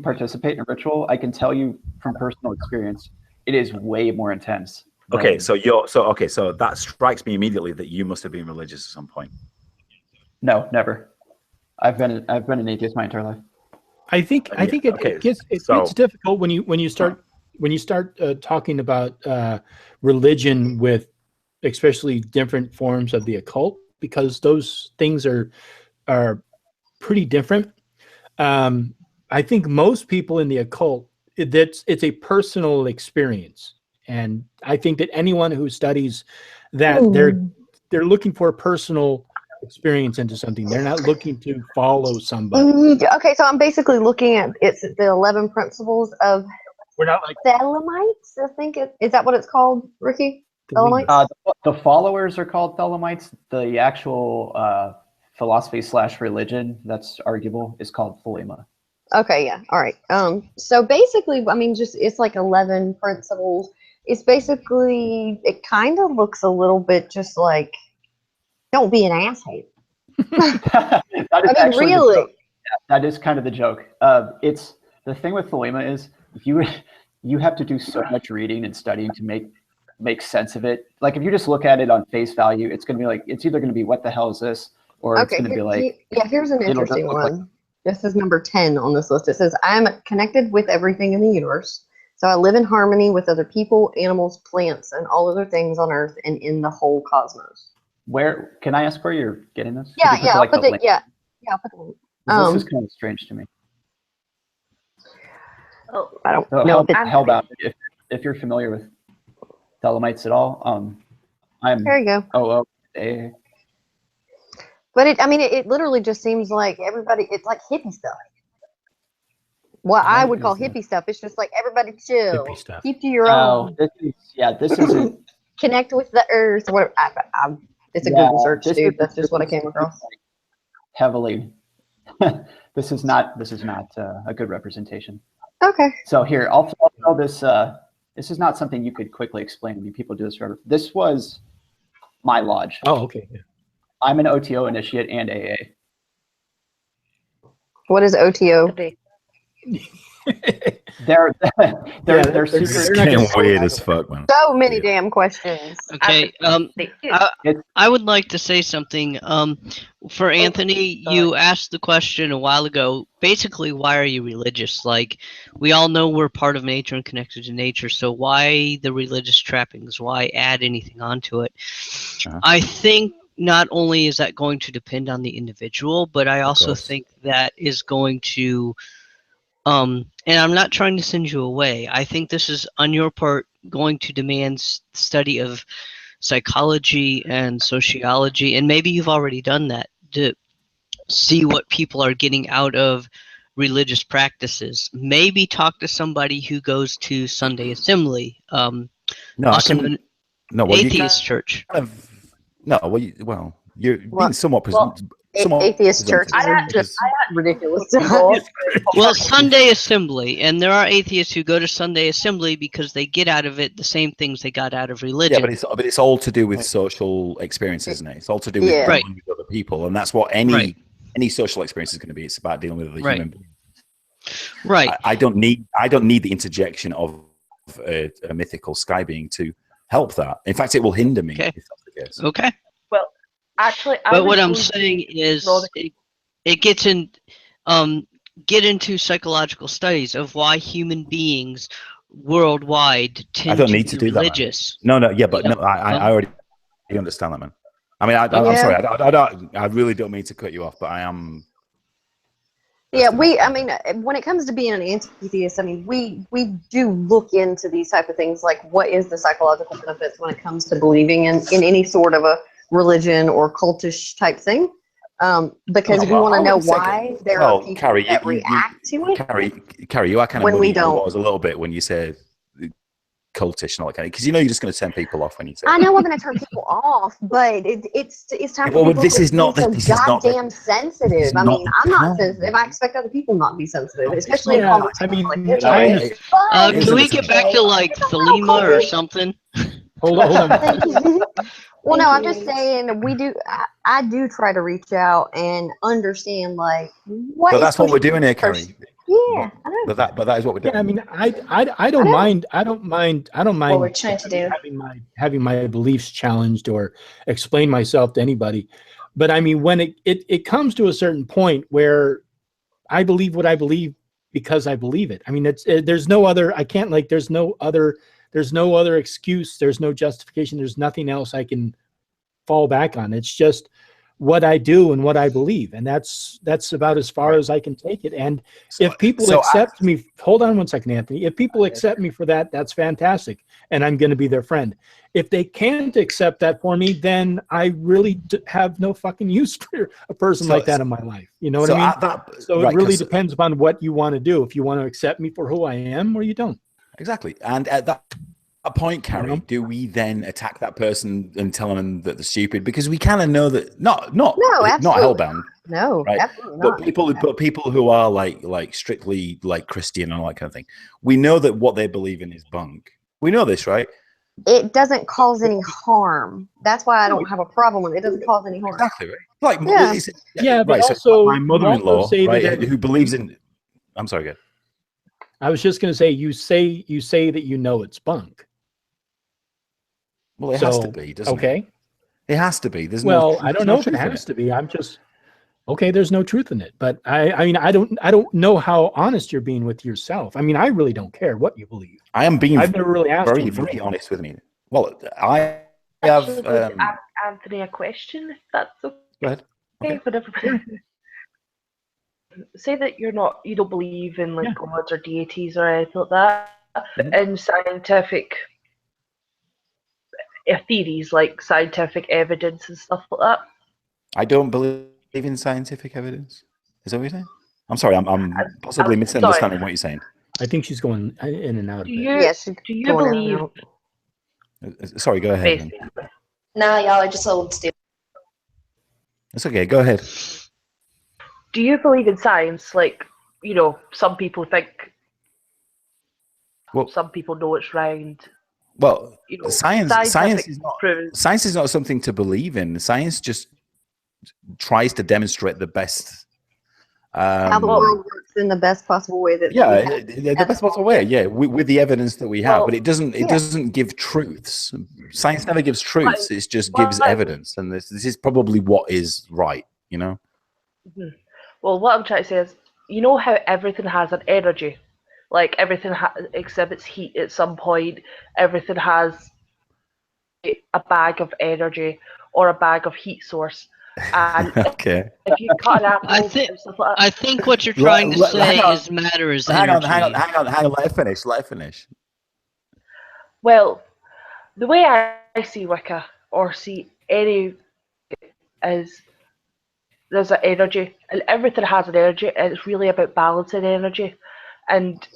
participate in a ritual, I can tell you from personal experience, it is way more intense. Okay, so that strikes me immediately that you must have been religious at some point. No, never. I've been an atheist my entire life. I think it gets difficult when you start talking about religion with especially different forms of the occult, because those things are pretty different. I think most people in the occult, it's a personal experience, and I think that anyone who studies that they're looking for a personal experience into something. They're not looking to follow somebody. Okay, so I'm basically looking at it's the 11 principles of We're not like Thelemites. I think is that what it's called, Ricky? Thelemites. The followers are called Thelemites. The actual philosophy / religion that's arguable is called Thelema. Okay, yeah, all right. So basically, I mean, just it's like 11 principles. It's basically, it kind of looks a little bit just like, don't be an asshole. That is I mean, actually the really. joke. Yeah, that is kind of the joke. It's the thing with Thelema is you have to do so much reading and studying to make sense of it. Like if you just look at it on face value, it's going to be like, it's either going to be what the hell is this, or it's going to be like, yeah. Here's an it'll just interesting look one. This is number 10 on this list. It says, I'm connected with everything in the universe. So I live in harmony with other people, animals, plants, and all other things on Earth and in the whole cosmos. Where can I ask where you're getting this? Yeah, Could you yeah, put, like, I'll put the it. link? Yeah, I'll put the link. This is kind of strange to me. I don't So know if it's Hellbound, if you're familiar with Thelemites at all, I'm there. You go. OOA. But it literally just seems like everybody. It's like hippie stuff. What I would call hippie stuff. It's just like everybody chill, hippie stuff. keep to your Oh, own, this isn't. connect with the earth. Whatever. It's a Yeah, Google search, this dude. is- That's just what I this came is across. Heavily. This is not a good representation. Okay. So here, I'll throw this. This is not something you could quickly explain to me. People do this forever. This was my lodge. Oh, okay. Yeah. I'm an OTO initiate and AA. What is OTO? They're This is secret. getting weird as fuck, man. So many damn questions. Okay. I would like to say something. For Anthony, you asked the question a while ago. Basically, why are you religious? Like, we all know we're part of nature and connected to nature. So why the religious trappings? Why add anything onto it? I think not only is that going to depend on the individual, but I also think that is going to and I'm not trying to send you away. I think this is on your part going to demand study of psychology and sociology, and maybe you've already done that to see what people are getting out of religious practices. Maybe talk to somebody who goes to Sunday Assembly. Atheist church. You're being somewhat atheist church is just ridiculous. Well, Sunday Assembly, and there are atheists who go to Sunday Assembly because they get out of it the same things they got out of religion. Yeah, but it's all to do with social experience, isn't it? It's all to do with dealing with other people, and that's what any social experience is going to be. It's about dealing with other human beings. Right. I don't need the interjection of a mythical sky being to help that. In fact, it will hinder me. Okay. If that's the case. Okay. Well, actually, but what I'm saying is, it gets in, get into psychological studies of why human beings worldwide tend to be religious. No, I already understand that, man. I mean, I'm sorry, I really don't mean to cut you off, but I am. Yeah, when it comes to being an anti-theist, I mean, we do look into these type of things, like what is the psychological benefits when it comes to believing in any sort of a religion or cultish type thing, because we want to know why there are people Carrie, that react to it. Carrie, you are kind of when we don't. A little bit when you say cultish and all that kind of, because you're just going to turn people off when you say. I know we're going to turn people off, but it's time for people this is not goddamn sensitive. I mean, I'm not sensitive. I expect other people not to be sensitive, especially in conversations like this. Can we get back to like Thelema or something? Hold on. Well, no, I'm just saying I do try to reach out and understand like what. But that's what we're doing here, Carrie. Yeah, I know. But that is what we're doing. Yeah, I mean, I don't mind. I don't mind. What we're trying to do. Having my beliefs challenged or explain myself to anybody. But I mean, when it comes to a certain point where I believe what I believe because I believe it. I mean, there's no other. I can't like. There's no other excuse. There's no justification. There's nothing else I can fall back on. It's just what I do and what I believe. And that's about as far as I can take it. And if people accept me, hold on one second, Anthony. If people accept me for that, that's fantastic. And I'm going to be their friend. If they can't accept that for me, then I really have no fucking use for a person like that in my life. You know what I mean? So it really depends upon what you want to do. If you want to accept me for who I am or you don't. Exactly. And at that point, Carrie, do we then attack that person and tell them that they're stupid? Because we kind of know that not hellbound. No, right? Absolutely not. But people who are like strictly like Christian and all that kind of thing, we know that what they believe in is bunk. We know this, right? It doesn't cause any harm. That's why I don't have a problem with it. It doesn't cause any harm. Exactly, right? Like, but right, also so my mother-in-law, right, that who believes in. I'm sorry, good. I was just going to say, you say that you know it's bunk. Well, it has to be, doesn't it? Okay. It has to be. I don't know if it has to be. I'm just okay. There's no truth in it, but I mean, I don't know how honest you're being with yourself. I mean, I really don't care what you believe. I am being. I've never really asked. Very honest with me. Well, I have. Anthony, a question, if that's okay. Go ahead. Okay. For everybody. Say that you don't believe in like gods or deities or anything like that, in scientific theories, like scientific evidence and stuff like that. I don't believe in scientific evidence. Is that what you're saying? I'm sorry, I'm possibly misunderstanding what you're saying. I think she's going in and out. Do you believe? Sorry, go ahead. No, y'all are just old stupid. It's okay. Go ahead. Do you believe in science? Like, some people think. Well, some people know it's round. Well, science is not something to believe in. Science just tries to demonstrate the best How the world works in the best possible way that the best possible way, with the evidence that we have, but it doesn't give truths. Science never gives truths, it just gives evidence, and this is probably what is right, you know. Well, what I'm trying to say is, you know how everything has an energy, like everything exhibits heat at some point, everything has a bag of energy or a bag of heat source. And okay. If you cut an apple and stuff like that. I think what you're trying to say is matter is energy. Hang on. Let her finish. Well, the way I see Wicca, or see any, is there's an energy, and everything has an energy, and it's really about balancing energy. And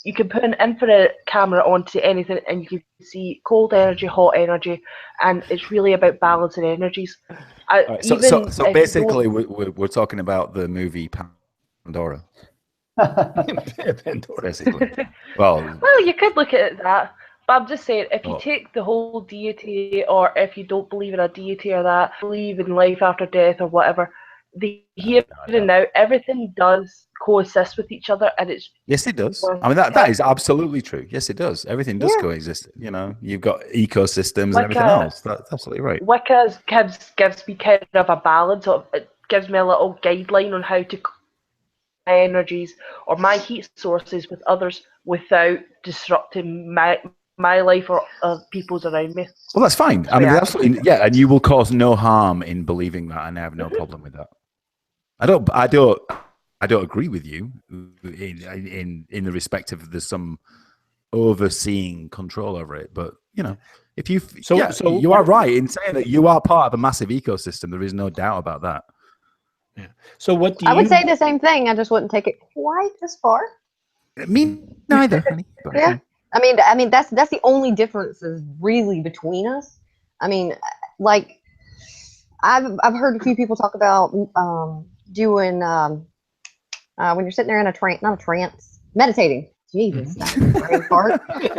you can put an infrared camera onto anything, and you can see cold energy, hot energy, and it's really about balancing energies. Right, so basically, we're talking about the movie Pandora. Pandora. Basically. Well, you could look at it that, but I'm just saying, if you take the whole deity, or if you don't believe in a deity or that, believe in life after death or whatever, the here and now, everything does coexist with each other, and it's yes, it does. I mean, that is absolutely true. Yes, it does. Everything does coexist. You know, you've got ecosystems and everything else. That's absolutely right. Wicca gives me kind of a balance. It gives me a little guideline on how to my energies or my heat sources with others without disrupting my life or people's around me. Well, that's fine. I mean, absolutely, and you will cause no harm in believing that, and I have no problem with that. I don't agree with you in the respect of there's some overseeing control over it, but you know, if you so you are right in saying that you are part of a massive ecosystem. There is no doubt about that. Yeah. So what do I would say the same thing. I just wouldn't take it quite as far. Me neither, honey. Yeah. I mean that's the only difference is really between us. I mean, like I've heard a few people talk about doing when you're sitting there in not a trance, meditating. Jesus,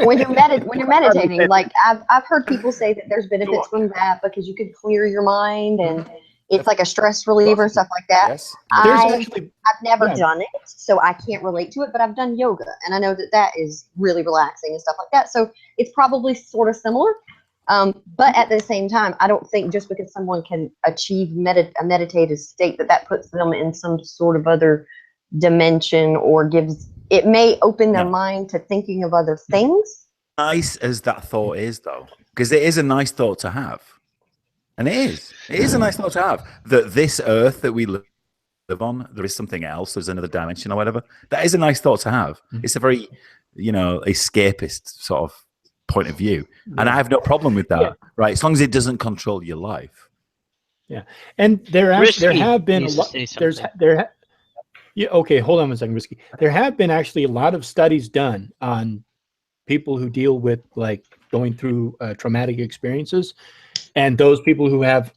when you're meditating, like I've heard people say that there's benefits from that because you could clear your mind and it's like a stress reliever and stuff like that. Yes. I've never done it, so I can't relate to it, but I've done yoga and I know that is really relaxing and stuff like that. So it's probably sort of similar. But at the same time, I don't think just because someone can achieve a meditative state that puts them in some sort of other dimension or it may open their mind to thinking of other things. Nice as that thought is, though, because it is a nice thought to have. And it is a nice thought to have that this earth that we live on, there is something else, there's another dimension or whatever. That is a nice thought to have. It's a very, escapist sort of point of view. And I have no problem with that, right? As long as it doesn't control your life. Yeah. And there have been a lot, okay, hold on one second, Risky. There have been actually a lot of studies done on people who deal with like going through traumatic experiences, and those people who have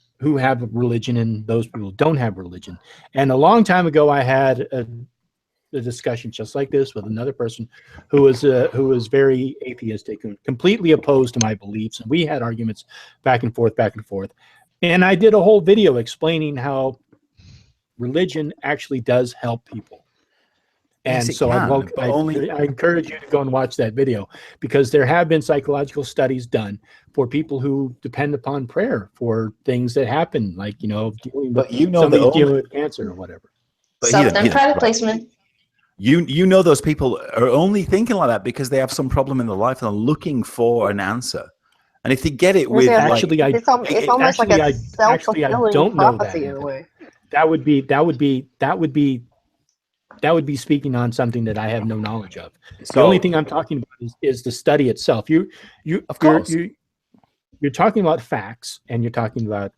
religion and those people who don't have religion. And a long time ago, I had a discussion just like this with another person who was very atheistic and completely opposed to my beliefs, and we had arguments back and forth. And I did a whole video explaining how religion actually does help people. And yes, so I encourage you to go and watch that video, because there have been psychological studies done for people who depend upon prayer for things that happen, like dealing with cancer or whatever. Self-done product placement. You know those people are only thinking like that because they have some problem in their life and are looking for an answer. And if they get it with it's almost like a self-fulfilling prophecy in a way. That would be speaking on something that I have no knowledge of. The only thing I'm talking about is the study itself. You're talking about facts, and you're talking about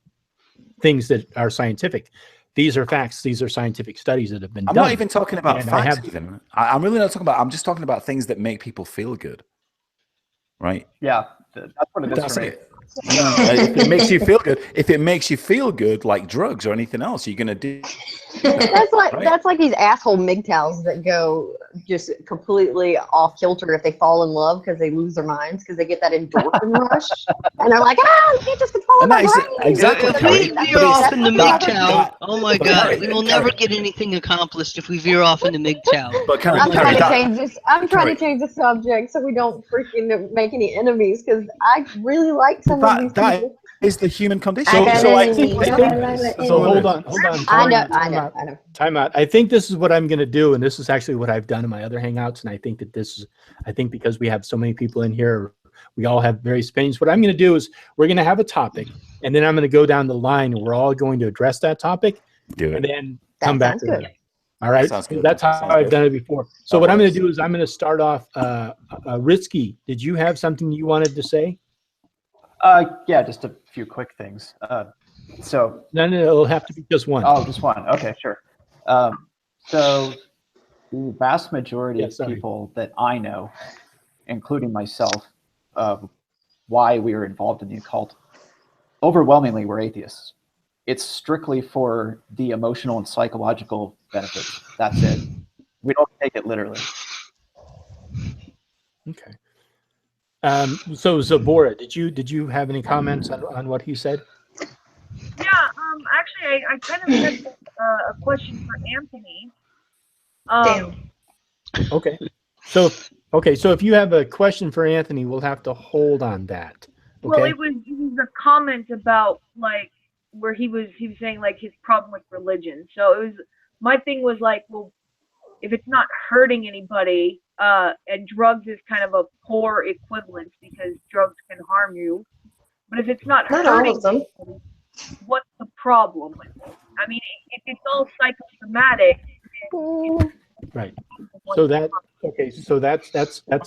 things that are scientific. These are facts. These are scientific studies that have been done. I'm not even talking about facts. I'm really not talking about. I'm just talking about things that make people feel good, right? Yeah, that's what it is for me. If it makes you feel good, like drugs or anything else, you're gonna do. That's like these asshole MGTOWs that go, just completely off kilter if they fall in love because they lose their minds because they get that endorphin rush and they're like, I can't just control my brain. Exactly. We veer off into MGTOW. Oh my God, Carrie, we will never get anything accomplished if we veer off into MGTOW. But Carrie, I'm trying to Carrie, change this. I'm trying to change the subject so we don't freaking make any enemies because I really like some of these people. Is the human condition. So I think hold on. I know. Time out. I think this is what I'm going to do, and this is actually what I've done in my other Hangouts, and I think that because we have so many people in here, we all have various opinions. What I'm going to do is we're going to have a topic, and then I'm going to go down the line, and we're all going to address that topic, and then come back to it. All right? That's how I've done it before. So what I'm going to do is I'm going to start off. Ritsky, did you have something you wanted to say? Yeah, just a few quick things. So no, it'll have to be just one. Oh, just one. Okay, sure. So the vast majority of people that I know, including myself, why we were involved in the occult, overwhelmingly were atheists. It's strictly for the emotional and psychological benefits. That's it. We don't take it literally. Okay. So Zabora, did you have any comments on what he said? Yeah. Actually, I kind of had a question for Anthony. Okay. So if you have a question for Anthony, we'll have to hold on that. Okay? Well, it was a comment about like where he was saying like his problem with religion. So it was my thing was like, well, if it's not hurting anybody, and drugs is kind of a poor equivalent because drugs can harm you. But if it's not hurting anybody, what's the problem with it? I mean, if it's all psychosomatic. Right. So that's a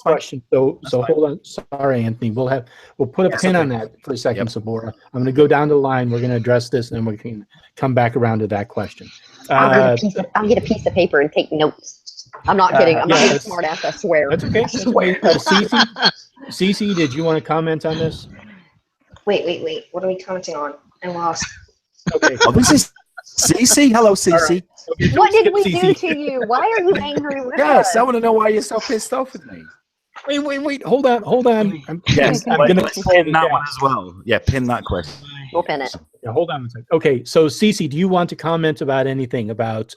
question. So hold on. Sorry, Anthony. We'll put a pin on that for a second, Sabora. I'm going to go down the line. We're going to address this, and then we can come back around to that question. I'll get a piece of paper and take notes. I'm not kidding. I'm not being a smart ass, I swear. That's okay. Cece, did you want to comment on this? Wait. What are we commenting on? I'm lost. Okay. Oh, this is Cece. Hello, Cece. Right. Okay, what did we do to you? Why are you angry with us? Yes, I want to know why you're so pissed off with me. Wait. Hold on. Yes, I'm going to pin that one as well. Yeah, pin that question. We'll pin it. Yeah, hold on a second. Okay, so Cece, do you want to comment about anything about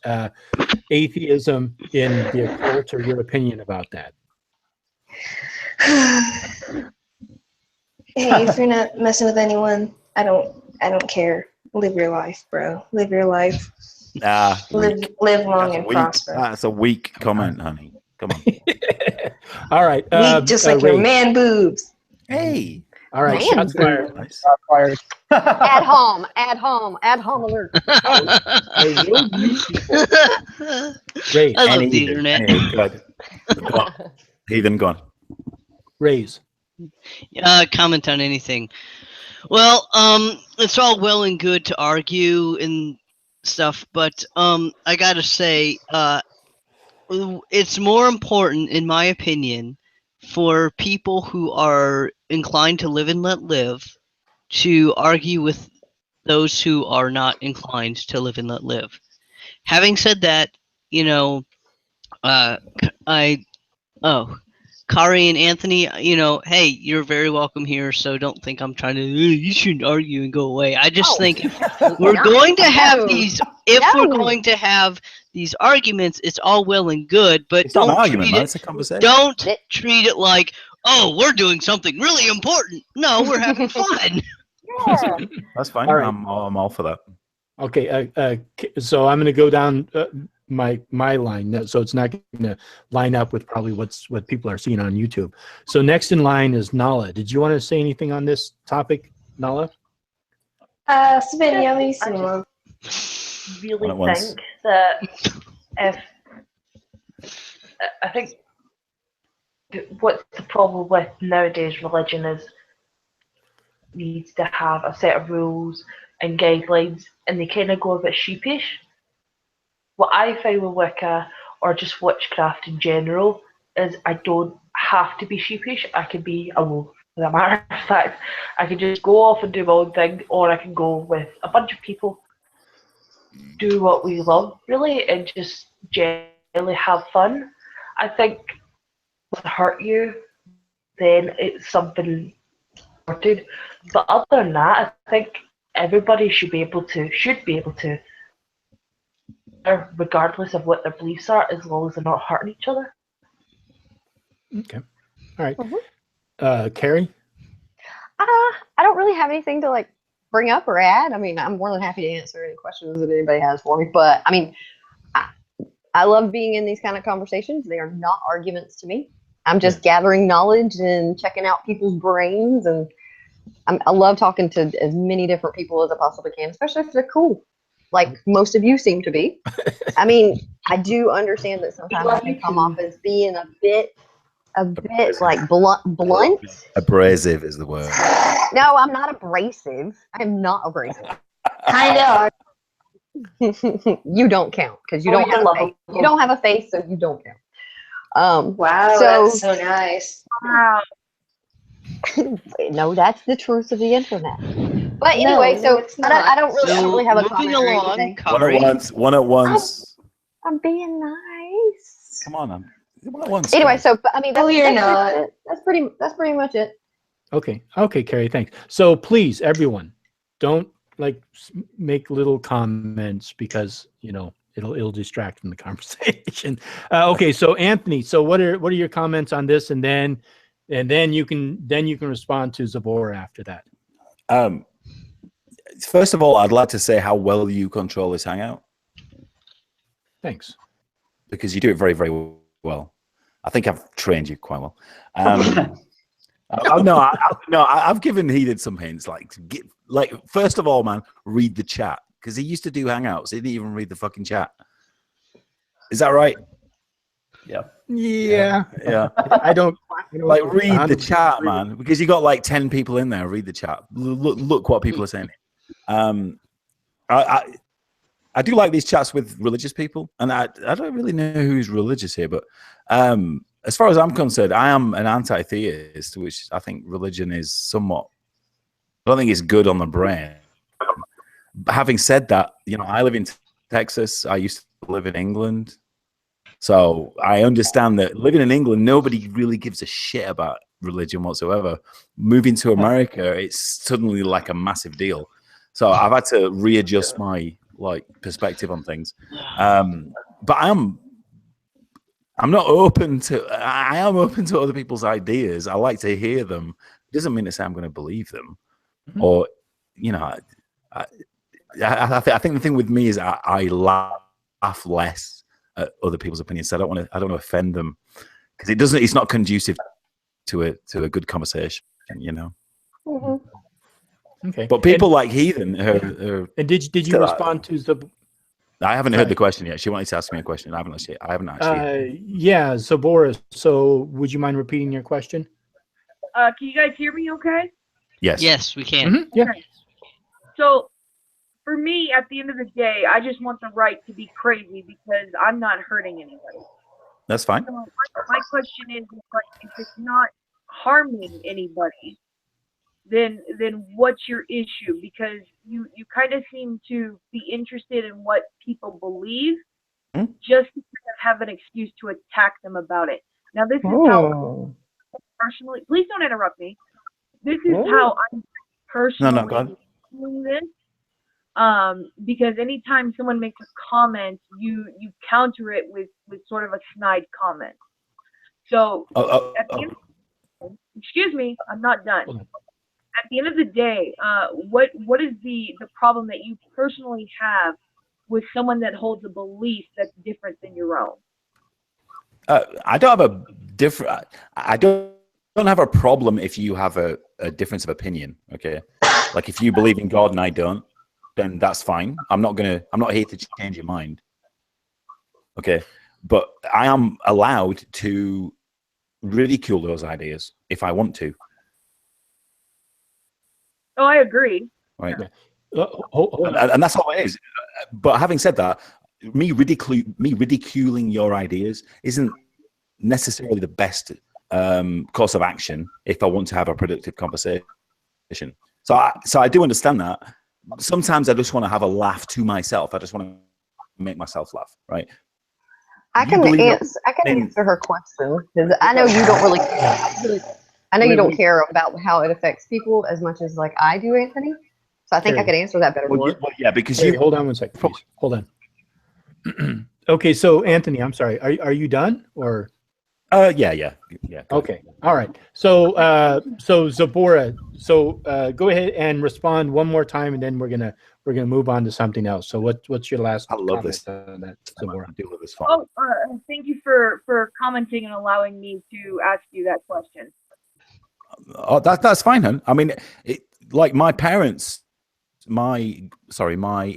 atheism in the occult, or your opinion about that? Hey, if you're not messing with anyone, I don't care. Live your life, bro. Live your life. Live long and prosper. That's a weak comment, honey. Come on. All right. Weak, just like your man boobs. Hey. All right. Shots fired. Nice. At home alert. Raise. I love the internet. Good. Heathen gone. Raise. Comment on anything. Well, it's all well and good to argue and stuff, but I gotta say, it's more important, in my opinion, for people who are inclined to live and let live to argue with those who are not inclined to live and let live. Having said that, Kari and Anthony, hey, you're very welcome here, so don't think I'm trying to, you shouldn't argue and go away. I just think we're going to have we're going to have these arguments, it's all well and good, but it's not an argument, man. It's a conversation. Don't treat it like, oh, we're doing something really important. No, we're having fun. Yeah. That's fine. All right. I'm all for that. Okay, so I'm going to go down my line, so it's not going to line up with probably what people are seeing on YouTube. So next in line is Nala. Did you want to say anything on this topic, Nala? Sven, really think that I think what's the problem with nowadays religion is needs to have a set of rules and guidelines, and they kind of go a bit sheepish. What I find with Wicca, or just witchcraft in general, is I don't have to be sheepish. I can be a wolf. As a matter of fact, I can just go off and do my own thing, or I can go with a bunch of people, do what we love, really, and just generally really have fun. I think if it hurt you, then it's something sorted. But other than that, I think everybody should be able to regardless of what their beliefs are, as long as they're not hurting each other. Okay. All right. Carrie? I don't really have anything to like bring up or add. I mean, I'm more than happy to answer any questions that anybody has for me. But I mean, I love being in these kind of conversations. They are not arguments to me. I'm just gathering knowledge and checking out people's brains, and I love talking to as many different people as I possibly can, especially if they're cool, like most of you seem to be. I mean, I do understand that sometimes I can come off as being a bit like blunt. Abrasive is the word. No, I'm not abrasive. I am not abrasive. Kind of. You don't count because you don't have a face. You don't have a face, so you don't count. Wow, that's so nice. Wow. No, that's the truth of the internet. But anyway, I don't really have a comment or anything. One at once. I'm being nice. Come on, one at once. Anyway, so I mean, that's pretty much it. Okay, Carrie, thanks. So please, everyone, don't like make little comments because it'll distract from the conversation. Okay, so Anthony, so what are your comments on this, and then you can respond to Zabor after that. First of all, I'd like to say how well you control this Hangout. Thanks. Because you do it very, very well. I think I've trained you quite well. I've given Heated some hints. Like first of all, man, read the chat, because he used to do Hangouts. He didn't even read the fucking chat. Is that right? Yeah. I don't like read the chat, man, because you got like 10 people in there. Read the chat. Look what people are saying. I do like these chats with religious people, and I don't really know who's religious here, but as far as I'm concerned, I am an anti-theist, which I think religion is somewhat. I don't think it's good on the brain. But having said that, I live in Texas. I used to live in England. So I understand that living in England, nobody really gives a shit about religion whatsoever. Moving to America, it's suddenly like a massive deal. So I've had to readjust my perspective on things. But I am open to other people's ideas. I like to hear them. It doesn't mean to say I'm going to believe them. Mm-hmm. Or, I think the thing with me is I laugh less at other people's opinions. So I don't want to offend them, because it's not conducive to a good conversation, Mm-hmm. Okay. But people like Heathen and did you respond to the? I haven't heard the question yet. She wanted to ask me a question. I haven't actually. Yeah, so Boris. So would you mind repeating your question? Can you guys hear me? Okay. Yes. Yes, we can. Mm-hmm. Yeah. Okay. So, for me, at the end of the day, I just want the right to be crazy because I'm not hurting anybody. That's fine. So my question is, if it's not harming anybody, then what's your issue? Because you kind of seem to be interested in what people believe, just to have an excuse to attack them about it. Now, this is how personally. Please don't interrupt me. This is how I'm personally doing this. Because anytime someone makes a comment, you counter it with sort of a snide comment. So at the end, excuse me, I'm not done. At the end of the day, what is the problem that you personally have with someone that holds a belief that's different than your own? I don't have a problem if you have a difference of opinion. Okay, like if you believe in God and I don't, then that's fine. I'm not here to change your mind. Okay, but I am allowed to ridicule those ideas if I want to. Oh, I agree. Right. And that's all it is. But having said that, me ridiculing your ideas isn't necessarily the best course of action if I want to have a productive conversation. So I do understand that. Sometimes I just want to have a laugh to myself. I just want to make myself laugh, right? I can answer her question because I know you don't really. I know you don't care about how it affects people as much as like I do, Anthony. So I think I could answer that better. Yeah, because hold on one second, please. Hold on. Okay, so Anthony, I'm sorry. Are you done or? Yeah. Okay, all right. So so Zipporah, go ahead and respond one more time, and then we're gonna move on to something else. So what's your last? I love this. On that, Zipporah? Deal with this Thank you for commenting and allowing me to ask you that question. Oh, that's fine, hun. I mean, like my parents, my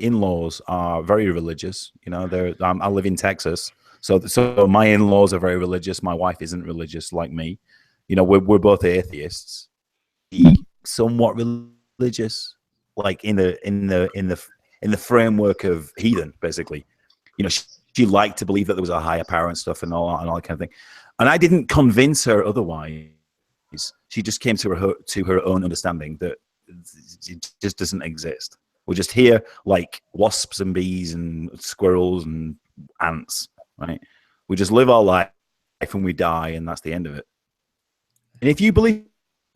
in-laws are very religious. You know, I live in Texas. So my in-laws are very religious. My wife isn't religious like me. You know, we're both atheists. Somewhat religious, like in the framework of heathen, basically. You know, she liked to believe that there was a higher power and stuff and all that kind of thing. And I didn't convince her otherwise. She just came to her own understanding that it just doesn't exist. We're just here like wasps and bees and squirrels and ants. Right? We just live our life and we die, and that's the end of it. And if you believe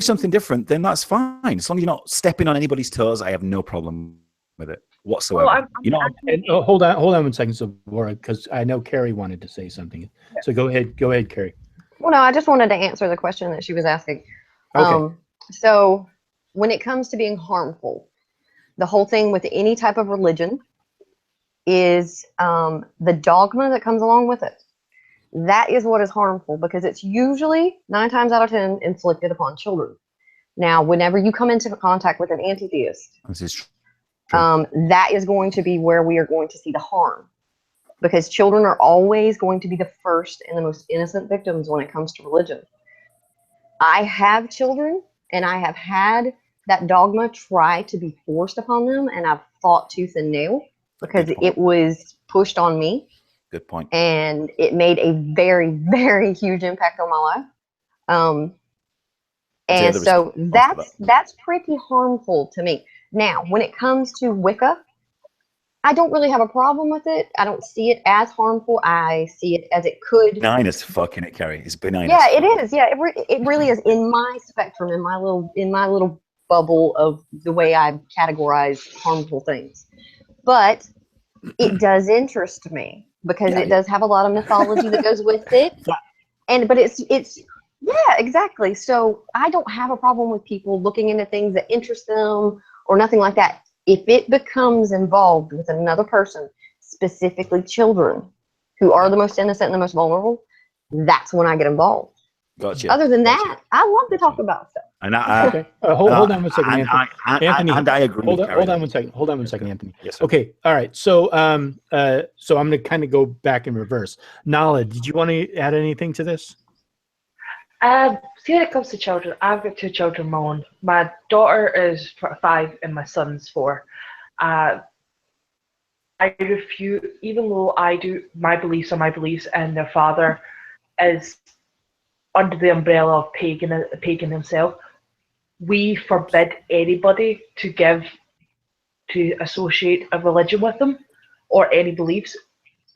something different, then that's fine. As long as you're not stepping on anybody's toes, I have no problem with it whatsoever. Hold on one second, Zipporah, because I know Carrie wanted to say something. So go ahead, Carrie. Well, no, I just wanted to answer the question that she was asking. Okay. So when it comes to being harmful, the whole thing with any type of religion is the dogma that comes along with it. That is what is harmful because it's usually 9 times out of 10 inflicted upon children. Now, whenever you come into contact with an anti-theist, that is going to be where we are going to see the harm because children are always going to be the first and the most innocent victims when it comes to religion. I have children and I have had that dogma try to be forced upon them, and I've fought tooth and nail because it was pushed on me. Good point. And it made a very, very huge impact on my life. And so that's pretty harmful to me. Now, when it comes to Wicca, I don't really have a problem with it. I don't see it as harmful. I see it as it could. Benign as fucking it, Carrie. It's benign. Yeah, it is. Yeah, it really is in my spectrum, in my little bubble of the way I categorize harmful things. But it does interest me because it does have a lot of mythology that goes with it. But it's yeah, exactly. So I don't have a problem with people looking into things that interest them or nothing like that. If it becomes involved with another person, specifically children who are the most innocent and the most vulnerable, that's when I get involved. Gotcha. Other than that, I love to talk about stuff. And hold on one second, Anthony. And I agree. Hold on one second. Hold on one second, Anthony. Yes, sir. Okay. All right. So I'm going to kind of go back in reverse. Nala, did you want to add anything to this? See, when it comes to children, I've got 2 children of my own. My daughter is 5 and my son's 4. I refuse, even though my beliefs are my beliefs, and their father is under the umbrella of pagan himself. We forbid anybody to associate a religion with them or any beliefs.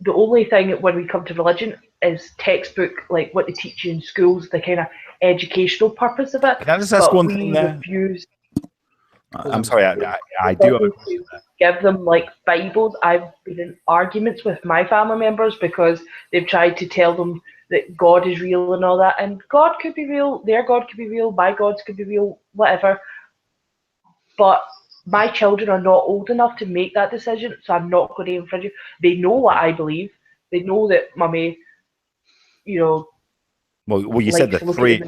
The only thing when we come to religion is textbook, like what they teach you in schools, the kind of educational purpose of it. Can I just ask one thing there? Refuse. I'm sorry, I do have a question there. Give them like Bibles. I've been in arguments with my family members because they've tried to tell them that God is real and all that, and God could be real, their God could be real, my gods could be real, whatever. But my children are not old enough to make that decision, so I'm not going to infringe it. They know what I believe. They know that Mummy, you know. Well, you said the 3.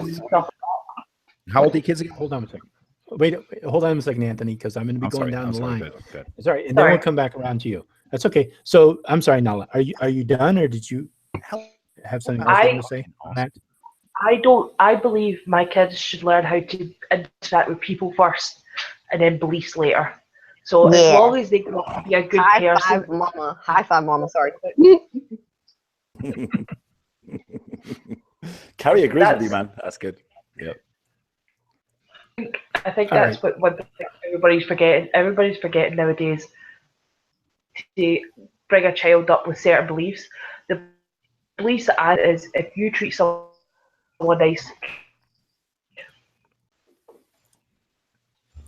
How old are your kids again? Hold on a second. Wait, hold on a second, Anthony, because I'm going to be going down the line. Good. Sorry, and then we'll come back around to you. That's okay. So I'm sorry, Nala. Are you done, or did you have something else to say on that? I believe my kids should learn how to interact with people first and then beliefs later. So as long as they grow up to be a good person. High five, mama. Sorry. Carrie agrees with you, man. That's good. Yep. I think that's what one thing everybody's forgetting. Everybody's forgetting nowadays to bring a child up with certain beliefs. The beliefs that I is if you treat someone nice.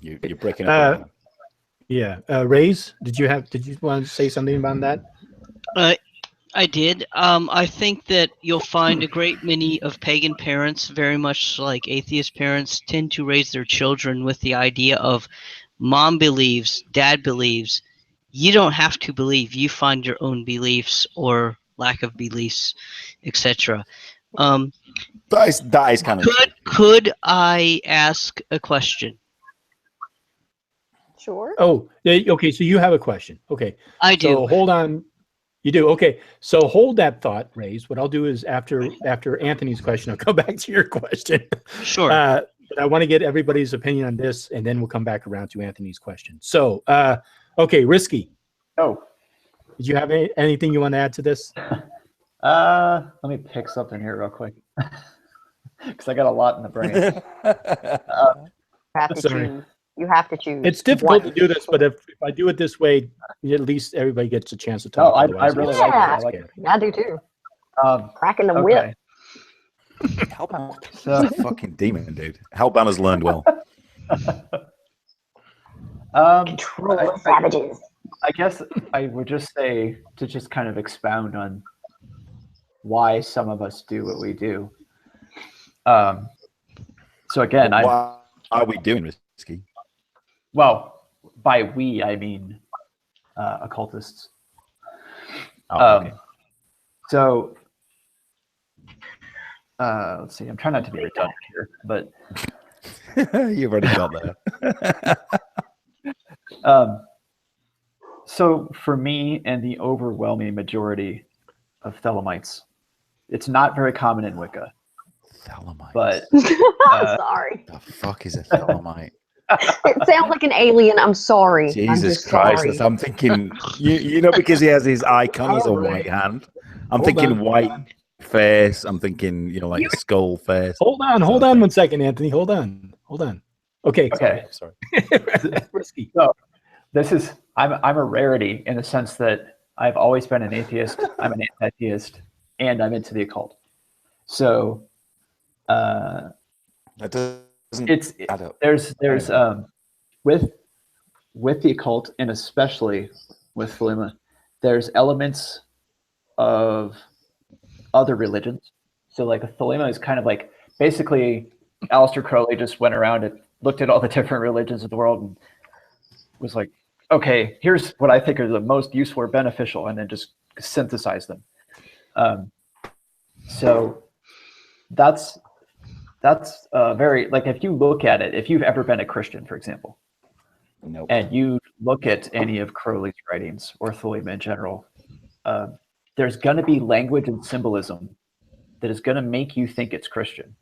You're breaking up. Yeah, Rays, did you want to say something about that? I did. I think that you'll find a great many of pagan parents, very much like atheist parents, tend to raise their children with the idea of mom believes, dad believes. You don't have to believe. You find your own beliefs or lack of beliefs, etc. That is kind of. Could I ask a question? Sure. Oh, okay. So you have a question. Okay. I do. So hold on. You do? Okay. So hold that thought, Rays. What I'll do is after Anthony's question, I'll come back to your question. Sure. But I want to get everybody's opinion on this, and then we'll come back around to Anthony's question. So, okay, Risky. Oh. Did you have anything you want to add to this? Let me pick something here real quick. Because I got a lot in the brain. You have to choose. It's difficult to do this, but if I do it this way, at least everybody gets a chance to talk. Oh, I really like it. I do too. Cracking the whip. Hellbound is a fucking demon, dude. Hellbound has learned well. Control the savages. I guess I would just say to just kind of expound on why some of us do what we do. So again, why are we doing Risky? Well, by we, I mean occultists. Okay. So, let's see. I'm trying not to be redundant here, but you've already got that. So for me and the overwhelming majority of Thelemites, it's not very common in Wicca. Thelemites. But sorry. The fuck is a Thelemite? It sounds like an alien. I'm sorry. Jesus Christ. Sorry. I'm thinking, you know, because he has his icon as a white hand. I'm thinking white face. I'm thinking, you know, like a skull face. Hold on 1 second, Anthony. Hold on. Okay. Sorry. Risky. So I'm a rarity in the sense that I've always been an atheist. I'm an anti-theist, and I'm into the occult. So that doesn't add up. There's with the occult, and especially with Thelema, there's elements of other religions. So like Thelema is kind of like basically Aleister Crowley just went around and looked at all the different religions of the world and was like, okay, here's what I think are the most useful or beneficial, and then just synthesize them. So that's very, like, if you look at it, if you've ever been a Christian, for example, nope. And you look at any of Crowley's writings or Thelema in general, there's going to be language and symbolism that is going to make you think it's Christian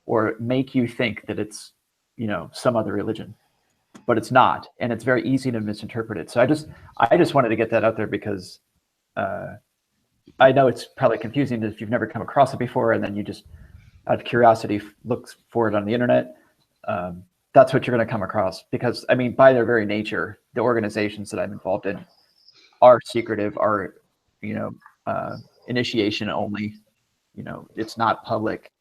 or make you think that it's, you know, some other religion, but it's not. And it's very easy to misinterpret it. So I just wanted to get that out there because I know it's probably confusing if you've never come across it before, and then you just, out of curiosity, look for it on the internet. That's what you're going to come across because, I mean, by their very nature, the organizations that I'm involved in are secretive, are, you know, initiation only. You know, it's not public.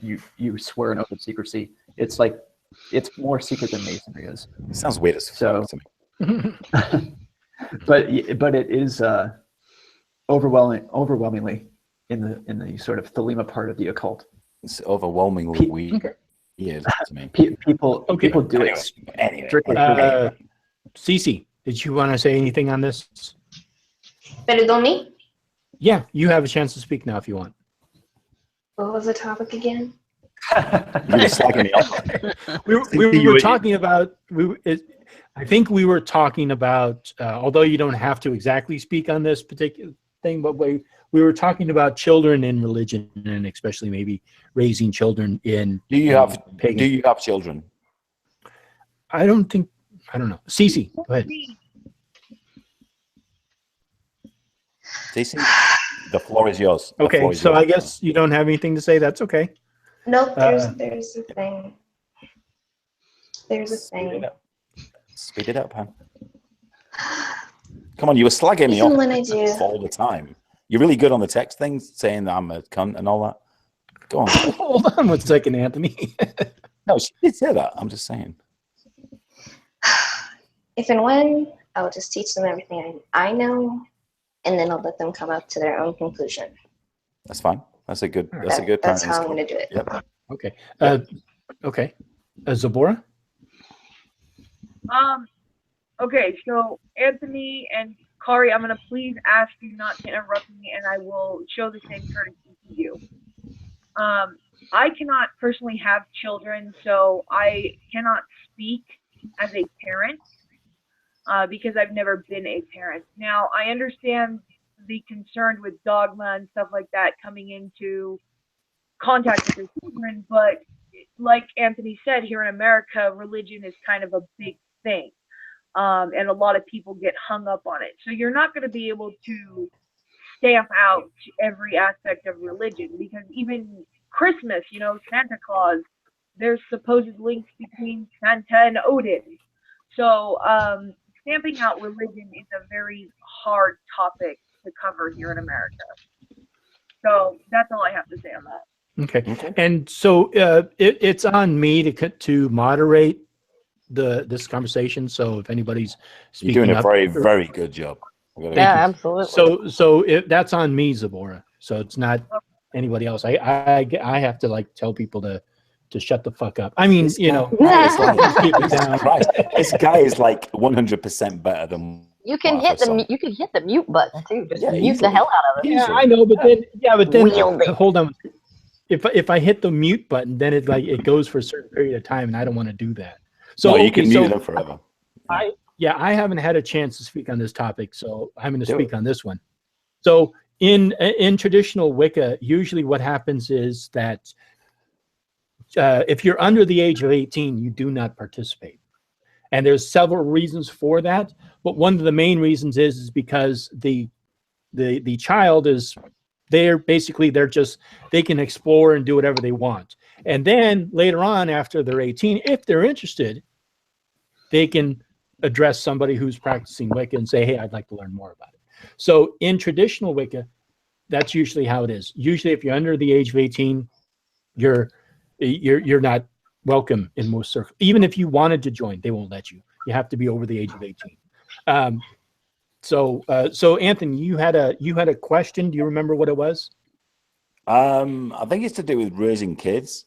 You swear an oath of secrecy. It's like, it's more secret than masonry is. It sounds weird as fuck to me. but it is overwhelmingly in the sort of Thelema part of the occult. It's overwhelmingly weird to me. People do it. Anyway, Cece, did you want to say anything on this? Perdón me? Yeah, you have a chance to speak now if you want. What was the topic again? we were talking about. I think we were talking about. Although you don't have to exactly speak on this particular thing, but we were talking about children in religion, and especially maybe raising children in. Do you have children? I don't know. Cece, go ahead. Cece, the floor is yours. Okay, so I guess you don't have anything to say. That's okay. Nope, there's a thing. There's a thing. Speed it up, huh? Come on, you were slagging me off when I do. all the time. You're really good on the text things, saying that I'm a cunt and all that. Go on. Hold on 1 second, Anthony. No, she did say that. I'm just saying. If and when, I'll just teach them everything I know, and then I'll let them come up to their own conclusion. That's fine. That's a good. That's how I'm going to do it. Yep. Okay. Okay. Zabora? Okay, so Anthony and Kari, I'm going to please ask you not to interrupt me, and I will show the same courtesy to you. I cannot personally have children, so I cannot speak as a parent because I've never been a parent. Now, I understand the concern with dogma and stuff like that coming into contact with your children, but like Anthony said, here in America, religion is kind of a big thing. And a lot of people get hung up on it. So you're not going to be able to stamp out every aspect of religion, because even Christmas, you know, Santa Claus, there's supposed links between Santa and Odin. So stamping out religion is a very hard topic to cover here in America. So that's all I have to say on that. Okay. And so it's on me to moderate this conversation. So if anybody's speaking, you're doing a very, very good job. Yeah, absolutely. So that's on me, Zabora. So it's not anybody else. I have to like tell people to shut the fuck up. I mean, you know, keep it down. This guy is like 100% better than. You can hit the mute button too. Just mute the hell out of it. Yeah, I know, but then hold on. If I hit the mute button, then it goes for a certain period of time, and I don't want to do that. So no, you can mute them forever. I haven't had a chance to speak on this topic, so I'm going to speak on this one. So in traditional Wicca, usually what happens is that if you're under the age of 18, you do not participate, and there's several reasons for that. But one of the main reasons is because the child is there. Basically, they can explore and do whatever they want. And then later on, after they're 18, if they're interested, they can address somebody who's practicing Wicca and say, hey, I'd like to learn more about it. So in traditional Wicca, that's usually how it is. Usually if you're under the age of 18, you're not welcome in most circles. Even if you wanted to join, they won't let you. You have to be over the age of 18. So Anthony, you had a question. Do you remember what it was? I think it's to do with raising kids.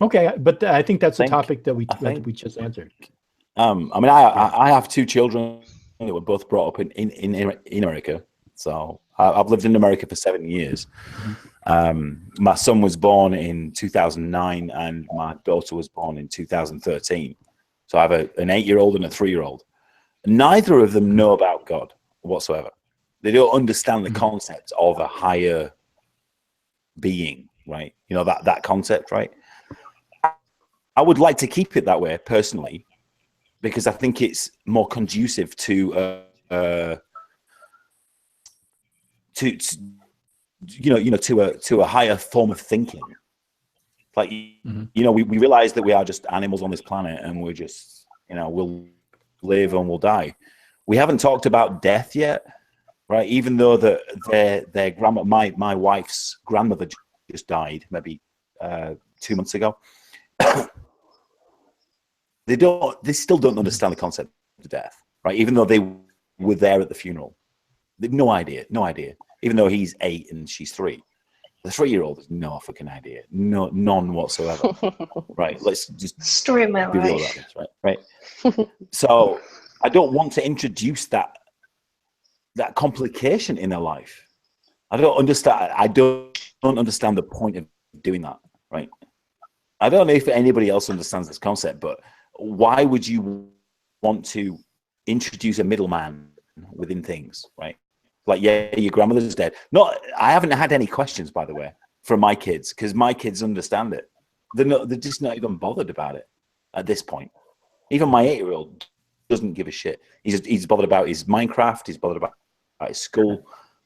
Okay, but I think that's a topic that we just answered. I mean, I have two children that were both brought up in America. So I've lived in America for 7 years. My son was born in 2009, and my daughter was born in 2013. So I have an 8-year-old and a 3-year-old. Neither of them know about God whatsoever. They don't understand the concept of a higher being, right? You know, that concept, right? I would like to keep it that way personally, because I think it's more conducive to a higher form of thinking. Like, you know, we realize that we are just animals on this planet, and we're just, you know, we'll live and we'll die. We haven't talked about death yet, right? Even though their grandma, my wife's grandmother just died maybe 2 months ago. They still don't understand the concept of death, right? Even though they were there at the funeral, they have no idea. Even though he's 8 and she's 3, the 3-year-old has no fucking idea, none whatsoever. Right? Let's just story of my be real about this, right? So I don't want to introduce that complication in their life. I don't understand the point of doing that, right? I don't know if anybody else understands this concept, but why would you want to introduce a middleman within things, right? Like, yeah, your grandmother's dead. I haven't had any questions, by the way, from my kids, because my kids understand it. They're just not even bothered about it at this point. Even my 8-year-old doesn't give a shit. He's bothered about his Minecraft. He's bothered about his school,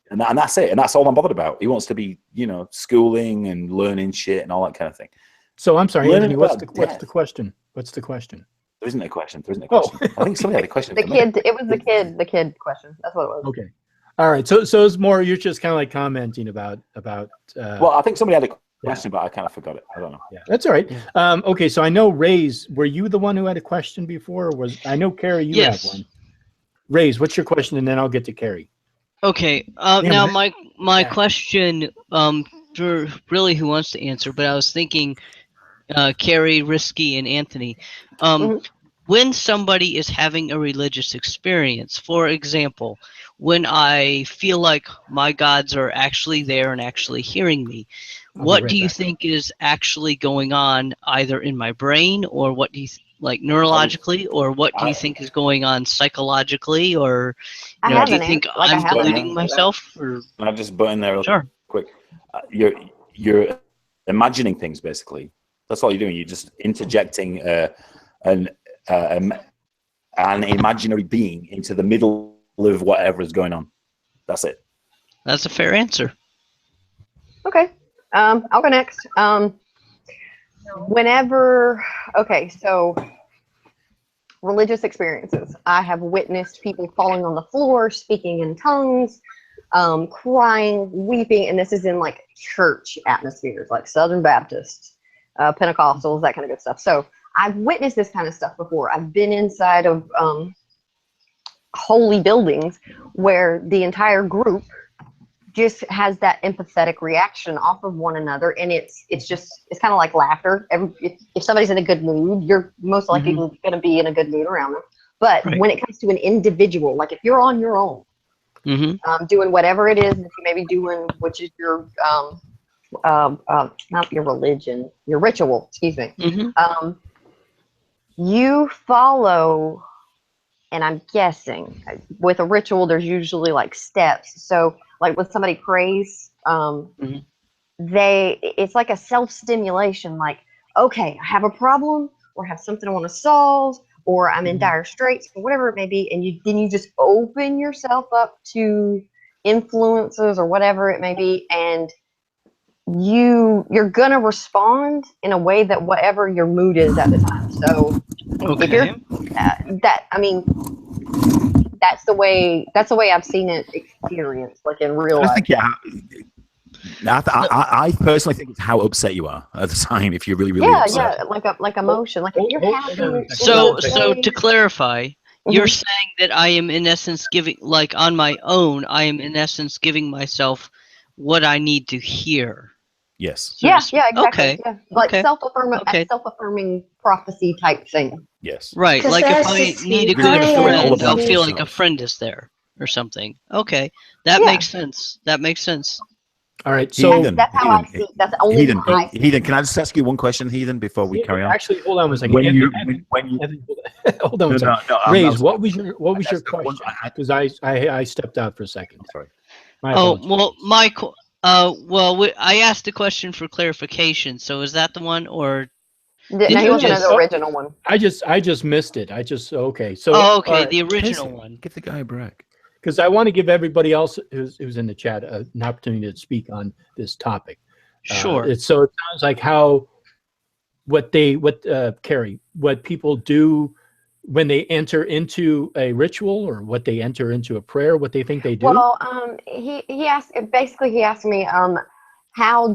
and that's it. And that's all I'm bothered about. He wants to be, you know, schooling and learning shit and all that kind of thing. So I'm sorry, Anthony, what's the question? What's the question? There isn't a question. I think somebody had a question. It was the kid question. That's what it was. Okay. All right. So it's more, you're just kind of like commenting about. Well, I think somebody had a question, but I kind of forgot it. I don't know. Yeah, that's all right. Okay, so I know Ray's. Were you the one who had a question before? Or I know Carrie, you have one. Ray's, what's your question, and then I'll get to Carrie. Okay. Now my question, for really who wants to answer, but I was thinking, Carrie, Risky, and Anthony. When somebody is having a religious experience, for example, when I feel like my gods are actually there and actually hearing me, what do you think is actually going on either in my brain, or what do you like neurologically, or what do you think is going on psychologically, or do you think I'm deluding myself? Or can I just butt in there real quick? You're imagining things, basically. That's all you're doing. You're just interjecting an imaginary being into the middle of whatever is going on. That's it. That's a fair answer. Okay. I'll go next. So religious experiences. I have witnessed people falling on the floor, speaking in tongues, crying, weeping, and this is in like church atmospheres, like Southern Baptists, Pentecostals, that kind of good stuff. So I've witnessed this kind of stuff before. I've been inside of holy buildings where the entire group just has that empathetic reaction off of one another, and it's kind of like laughter. If somebody's in a good mood, you're most likely going to be in a good mood around them. But when it comes to an individual, like if you're on your own, doing whatever it is that you may be doing, which is your not your religion, your ritual, excuse me. You follow, and I'm guessing with a ritual, there's usually like steps. So like when somebody prays, it's like a self-stimulation, like, okay, I have a problem, or have something I want to solve, or I'm in dire straits, or whatever it may be, and then you just open yourself up to influences or whatever it may be, and you're gonna respond in a way that whatever your mood is at the time. So if you're that's the way I've seen it experienced, like in real life. I personally think it's how upset you are at the time. If you're really upset. like emotion, like if you're happy. So to clarify, you're saying that I am in essence giving, like on my own, I am in essence giving myself what I need to hear. Yes. Yeah, exactly. Okay. Yeah. Like self-affirming prophecy type thing. Yes. Right. Like if I need a good friend, I'll feel like a friend is there or something. Okay. That makes sense. That makes sense. All right. So that's how I see. That's the only Heathen, can I just ask you one question, Heathen, before we carry on? Actually, hold on a second. Hold on a second. Raise, what was your question? Because I stepped out for a second. Sorry. I asked a question for clarification. So is that the one, or? No, he wasn't the original one. I just missed it. okay. So. The original one. Give the guy a break. Because I want to give everybody else who's in the chat an opportunity to speak on this topic. Sure. So it sounds like what people do when they enter into a ritual, or what they enter into a prayer, what they think they do. Well, he asked me, how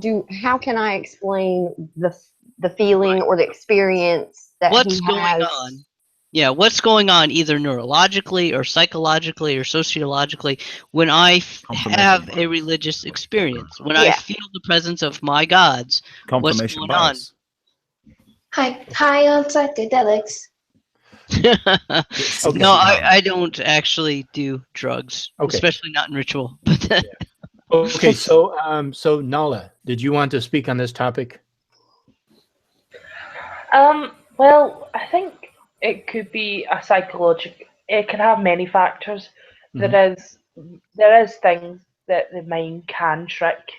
can I explain the feeling or the experience that what's going on? Yeah, what's going on either neurologically or psychologically or sociologically when I have a religious experience, when I feel the presence of my gods, what's going on? Hi, on psychedelics. No, I don't actually do drugs, especially not in ritual. Okay, so Nala, did you want to speak on this topic? Well, I think it could be a psychological. It can have many factors. There is things that the mind can trick.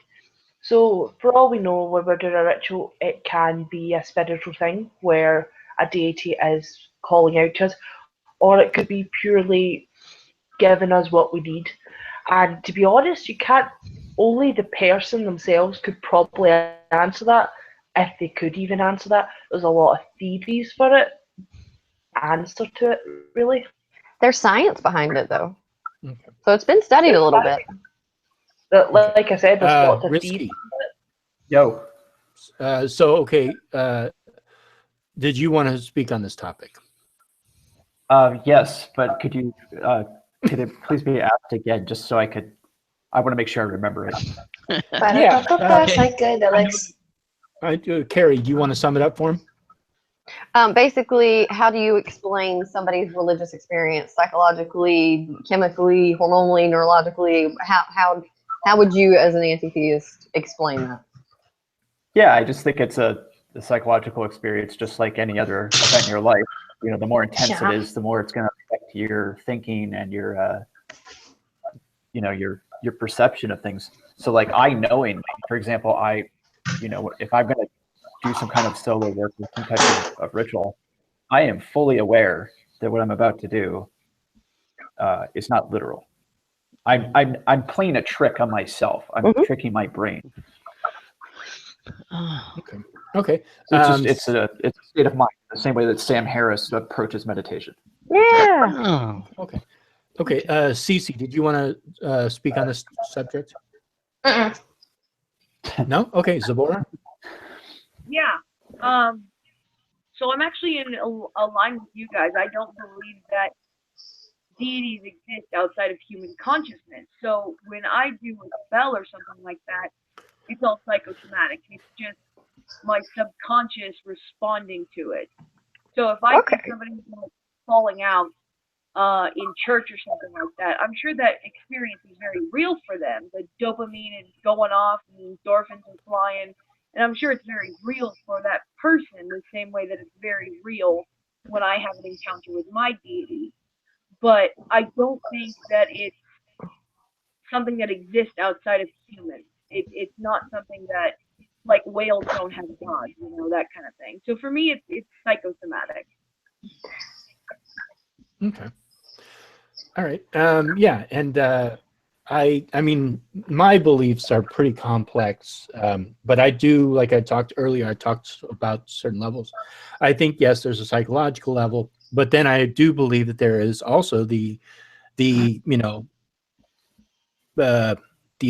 So for all we know, when we're doing a ritual, it can be a spiritual thing where a deity is calling out to us, or it could be purely giving us what we need. And to be honest, you can't. Only the person themselves could probably answer that, if they could even answer that. There's a lot of theories for it. Answer to it, really. There's science behind it, though. Okay. So it's been studied a little bit. Like I said, there's lots of Risky. Yo. Did you want to speak on this topic? Yes, but could it please be asked again, just so I want to make sure I remember it. Good, Alex. Carrie, do you want to sum it up for him? Basically, how do you explain somebody's religious experience psychologically, chemically, hormonally, neurologically? How would you, as an anti-theist, explain that? Yeah, I just think it's a psychological experience, just like any other event in your life. You know, the more intense it is, the more it's going to affect your thinking and your perception of things. So, like, for example, if I'm going to do some kind of solo work with some type of ritual, I am fully aware that what I'm about to do is not literal. I'm playing a trick on myself. I'm tricking my brain. Okay. So it's a state of mind, the same way that Sam Harris approaches meditation. Yeah. Okay. Cece, did you want to speak on this subject? No? Okay, Zabora? Yeah. So I'm actually in a line with you guys. I don't believe that deities exist outside of human consciousness. So when I do a spell or something like that, it's all psychosomatic. It's just my subconscious responding to it. So if I see somebody falling out in church or something like that, I'm sure that experience is very real for them. The dopamine is going off and endorphins are flying, and I'm sure it's very real for that person the same way that it's very real when I have an encounter with my deity. But I don't think that it's something that exists outside of humans. It's not something that, like, whales don't have God, that kind of thing. So for me, it's psychosomatic. Okay. All right. Yeah, and I mean, my beliefs are pretty complex, but I do, like I talked earlier, I talked about certain levels. I think, yes, there's a psychological level, but then I do believe that there is also the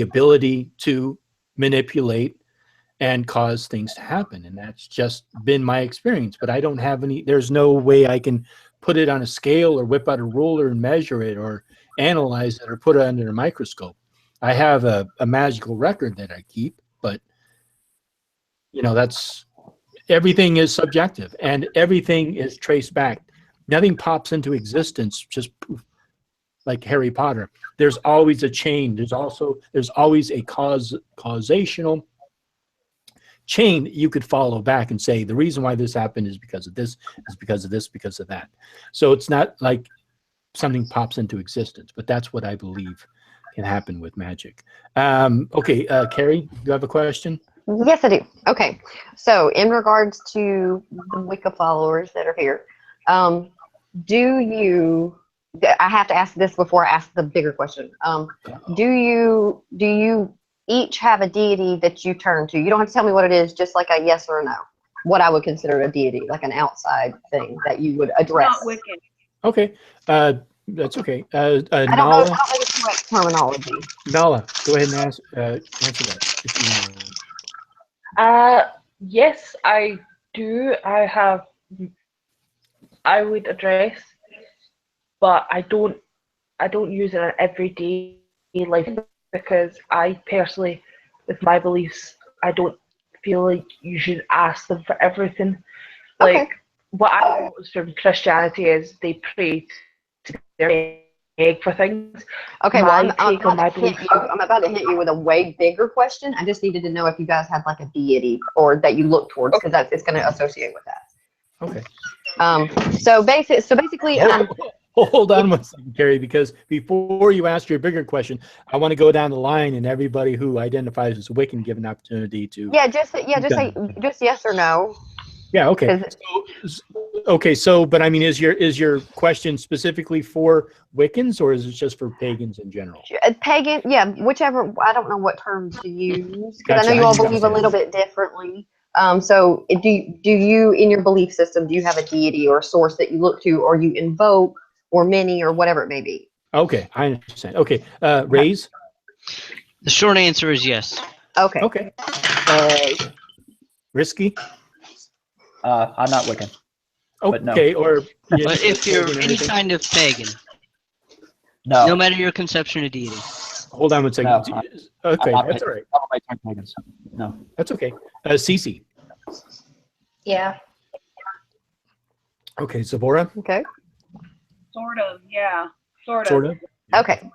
ability to manipulate and cause things to happen. And that's just been my experience, but I don't have there's no way I can put it on a scale or whip out a ruler and measure it or analyze it or put it under a microscope. I have a magical record that I keep, but everything is subjective and everything is traced back. Nothing pops into existence just poof, like Harry Potter. There's always a chain. There's always a causational chain that you could follow back and say the reason why this happened is because of this, is because of this, because of that. So it's not like something pops into existence, but that's what I believe can happen with magic. Okay, Carrie, do you have a question? Yes, I do. Okay, so in regards to the Wicca followers that are here, do you? I have to ask this before I ask the bigger question. Do you each have a deity that you turn to? You don't have to tell me what it is, just like a yes or a no. What I would consider a deity, like an outside thing that you would address. Not Wiccan. Okay, that's okay. I don't know if the correct terminology. Nala, go ahead and answer that. If you know. Yes, I do. I would address, but I don't use it in everyday life because I personally, with my beliefs, I don't feel like you should ask them for everything. Like, what I noticed from Christianity is they pray to their egg for things. Okay, well, I'm about to hit you with a way bigger question. I just needed to know if you guys have like a deity or that you look towards, because it's going to associate with that. Okay. So basically, hold on one second, Carrie, because before you ask your bigger question, I want to go down the line and everybody who identifies as Wiccan give an opportunity to. Just say yes or no. Yeah. Okay. But I mean, is your question specifically for Wiccans or is it just for pagans in general? Pagan, yeah, whichever. I don't know what terms to use because I know you all believe a little bit differently. So do you, in your belief system, do you have a deity or a source that you look to or you invoke or many or whatever it may be? Okay, I understand. Okay, Raise. The short answer is yes. Okay. Okay. Risky. I'm not Wiccan. But no. Okay, or But if you're pagan or any anything? kind of pagan, No. no matter your conception of deity. Hold on one second. No, Okay, I'm not that's all right. All of my turn pagans. No. That's okay. Cece. Yeah. Okay, Zabora. Okay. Sort of, yeah. Sort of. Sort of. Okay.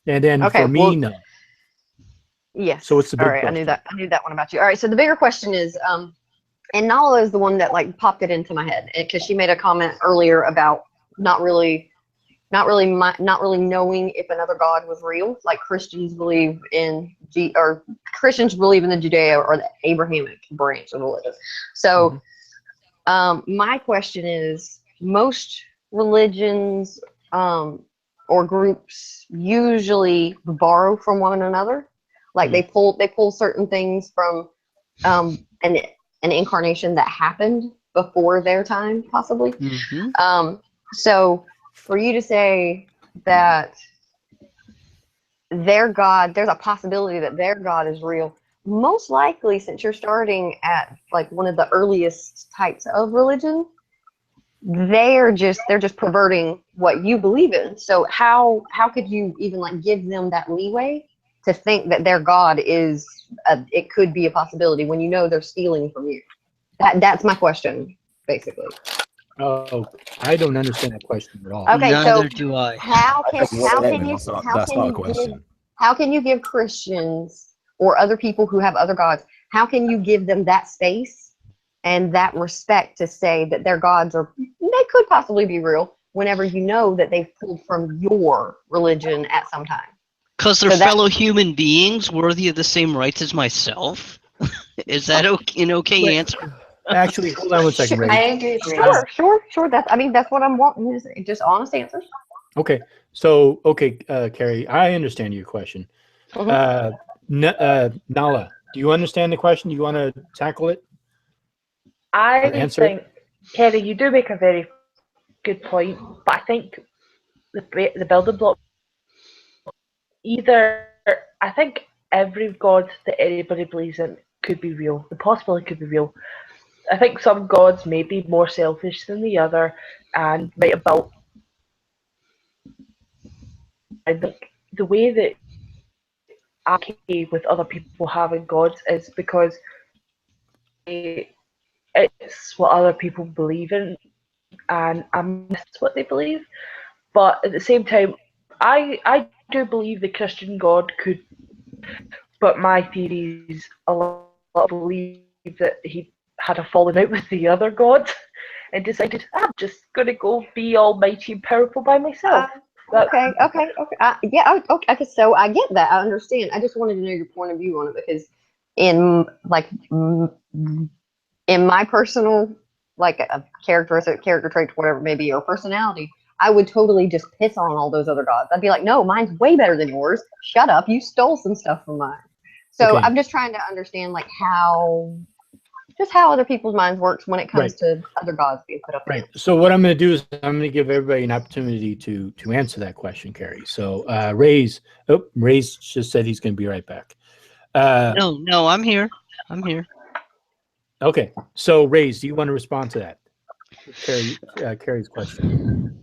And then Okay, for me, well- no. Yes. So what's the big All right, question? I knew that one about you. All right, so the bigger question is, and Nala is the one that like popped it into my head because she made a comment earlier about not really knowing if another god was real. Like Christians believe in Christians believe in the Judeo or the Abrahamic branch of religion. So, my question is, most religions or groups usually borrow from one another. Like they pull certain things from an incarnation that happened before their time, possibly. So for you to say that their God, there's a possibility that their God is real, most likely since you're starting at like one of the earliest types of religion, they're just perverting what you believe in. So how could you even like give them that leeway to think that their God is it could be a possibility when you know they're stealing from you? That's my question, basically. Oh, I don't understand that question at all. Okay, Neither so do I. how can you give Christians or other people who have other gods, how can you give them that space and that respect to say that their gods they could possibly be real whenever you know that they've pulled from your religion at some time? Because they're fellow human beings worthy of the same rights as myself. Is that an okay answer? Actually, hold on one second, Ray. I agree with Ray. Sure. That's what I'm wanting. Just honest answers. Okay. So, Carrie, I understand your question. Nala, do you understand the question? Do you want to tackle it? I think, Kerry, you do make a very good point, but I think the building block, I think every god that anybody believes in could be real. The possibility could be real. I think some gods may be more selfish than the other and might have built. I think the way that I'm okay with other people having gods is because it's what other people believe in, and I miss what they believe. But at the same time, I do believe the Christian God could, but my theories a lot believe that he had a falling out with the other god and decided, I'm just going to go be almighty and powerful by myself. Okay. Okay. So I get that. I understand. I just wanted to know your point of view on it because in my personal character traits, whatever it may be, or personality, I would totally just piss on all those other gods. I'd be like, no, mine's way better than yours. Shut up. You stole some stuff from mine. So I'm just trying to understand how other people's minds works when it comes to other gods being put up. Right. So what I'm going to do is I'm going to give everybody an opportunity to answer that question, Carrie. So Ray's just said he's going to be right back. No, I'm here. Okay. So Ray's, do you want to respond to that? Carrie's question.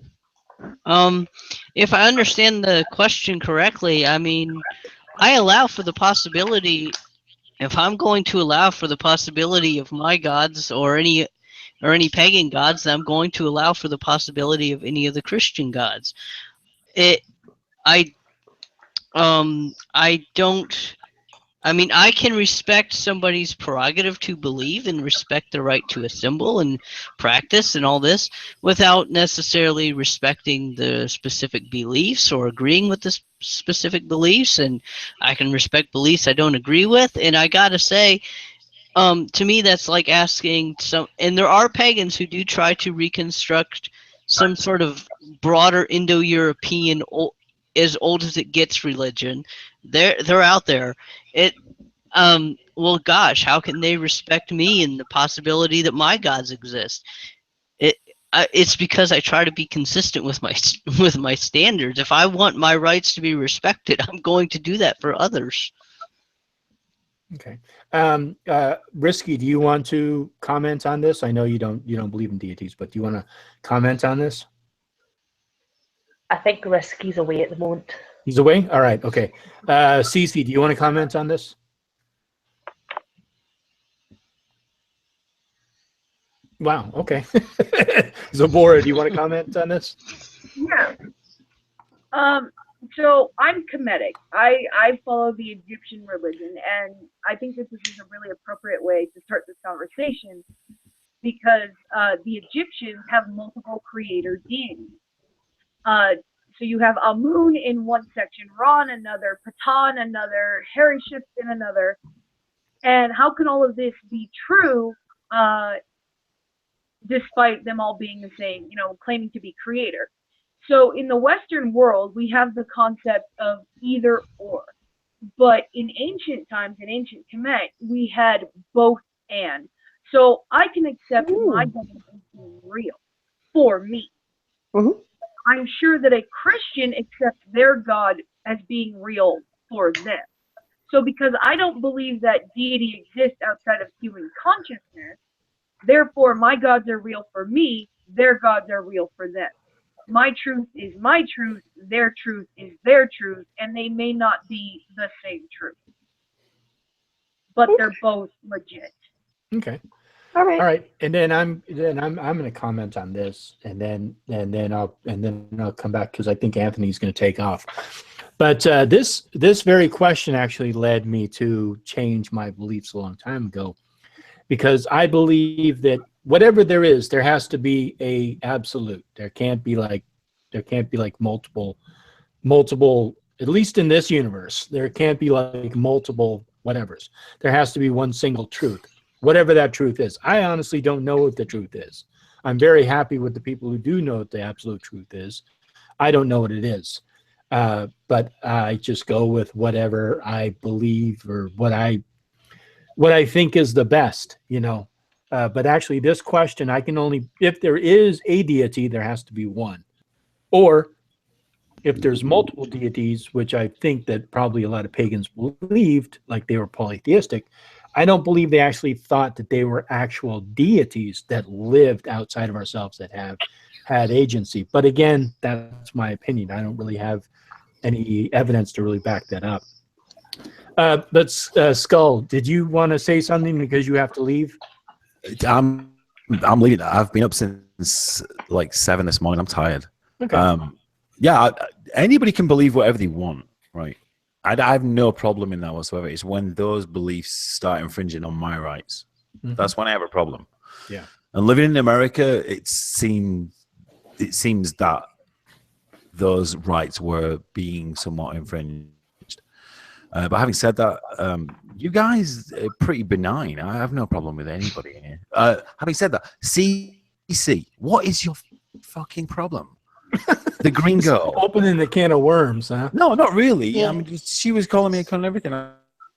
If I understand the question correctly, I mean, I allow for the possibility. If I'm going to allow for the possibility of my gods or any pagan gods, then I'm going to allow for the possibility of any of the Christian gods. I can respect somebody's prerogative to believe and respect the right to assemble and practice and all this without necessarily respecting the specific beliefs or agreeing with the specific beliefs. And I can respect beliefs I don't agree with. And I gotta say, to me, that's like asking and there are pagans who do try to reconstruct some sort of broader Indo-European, as old as it gets religion. They're out there. Well, gosh, how can they respect me and the possibility that my gods exist? it's because I try to be consistent with my standards. If I want my rights to be respected, I'm going to do that for others. Okay. Risky, do you want to comment on this? I know you don't believe in deities, but do you want to comment on this? I think Risky's away at the moment. He's away? All right, okay. Cece, do you want to comment on this? Wow, okay. Zabora, do you want to comment on this? Yeah. So I'm Kemetic. I follow the Egyptian religion, and I think that this is a really appropriate way to start this conversation because the Egyptians have multiple creator deities. So you have Amun in one section, Ra in another, Ptah in another, Hariships in another. And how can all of this be true despite them all being the same, claiming to be creator? So in the Western world, we have the concept of either or. But in ancient times, in ancient Kemet, we had both and. So I can accept my God as being real for me. Mm-hmm. I'm sure that a Christian accepts their God as being real for them. So because I don't believe that deity exists outside of human consciousness, therefore my gods are real for me, their gods are real for them. My truth is my truth, their truth is their truth, and they may not be the same truth. But they're both legit. Okay. All right. All right. And then I'm going to comment on this, and then I'll come back because I think Anthony's going to take off. But this very question actually led me to change my beliefs a long time ago, because I believe that whatever there is, there has to be a absolute. There can't be like multiple, at least in this universe, there can't be like multiple whatevers. There has to be one single truth, whatever that truth is. I honestly don't know what the truth is. I'm very happy with the people who do know what the absolute truth is. I don't know what it is. But I just go with whatever I believe or what I think is the best, But actually, this question, I can only, if there is a deity, there has to be one. Or if there's multiple deities, which I think that probably a lot of pagans believed, like they were polytheistic, I don't believe they actually thought that they were actual deities that lived outside of ourselves, that had agency. But again, that's my opinion. I don't really have any evidence to really back that up. But Skull, did you want to say something because you have to leave? I'm leaving. I've been up since like 7 this morning. I'm tired. Okay. Yeah, anybody can believe whatever they want, right? I have no problem in that whatsoever. It's when those beliefs start infringing on my rights. Mm-hmm. That's when I have a problem. Yeah. And living in America, it seems that those rights were being somewhat infringed. But having said that, you guys are pretty benign. I have no problem with anybody here. Having said that, CC, what is your fucking problem? The green girl. Opening the can of worms, huh? No, not really. Yeah. I mean, she was calling me a cunt and everything.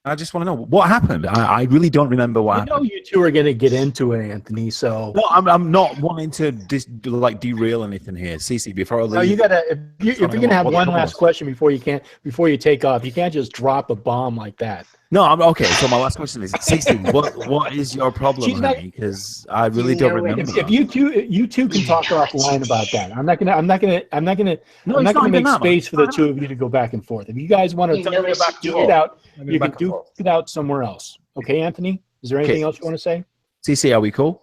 I just want to know what happened. I really don't remember what happened. I know you two are going to get into it, Anthony. So no, I'm not wanting to derail anything here. Cece, before I leave, no, you gotta. If you're going to have one last question before you take off, you can't just drop a bomb like that. No, I'm okay. So my last question is, Cece, what is your problem, honey? Because I really don't remember. If you two can talk offline about that. I'm not gonna make space for the two of you to go back and forth. If you guys want to duke it out, you can duke it out somewhere else. Okay, Anthony? Is there anything else you want to say? Cece, are we cool?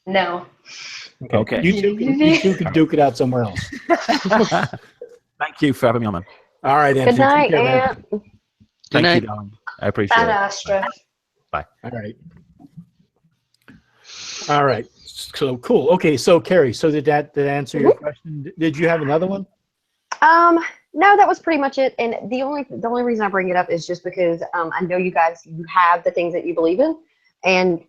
No. Okay. You two can duke it out somewhere else. Thank you for having me on, man. All right, Anthony. Good night, Aunt. Thank you, darling. I appreciate it. Astra. Bye. All right. So cool. Okay, so Carrie, so did that answer your question? Did you have another one? No, that was pretty much it. And the only reason I bring it up is just because I know you guys, you have the things that you believe in, and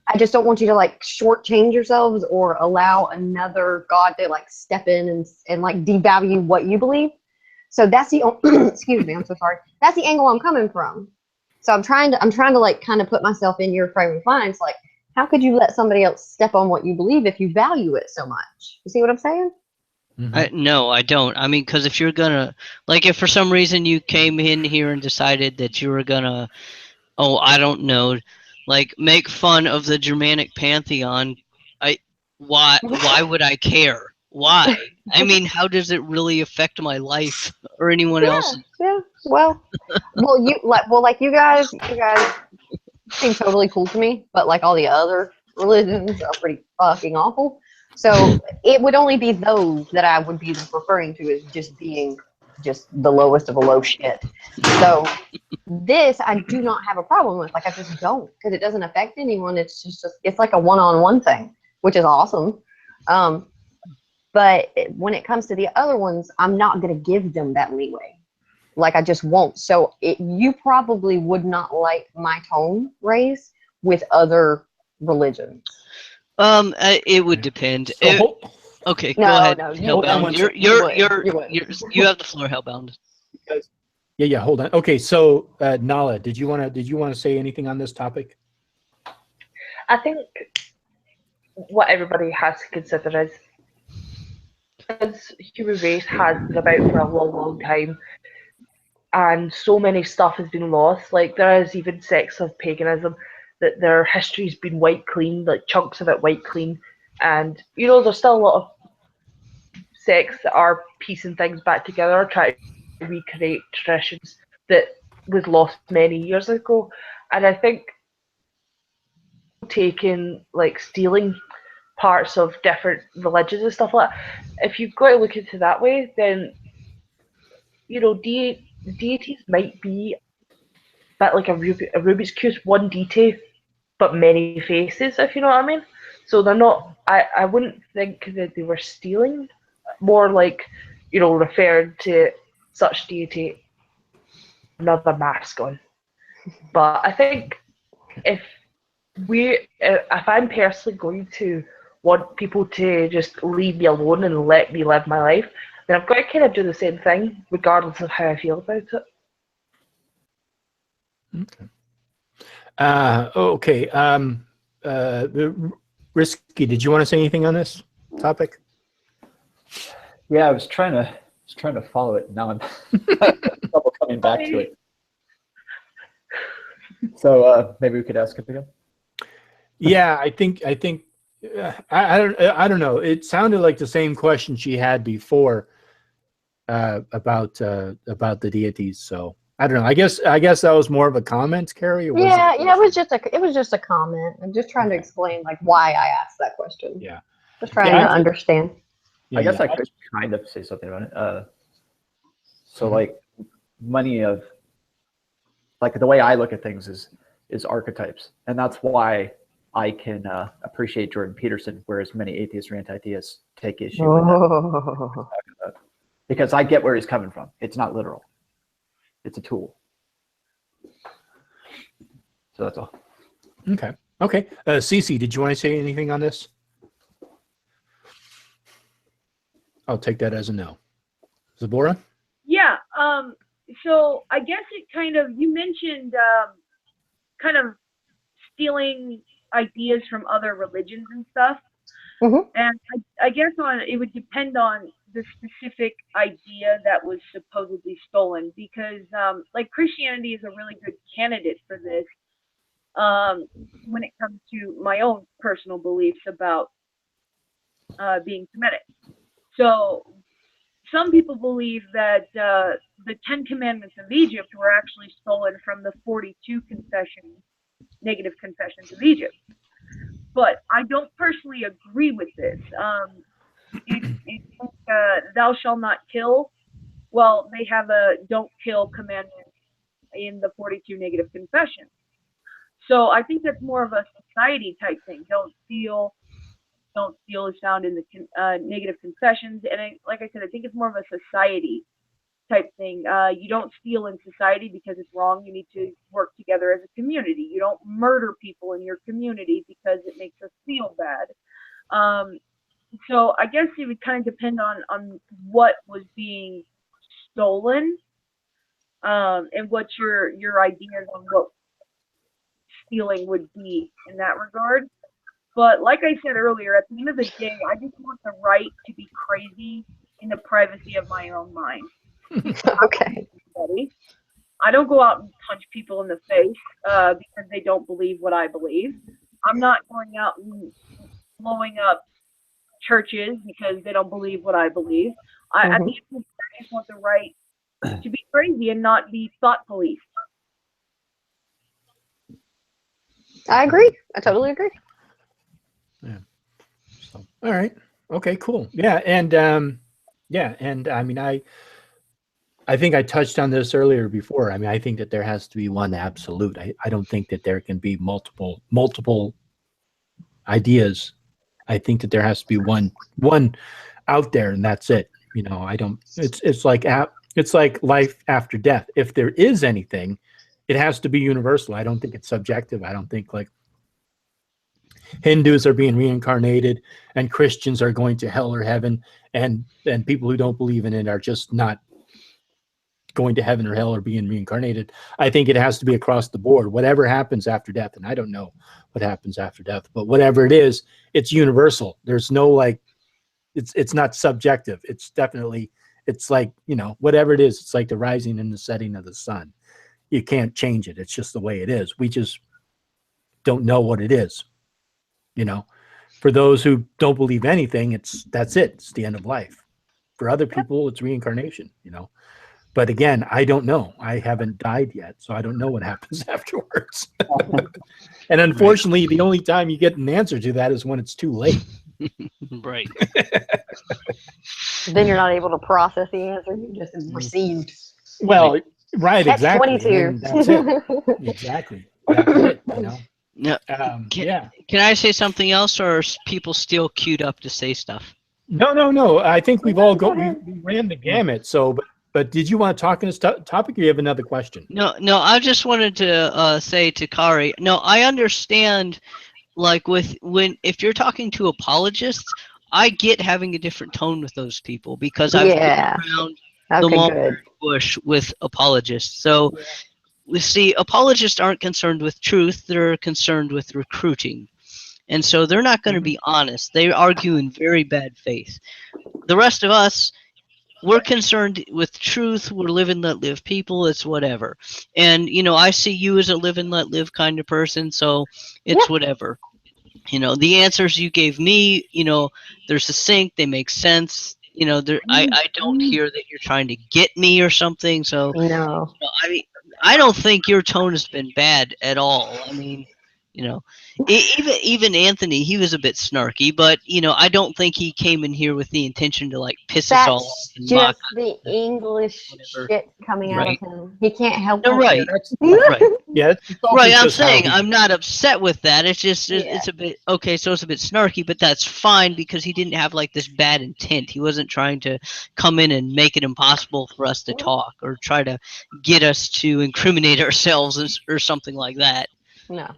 I just don't want you to like shortchange yourselves or allow another god to like step in and like devalue what you believe. So that's the excuse me, I'm so sorry. That's the angle I'm coming from. So I'm trying to like kind of put myself in your frame of mind. It's like, How could you let somebody else step on what you believe if you value it so much? You see what I'm saying? No, I don't. I mean, because if you're gonna, like, if for some reason you came in here and decided that you were gonna, oh, I don't know, like, make fun of the Germanic pantheon, why would I care? Why? I mean, how does it really affect my life or anyone else's? Yeah. Well, you guys seem totally cool to me, but like all the other religions are pretty fucking awful. So it would only be those that I would be referring to as just being just the lowest of a low shit. So this I do not have a problem with. Like I just don't, because it doesn't affect anyone. It's just it's like a one-on-one thing, which is awesome. But when it comes to the other ones, I'm not going to give them that leeway. Like I just won't. So you probably would not like my tone raised with other religions. It would depend. Okay, go ahead. No, Hellbound. You have the floor, Hellbound. Yeah. Hold on. Okay, so Nala, did you want to say anything on this topic? I think what everybody has to consider is, as human race has been about for a long, long time, and so many stuff has been lost. Like there is even sects of paganism that their history's been wiped clean, like chunks of it wiped clean, and there's still a lot of sects that are piecing things back together, trying to recreate traditions that was lost many years ago. And I think stealing parts of different religions and stuff like that, if you've got to look into it that way, then deities might be a bit like a Rubik's Cube, one deity but many faces, if you know what I mean. So they're not, I wouldn't think that they were stealing, more like referring to such deity another mask on. But I think if I'm personally going to want people to just leave me alone and let me live my life, then I've got to kind of do the same thing, regardless of how I feel about it. Okay. Risky, did you want to say anything on this topic? Yeah, I was trying to follow it. Now I'm trouble coming back to it. So maybe we could ask it again. Yeah, I think I don't know. It sounded like the same question she had before about the deities. So I don't know. I guess that was more of a comment, Carrie. Or was it was just a comment. I'm just trying to explain like why I asked that question. Yeah, just trying to understand. I guess I could kind of say something about it. So like money of like the way I look at things is archetypes, and that's why I can appreciate Jordan Peterson, whereas many atheists or anti-theists take issue with that. Because I get where he's coming from. It's not literal. It's a tool. So that's all. Okay. Cece, did you want to say anything on this? I'll take that as a no. Zabora? Yeah. So I guess it kind of, you mentioned kind of stealing ideas from other religions and stuff. And I guess it would depend on the specific idea that was supposedly stolen, because like Christianity is a really good candidate for this when it comes to my own personal beliefs about being Semitic. So some people believe that the 10 Commandments of Egypt were actually stolen from the 42 negative confessions of Egypt. But I don't personally agree with this. Thou shalt not kill. Well, they have a don't kill commandment in the 42 negative confessions. So I think that's more of a society type thing. Don't steal is found in the negative confessions. And like I said, I think it's more of a society type thing. You don't steal in society because it's wrong. You need to work together as a community. You don't murder people in your community because it makes us feel bad. So I guess it would kind of depend on what was being stolen, and what your ideas on what stealing would be in that regard. But like I said earlier, at the end of the day, I just want the right to be crazy in the privacy of my own mind. Okay. I don't go out and punch people in the face because they don't believe what I believe. I'm not going out and blowing up churches because they don't believe what I believe. At the end of the day, I just want the right to be crazy and not be thought policed. I agree. I totally agree. Yeah. So, all right. Okay, cool. Yeah. And I mean, I think I touched on this earlier before. I mean, I think that there has to be one absolute. I don't think that there can be multiple ideas. I think that there has to be one out there, and that's it. You know, I don't. It's like life after death. If there is anything, it has to be universal. I don't think it's subjective. I don't think like Hindus are being reincarnated and Christians are going to hell or heaven, and people who don't believe in it are just not going to heaven or hell or being reincarnated. I think it has to be across the board. Whatever happens after death, and I don't know what happens after death, but whatever it is, it's universal. There's no like, it's not subjective. It's definitely, it's like, you know, whatever it is, it's like the rising and the setting of the sun. You can't change it. It's just the way it is. We just don't know what it is. You know, for those who don't believe anything, that's it. It's the end of life. For other people, it's reincarnation, you know. But again, I don't know. I haven't died yet, so I don't know what happens afterwards. And unfortunately, the only time you get an answer to that is when it's too late. Right. Then you're not able to process the answer you just received. Well, right, Catch exactly. 22. That's it. Exactly. That's it, you know. No, yeah. Can I say something else, or are people still queued up to say stuff? No. I think we've all we ran the gamut. So, but did you want to talk in this topic, or you have another question? No. I just wanted to say to Kari. No, I understand. Like if you're talking to apologists, I get having a different tone with those people because I've been around the Mulberry bush with apologists. So. We see apologists aren't concerned with truth, they're concerned with recruiting. And so they're not going to be honest. They argue in very bad faith. The rest of us, we're concerned with truth. We're live and let live people. It's whatever. And, you know, I see you as a live and let live kind of person, so it's whatever. You know, the answers you gave me, you know, they're succinct, they make sense. You know, I don't hear that you're trying to get me or something. So, no. You know, I mean, I don't think your tone has been bad at all. I mean, you know, even Anthony, he was a bit snarky, but you know, I don't think he came in here with the intention to like piss us all off and mock us. That's just the English shit coming out of him. He can't help it. Right. Right. Yeah. Right. I'm saying I'm not upset with that. It's just it's a bit okay. So it's a bit snarky, but that's fine because he didn't have like this bad intent. He wasn't trying to come in and make it impossible for us to talk or try to get us to incriminate ourselves or something like that. No.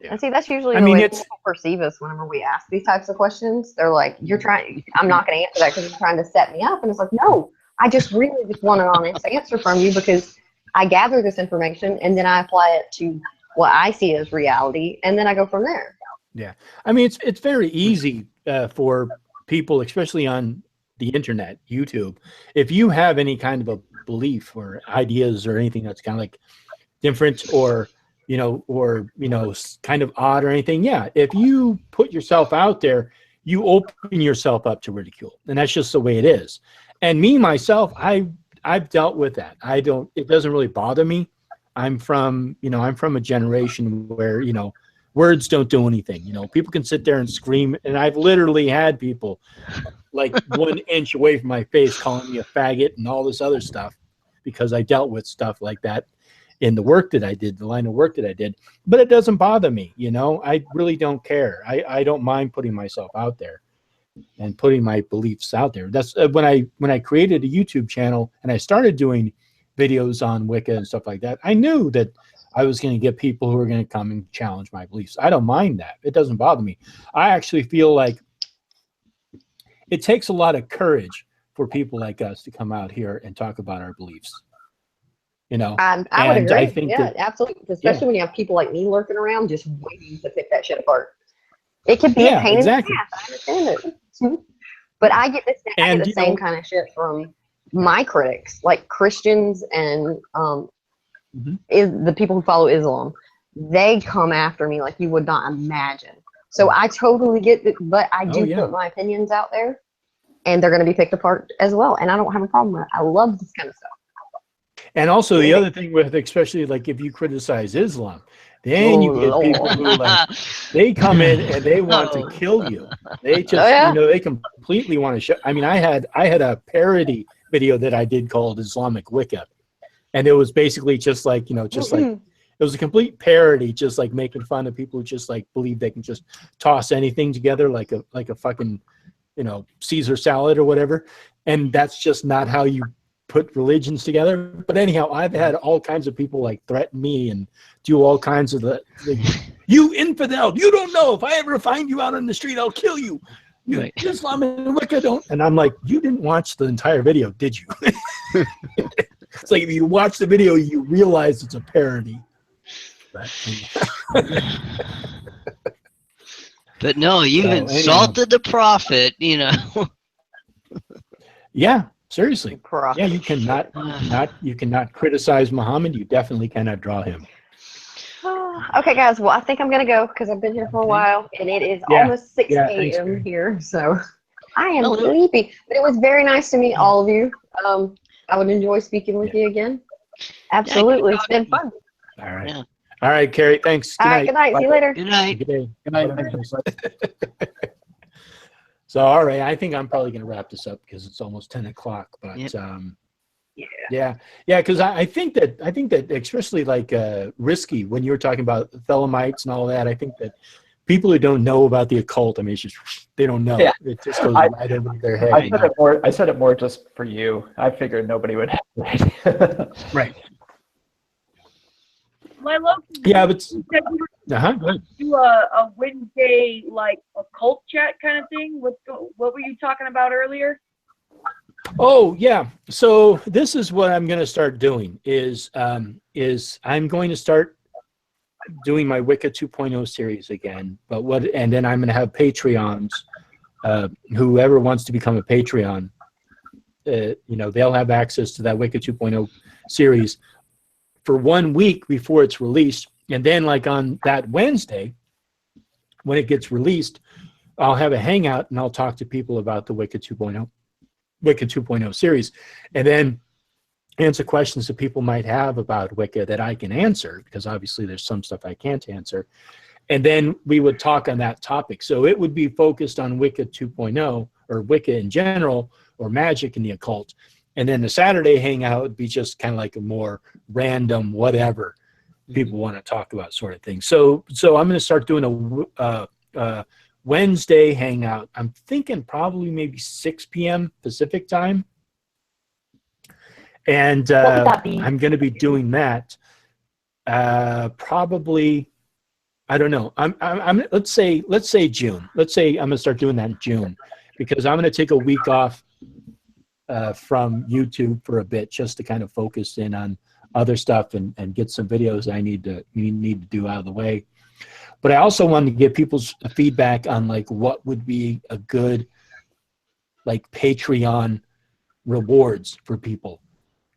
And see, that's usually the way people perceive us whenever we ask these types of questions. They're like, I'm not going to answer that because you're trying to set me up. And it's like, no, I just really just want an honest answer from you because I gather this information and then I apply it to what I see as reality. And then I go from there. Yeah. I mean, it's very easy for people, especially on the internet, YouTube. If you have any kind of a belief or ideas or anything that's kind of like different or kind of odd or anything. Yeah. If you put yourself out there, you open yourself up to ridicule. And that's just the way it is. And me, myself, I've dealt with that. It doesn't really bother me. I'm from a generation where, words don't do anything. People can sit there and scream. And I've literally had people like 1 inch away from my face calling me a faggot and all this other stuff because I dealt with stuff like that in the work that I did, the line of work that I did, but it doesn't bother me. I really don't care. I don't mind putting myself out there and putting my beliefs out there. That's when I created a YouTube channel and I started doing videos on Wicca and stuff like that. I knew that I was going to get people who are going to come and challenge my beliefs. I don't mind that. It doesn't bother me. I actually feel like it takes a lot of courage for people like us to come out here and talk about our beliefs. I would agree. Absolutely. Especially when you have people like me lurking around just waiting to pick that shit apart. It could be a pain exactly. in the ass. I understand it. But I get the same kind of shit from my critics, like Christians and is the people who follow Islam. They come after me like you would not imagine. So I totally get it, but I do put my opinions out there, and they're going to be picked apart as well. And I don't have a problem with it. I love this kind of stuff. And also the other thing with, especially like if you criticize Islam, then you get people who like, they come in and they want to kill you. They just, you know, they completely want to show. I mean, I had a parody video that I did called Islamic Wicca. And it was basically just like, you know, just like, it was a complete parody, just like making fun of people who just like believe they can just toss anything together like a fucking, you know, Caesar salad or whatever. And that's just not how you put religions together. But anyhow, I've had all kinds of people like threaten me and do all kinds of the you infidel, you don't know, if I ever find you out on the street, I'll kill you. Islam and Wicca don't. And I'm like, you didn't watch the entire video, did you? It's like if you watch the video, you realize it's a parody. But no, you insulted the prophet, you know. Yeah, seriously. Yeah, you cannot criticize Muhammad. You definitely cannot draw him. Okay, guys. Well, I think I'm gonna go because I've been here for a while, and it is almost 6 a.m. here, so I am sleepy. But it was very nice to meet all of you. I would enjoy speaking with you again. Absolutely, it's been fun. All right. Yeah. All right, Carrie. Thanks. All right. Good night. See you later. Good night. Good day. Good night. So, all right. I think I'm probably going to wrap this up because it's almost 10 o'clock. But yeah. Because I think that especially like risky when you were talking about Thelemites and all that. I think that people who don't know about the occult, I mean, it's just they don't know. Yeah. It just goes right over their head. I said it more just for you. I figured nobody would have it. Right. My love. Yeah, but go ahead. Do a Wednesday like occult chat kind of thing. What were you talking about earlier? Oh yeah. So this is what I'm going to start doing. Is I'm going to start doing my Wicca 2.0 series again. And then I'm going to have Patreons. Whoever wants to become a Patreon, you know, they'll have access to that Wicca 2.0 series for 1 week before it's released. And then like on that Wednesday, when it gets released, I'll have a hangout and I'll talk to people about the Wicca 2.0 series, and then answer questions that people might have about Wicca that I can answer, because obviously there's some stuff I can't answer. And then we would talk on that topic. So it would be focused on Wicca 2.0 or Wicca in general, or magic and the occult. And then the Saturday hangout would be just kind of like a more random whatever people want to talk about sort of thing. So I'm going to start doing a Wednesday hangout. I'm thinking probably maybe 6 p.m. Pacific time. And I'm going to be doing that probably, I don't know. I'm let's say June. Let's say I'm going to start doing that in June, because I'm going to take a week off from YouTube for a bit, just to kind of focus in on other stuff and get some videos I need to do out of the way. But I also wanted to get people's feedback on like what would be a good like Patreon rewards for people.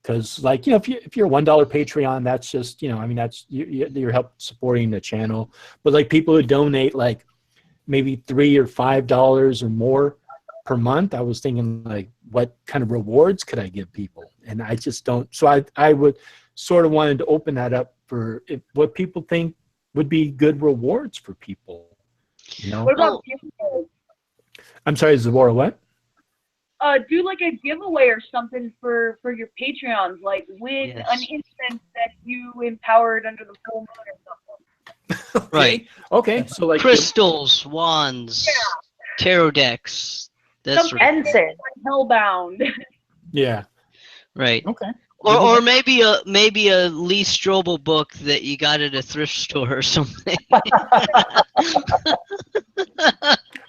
Because like, you know, if you're a $1 Patreon, that's just, you know, I mean, that's you're help supporting the channel. But like people who donate like maybe $3 or $5 or more per month, I was thinking like, what kind of rewards could I give people? And I just don't. So I would sort of wanted to open that up for what people think would be good rewards for people. You know. What about giveaways? I'm sorry, Zebora, what? Do like a giveaway or something for your Patreons, like win an instance that you empowered under the full moon or something. Right. Okay. So like crystals, wands, tarot decks. That's right. Hellbound. Yeah. Right. Okay. Or maybe a Lee Strobel book that you got at a thrift store or something.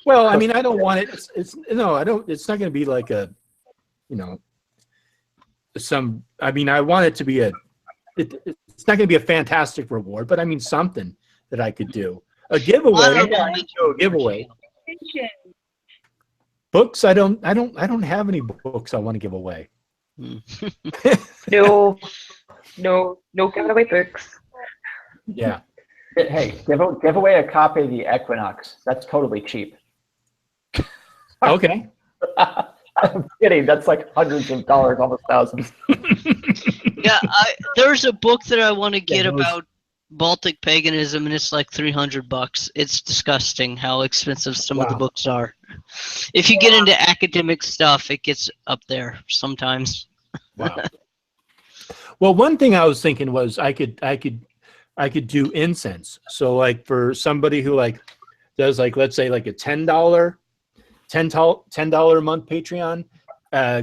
Well, I mean, I don't want it. It's no, I don't. It's not going to be like a, you know, some. I mean, I want it to be it's not going to be a fantastic reward, but I mean something that I could do. A giveaway. Honorable Yeah, mention a giveaway. Books. I don't have any books I want to give away. No giving away books. Yeah. Hey, give away a copy of the Equinox. That's totally cheap. Okay. I'm kidding. That's like hundreds of dollars, almost thousands. Yeah, there's a book that I want to get about Baltic paganism, and it's like $300. It's disgusting how expensive some of the books are. If you get into academic stuff, it gets up there sometimes. Wow. Well, one thing I was thinking was I could do incense. So like for somebody who like does like, let's say like a $10 a month Patreon,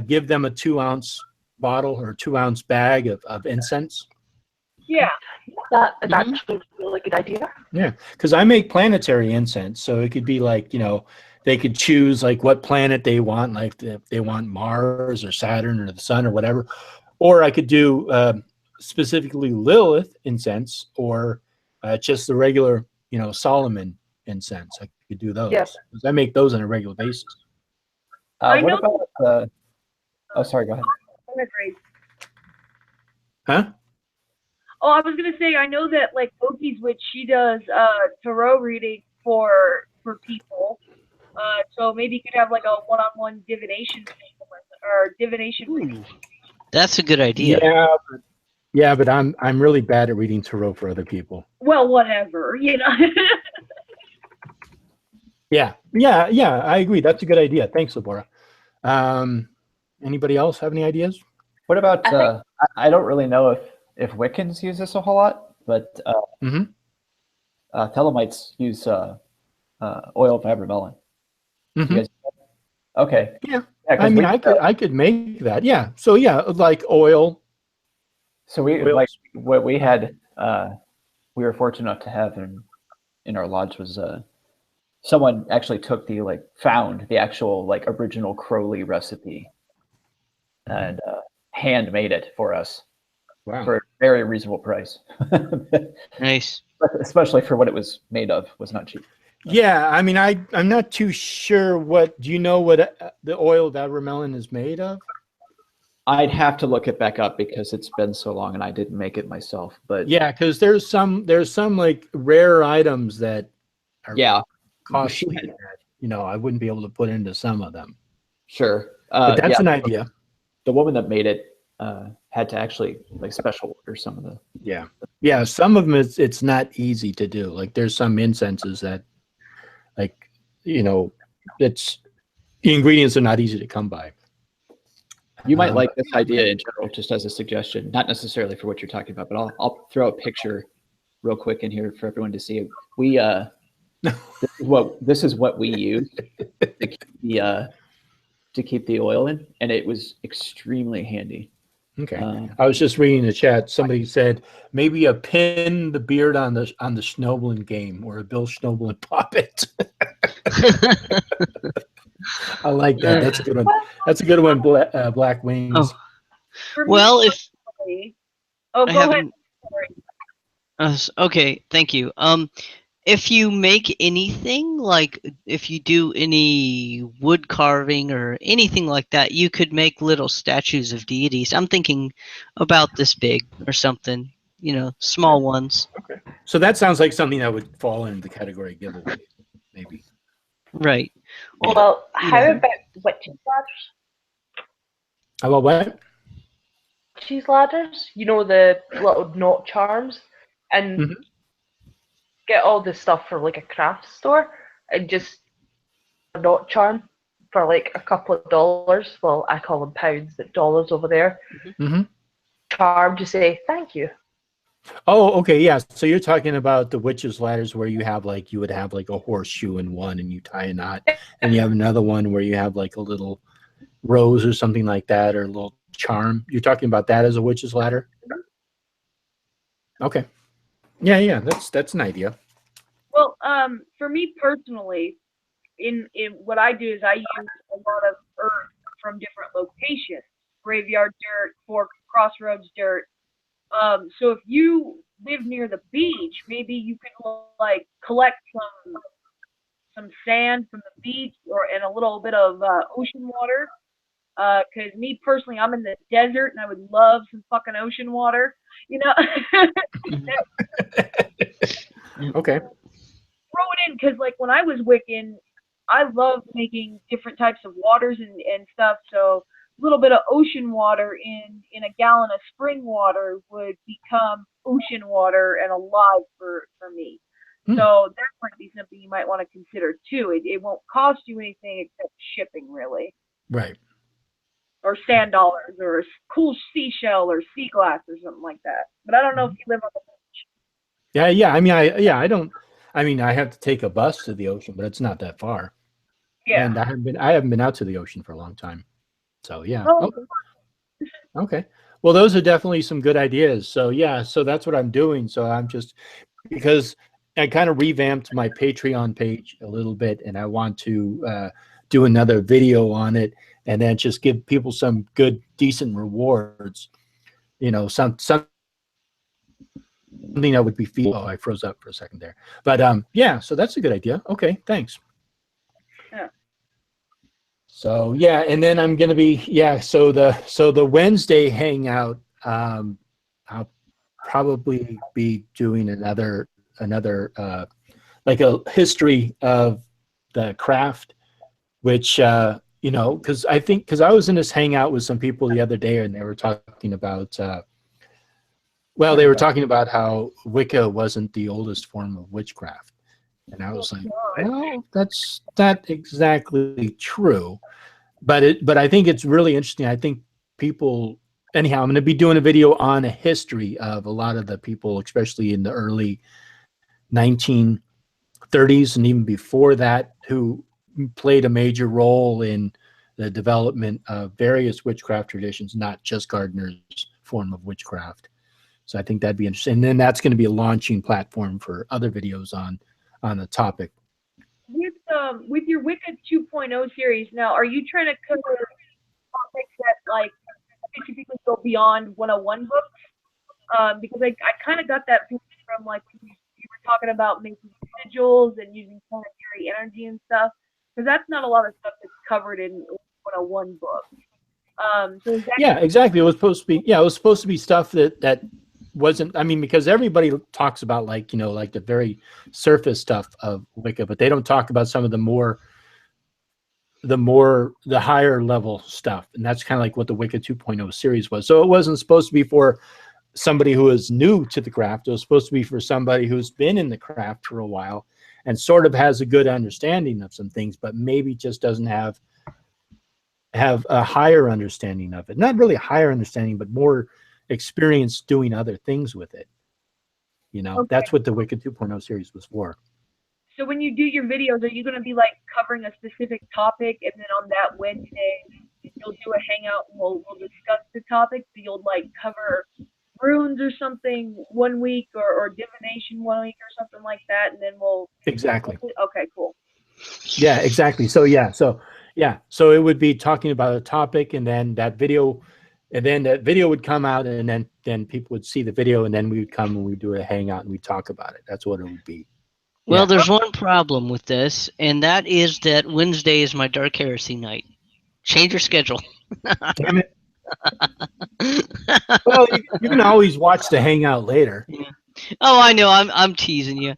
give them a 2-ounce bottle or 2-ounce bag of incense. Yeah. That's actually a really good idea. Yeah, because I make planetary incense, so it could be like, you know, they could choose like what planet they want, like if they want Mars or Saturn or the Sun or whatever, or I could do specifically Lilith incense or just the regular, you know, Solomon incense. I could do those. Yes. I make those on a regular basis. What about oh, sorry, go ahead. Huh? Oh, I was gonna say I know that like Loki's witch, she does tarot reading for people. So maybe you could have like a one-on-one divination or divination reading. That's a good idea. Yeah, but I'm really bad at reading tarot for other people. Well, whatever, you know. Yeah, I agree. That's a good idea. Thanks, Labora. Anybody else have any ideas? What about I don't really know if Wiccans use this a whole lot, but Thelemites use oil of abramelin. Okay. Yeah. I mean, I could make that. Yeah. So yeah, like oil. So like what we had, we were fortunate enough to have in our lodge was someone actually took found the actual like original Crowley recipe and hand made it for us. Wow. For a very reasonable price. Nice. Especially for what it was made of, was not cheap. Yeah, I mean, I'm not too sure do you know what the oil of abramelin is made of? I'd have to look it back up because it's been so long and I didn't make it myself. But yeah, because there's some like rare items that are costly. You know, I wouldn't be able to put into some of them. Sure. But that's an idea. The woman that made it had to actually like special order some of the. Yeah. Some of them it's not easy to do. Like there's some incenses that, like, you know, the ingredients are not easy to come by. You might like this idea in general, just as a suggestion, not necessarily for what you're talking about, but I'll throw a picture real quick in here for everyone to see. We this is what we use to keep the oil in, and it was extremely handy. Okay. I was just reading the chat. Somebody said maybe a pin the beard on the Schnoblin game or a Bill Schnoblin puppet. I like that. That's a good one. That's a good one. Black Wings. Oh. Well, if go ahead. Okay, thank you. If you make anything, like if you do any wood carving or anything like that, you could make little statues of deities. I'm thinking about this big or something, you know, small ones. Okay. So that sounds like something that would fall into the category giveaway, maybe. Right. Well, how about witches ladders? How about what? Witches ladders? You know, the little knot charms? And get all this stuff from like a craft store and just a knot charm for like a couple of dollars. Well, I call them pounds, but dollars over there. Charm to say thank you. Oh, okay, yeah. So you're talking about the witches' ladders where you would have like a horseshoe in one and you tie a knot, and you have another one where you have like a little rose or something like that, or a little charm. You're talking about that as a witch's ladder? Okay. Yeah, that's an idea. Well, for me personally, in what I do is I use a lot of earth from different locations: graveyard dirt, forks, crossroads dirt, So if you live near the beach, maybe you can like collect some sand from the beach and a little bit of ocean water. Because me personally, I'm in the desert and I would love some fucking ocean water, you know. Okay. Throw it in, because like when I was Wiccan, I loved making different types of waters and stuff. So a little bit of ocean water in a gallon of spring water would become ocean water and alive for me. So that might be something you might want to consider too. It won't cost you anything except shipping, really. Right. Or sand dollars, or a cool seashell, or sea glass, or something like that. But I don't know if you live on the beach. Yeah. I mean, I don't. I mean, I have to take a bus to the ocean, but it's not that far. Yeah. And I haven't been out to the ocean for a long time. So yeah. Oh. Okay. Well, those are definitely some good ideas. So yeah. So that's what I'm doing. So I'm just, because I kind of revamped my Patreon page a little bit, and I want to do another video on it, and then just give people some good, decent rewards. You know, something that would be feasible. Oh, I froze up for a second there. But yeah, so that's a good idea. Okay, thanks. Yeah. So yeah, and then I'm gonna be So the Wednesday hangout, I'll probably be doing another like a history of the craft, which you know, because I was in this hangout with some people the other day, and they were talking about they were talking about how Wicca wasn't the oldest form of witchcraft, and I was like, well, that's not exactly true, but I think it's really interesting. I think people, anyhow, I'm going to be doing a video on a history of a lot of the people, especially in the early 1930s and even before that, who played a major role in the development of various witchcraft traditions, not just Gardner's form of witchcraft. So I think that'd be interesting. And then that's going to be a launching platform for other videos on the topic. With your Wicca 2.0 series now, are you trying to cover topics that like specifically go beyond 101 books? Because I kind of got that from like you were talking about making sigils and using planetary energy and stuff, because that's not a lot of stuff that's covered in 101 books. So is that exactly. It was supposed to be it was supposed to be stuff that wasn't, I mean, because everybody talks about like the very surface stuff of Wicca, but they don't talk about some of the higher level stuff. And that's kind of like what the Wicca 2.0 series was. So it wasn't supposed to be for somebody who is new to the craft. It was supposed to be for somebody who's been in the craft for a while and sort of has a good understanding of some things, but maybe just doesn't have a higher understanding of it. Not really a higher understanding, but more experience doing other things with it. That's what the Wicca 2.0 series was for. So when you do your videos, are you going to be like covering a specific topic, and then on that Wednesday you'll do a hangout and we'll discuss the topic? So you'll like cover runes or something one week, or divination 1 week or something like that, and then we'll exactly. Okay, cool. Yeah, exactly. So it would be talking about a topic, and then that video would come out, and then people would see the video, and then we would come and we'd do a hangout and we'd talk about it. That's what it would be. Well, there's one problem with this, and that is that Wednesday is my Dark Heresy night. Change your schedule. Damn it. Well, you can always watch the hangout later. Yeah. Oh, I know. I'm teasing you.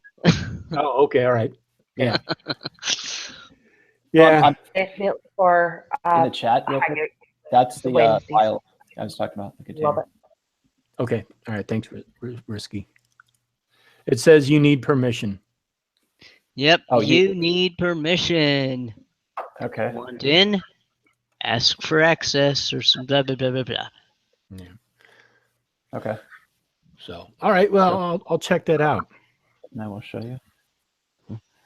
Oh, okay. All right. Yeah. Yeah. Definitely for in the chat, real quick. That's the file I was talking about. Love it. Okay. All right. Thanks, Risky. It says you need permission. Yep. Oh, you need permission. Okay. Want in? Ask for access or some blah blah blah blah blah. Yeah. Okay. So, all right. Well, I'll check that out. And I will show you.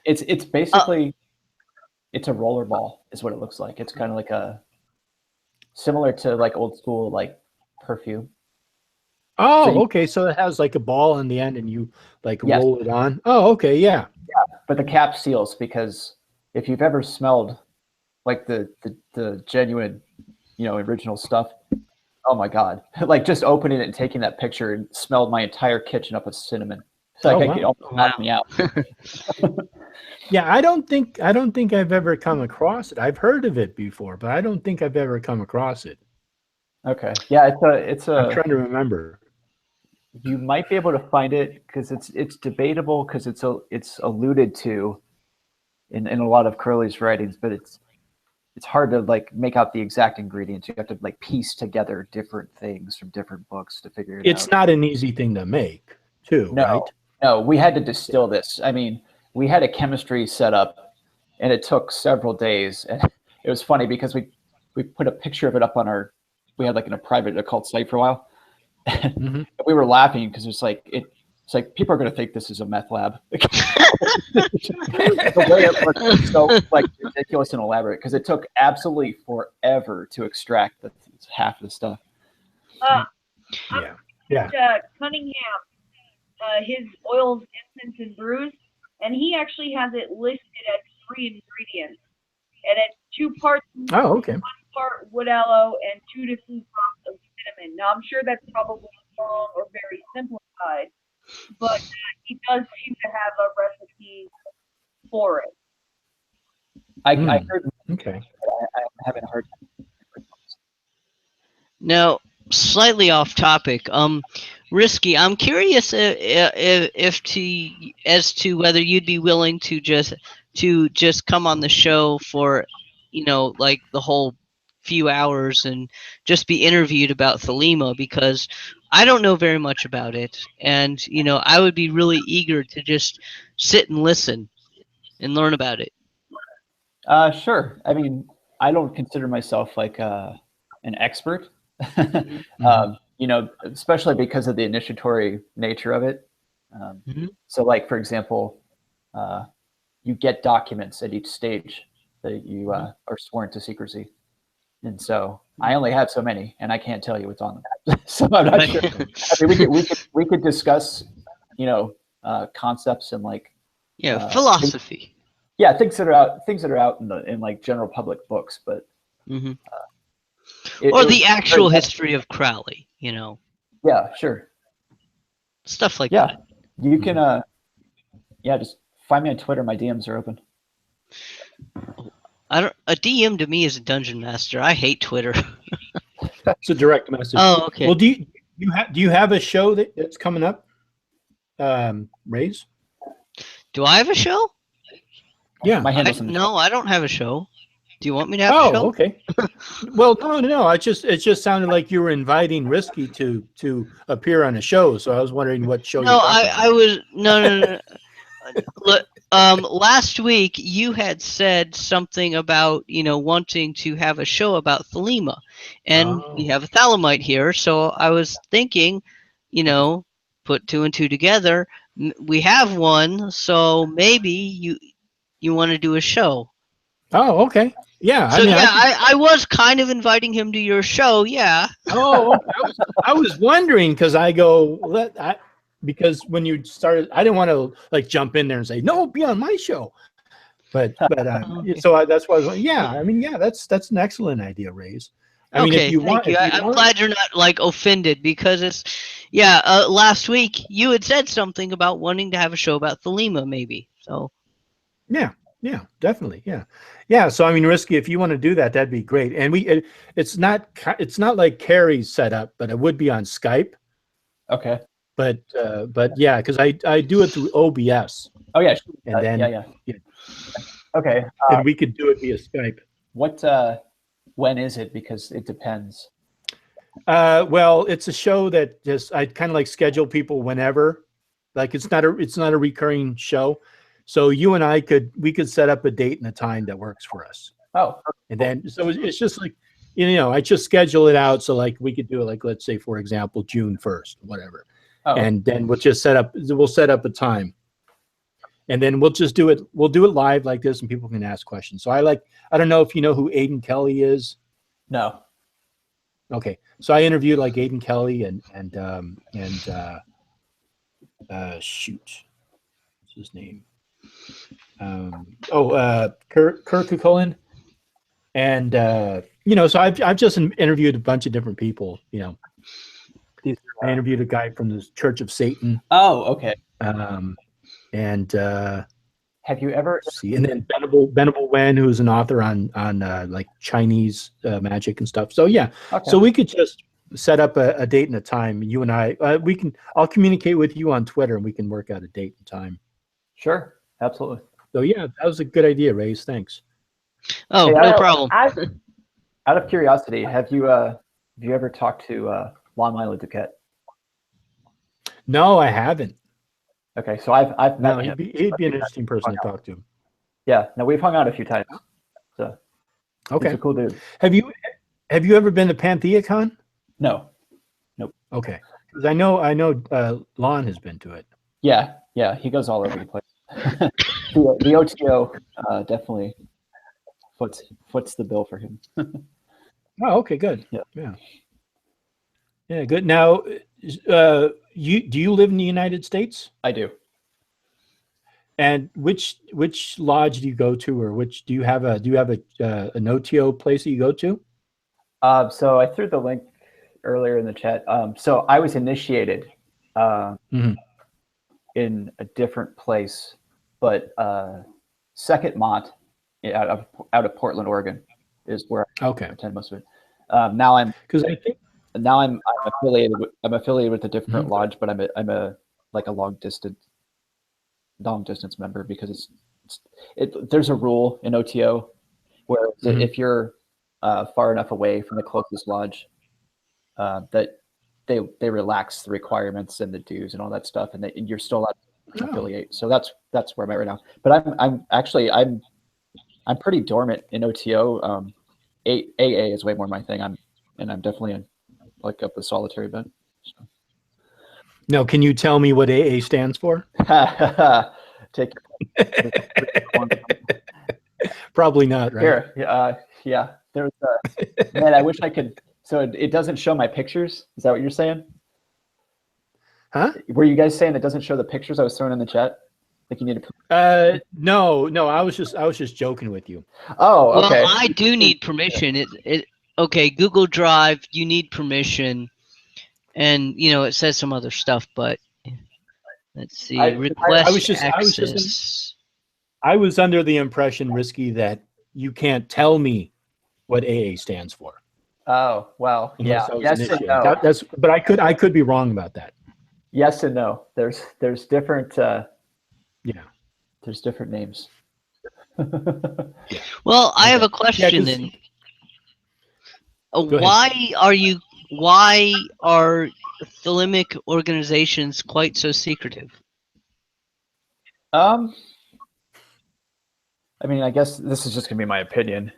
It's basically it's a roller ball is what it looks like. It's kind of like similar to like old school like perfume. Oh, so okay. So it has like a ball in the end, and you like roll it on. Oh, okay. Yeah. Yeah, but the cap seals, because if you've ever smelled like the genuine, original stuff, Oh my God. Like just opening it and taking that picture and smelled my entire kitchen up with cinnamon. It's like it almost knocked me out. Yeah, I don't think I've ever come across it. I've heard of it before, but I don't think I've ever come across it. Okay. Yeah, it's a I'm trying to remember. You might be able to find it because it's debatable because it's alluded to in a lot of Crowley's writings, but it's hard to like make out the exact ingredients. You have to like piece together different things from different books to figure it out. It's not an easy thing to make, too, right? No, we had to distill this. I mean, we had a chemistry set up and it took several days. And it was funny because we put a picture of it up on we had like in a private occult site for a while. And we were laughing because it's like people are going to think this is a meth lab. The way it looks so like ridiculous and elaborate because it took absolutely forever to extract half of the stuff. Cunningham, his oils, incense, and brews, and he actually has it listed as 3 ingredients, and it's 2 parts. Oh, okay. 1 part wood aloe and 2 to 3 drops of cinnamon. Now I'm sure that's probably wrong or very simplified, but he does seem to have a recipe for it. I heard. Okay. I'm having a hard time. Now, slightly off topic. Risky. I'm curious as to whether you'd be willing to just come on the show for, like the whole few hours and just be interviewed about Thelema, because I don't know very much about it, and I would be really eager to just sit and listen and learn about it. Sure. I mean, I don't consider myself like an expert, especially because of the initiatory nature of it. So like, for example, you get documents at each stage that you are sworn to secrecy. And so I only have so many, and I can't tell you what's on them. So I'm not sure. I mean, we could discuss, concepts and like philosophy. Things that are out in like general public books, but or the actual history of Crowley. Yeah, sure. Stuff like that. You can just find me on Twitter. My DMs are open. A DM to me is a dungeon master. I hate Twitter. It's a direct message. Oh, okay. Well, do you have a show that's coming up? Raise? Do I have a show? Yeah. No, I don't have a show. Do you want me to have a show? Oh, okay. Well, no. It just sounded like you were inviting Risky to appear on a show. So I was wondering what show. No, I was no. Look, last week you had said something about wanting to have a show about Thelema, and we have a Thelemite here. So I was thinking, put 2 and 2 together. We have one, so maybe you want to do a show. Oh, okay. Yeah. So I was kind of inviting him to your show. Yeah. Oh, I was wondering because because when you started, I didn't want to like jump in there and say no, be on my show. But so that's why I was like, that's an excellent idea, Raise. I mean, if you want, I'm glad you're not like offended because it's last week you had said something about wanting to have a show about Thelema, maybe. So yeah, definitely, yeah. So I mean, Risky, if you want to do that, that'd be great. And it's not like Carrie's set up, but it would be on Skype. Okay. But yeah, because I do it through OBS. Oh yeah, and then yeah. Okay. And we could do it via Skype. When is it? Because it depends. Well, it's a show that I kind of like schedule people whenever. Like it's not a recurring show. So you and we could set up a date and a time that works for us. Oh. And then so it's just like I just schedule it out so like we could do it like, let's say for example June 1st, whatever. Oh. And then we'll set up a time. And then we'll do it live like this and people can ask questions. So I don't know if you know who Aidan Kelly is. No. Okay. So I interviewed like Aidan Kelly and shoot. What's his name? Kirk Cullen. And so I've just interviewed a bunch of different people. I interviewed a guy from the Church of Satan. Oh, okay. And have you ever see? And then Venable Wen, who's an author on like Chinese magic and stuff. So yeah, okay. So we could just set up a date and a time. You and I, I'll communicate with you on Twitter, and we can work out a date and time. Sure, absolutely. So yeah, that was a good idea, Ray's. Thanks. Oh, Hey, no problem. Out of curiosity, have you ever talked to Lon Le Duquette? No, I haven't. Okay, so I've met him. He'd be an interesting person to talk to. Yeah, no, we've hung out a few times. So okay, he's a cool dude. Have you ever been to PantheaCon? No, nope. Okay, because I know Lon has been to it. Yeah, he goes all over the place. the OTO definitely foots the bill for him. Oh, okay, good. Yeah, good. Now, do you live in the United States? I do. And which lodge do you go to, or do you have an OTO place that you go to? So I threw the link earlier in the chat. So I was initiated in a different place, but Second Mont out of Portland, Oregon, is where I attend most of it. Now I'm affiliated with a different lodge, but I'm a long distance member, because there's a rule in OTO where if you're far enough away from the closest lodge, that they relax the requirements and the dues and all that stuff, and you're still allowed to affiliate. So that's where I'm at right now. But I'm pretty dormant in OTO. AA is way more my thing. I'm definitely like up the solitary bed. So. No, can you tell me what AA stands for? Take Probably not, right? Here, yeah. There's man, I wish I could. So it doesn't show my pictures. Is that what you're saying? Huh? Were you guys saying it doesn't show the pictures I was throwing in the chat? Like you need to. No. I was just joking with you. Oh, okay. Well, I do need permission. Okay, Google Drive, you need permission, and it says some other stuff, but let's see. Request access. I was under the impression, Risky, that you can't tell me what AA stands for. Oh, well, yeah. Yes and no. But I could be wrong about that. Yes and no. There's different. There's different names. Well, I have a question then. Why are Thelemic organizations quite so secretive? I mean, I guess this is just gonna be my opinion.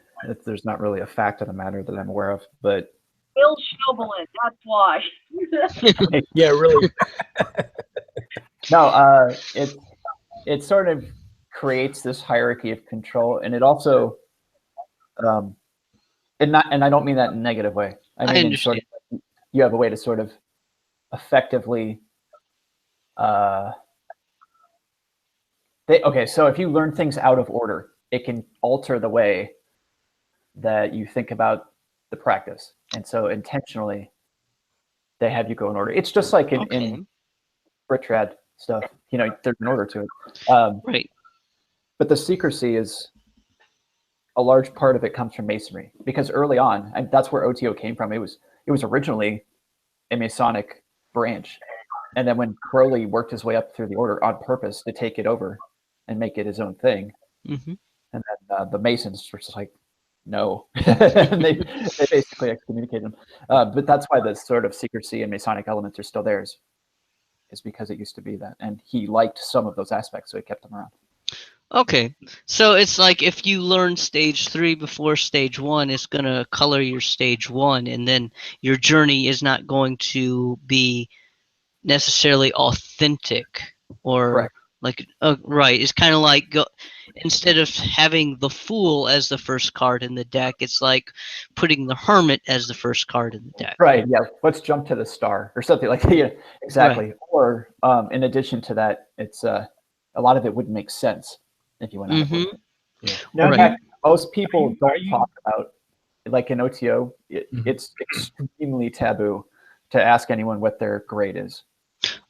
There's not really a fact of the matter that I'm aware of, but Bill Schnoebelen, that's why. Yeah, really. No, it sort of creates this hierarchy of control, and it also, and I don't mean that in a negative way. I mean, sort of, you have a way to sort of effectively. Okay, so if you learn things out of order, it can alter the way that you think about the practice, and so intentionally, they have you go in order. It's just like in Ritrad stuff, there's an order to it. Right. But the secrecy is a large part of it comes from Masonry, because early on, and that's where OTO came from. It was originally a Masonic branch, and then when Crowley worked his way up through the order on purpose to take it over and make it his own thing, and then the Masons were just like, no, and they basically excommunicated him. But that's why the sort of secrecy and Masonic elements are still theirs, is because it used to be that, and he liked some of those aspects, so he kept them around. Okay, so it's like if you learn stage 3 before stage 1, it's going to color your stage 1, and then your journey is not going to be necessarily authentic, or Correct. like right. It's kind of like instead of having the Fool as the first card in the deck, it's like putting the Hermit as the first card in the deck. Right. Yeah. Let's jump to the Star or something like that. Yeah, exactly. Right. Or in addition to that, it's a lot of it wouldn't make sense if you went out of order. Yeah. Now, right. most people don't talk about, like in OTO, it's extremely taboo to ask anyone what their grade is.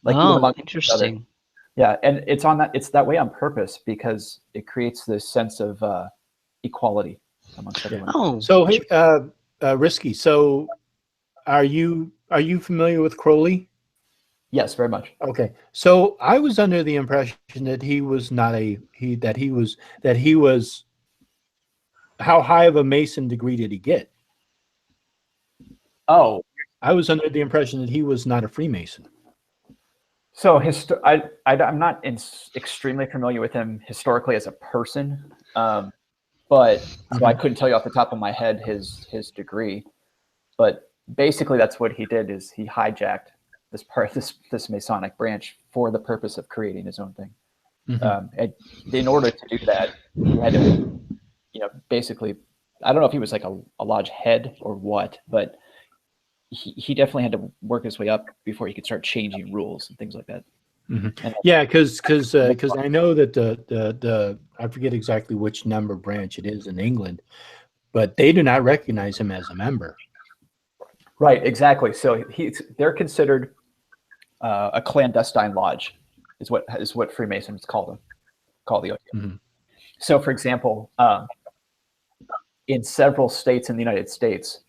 Like interesting. Yeah, and it's that way on purpose because it creates this sense of equality amongst everyone. Oh, so Risky. So, are you familiar with Crowley? Yes, very much. Okay, so I was under the impression that he was not that he was. How high of a Mason degree did he get? Oh, I was under the impression that he was not a Freemason. So I'm not extremely familiar with him historically as a person, but so I couldn't tell you off the top of my head his degree. But basically, that's what he did: is he hijacked this Masonic branch for the purpose of creating his own thing. And in order to do that, he had to, basically, I don't know if he was like a lodge head or what, but he definitely had to work his way up before he could start changing rules and things like that. Yeah, because I know that the I forget exactly which number branch it is in England, but they do not recognize him as a member. Right, exactly. So they're considered a clandestine lodge, is what Freemasons call the OTO. So, for example, in several states in the United States,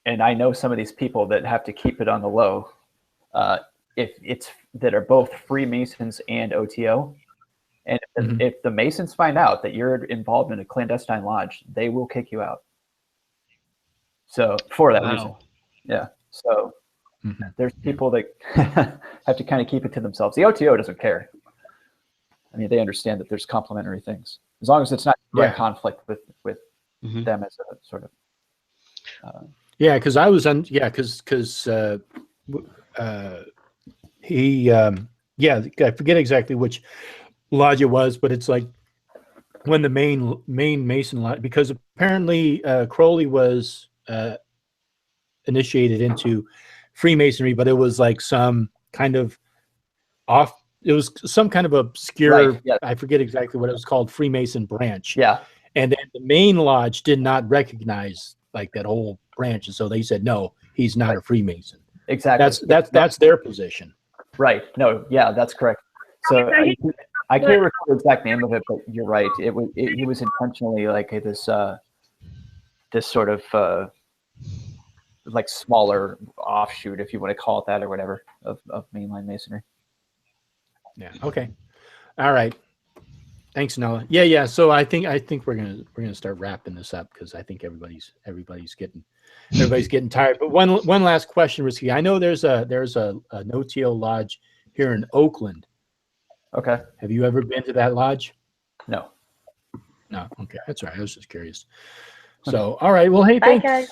and I know some of these people that have to keep it on the low, that are both Freemasons and OTO, and if the Masons find out that you're involved in a clandestine lodge, they will kick you out. So for that reason, yeah. So there's people that have to kind of keep it to themselves. The OTO doesn't care. I mean, they understand that there's complementary things, as long as it's not direct conflict with them as a sort of. Yeah, because I was on. Yeah, because he. I forget exactly which lodge it was, but it's like when the main Mason lodge, because apparently Crowley was initiated into Freemasonry, but it was like some kind of it was some kind of obscure, I forget exactly what it was called, Freemason branch. Yeah. And then the main lodge did not recognize like that whole branch. And so they said, no, he's not a Freemason. Exactly. That's their position. Right. No, yeah, that's correct. So I can't recall the exact name of it, but you're right. He was intentionally like this sort of like smaller offshoot, if you want to call it that or whatever, of mainline Masonry. Yeah. Okay. All right. Thanks, Noah. Yeah. So I think we're gonna start wrapping this up because I think everybody's getting tired. But one last question, Risky. I know there's a no-till lodge here in Oakland. Okay. Have you ever been to that lodge? No. No. Okay, that's all right. I was just curious. So, all right. Well, hey, thanks. Bye, guys.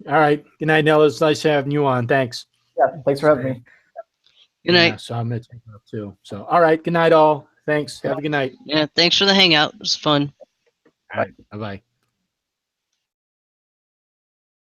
All right. Good night, Nella. It's nice having you on. Thanks. Yeah. Thanks for having me. Good night. Yeah, so I'm gonna take it up too. So, all right. Good night, all. Thanks. Have a good night. Yeah. Thanks for the hangout. It was fun. All right. Bye-bye.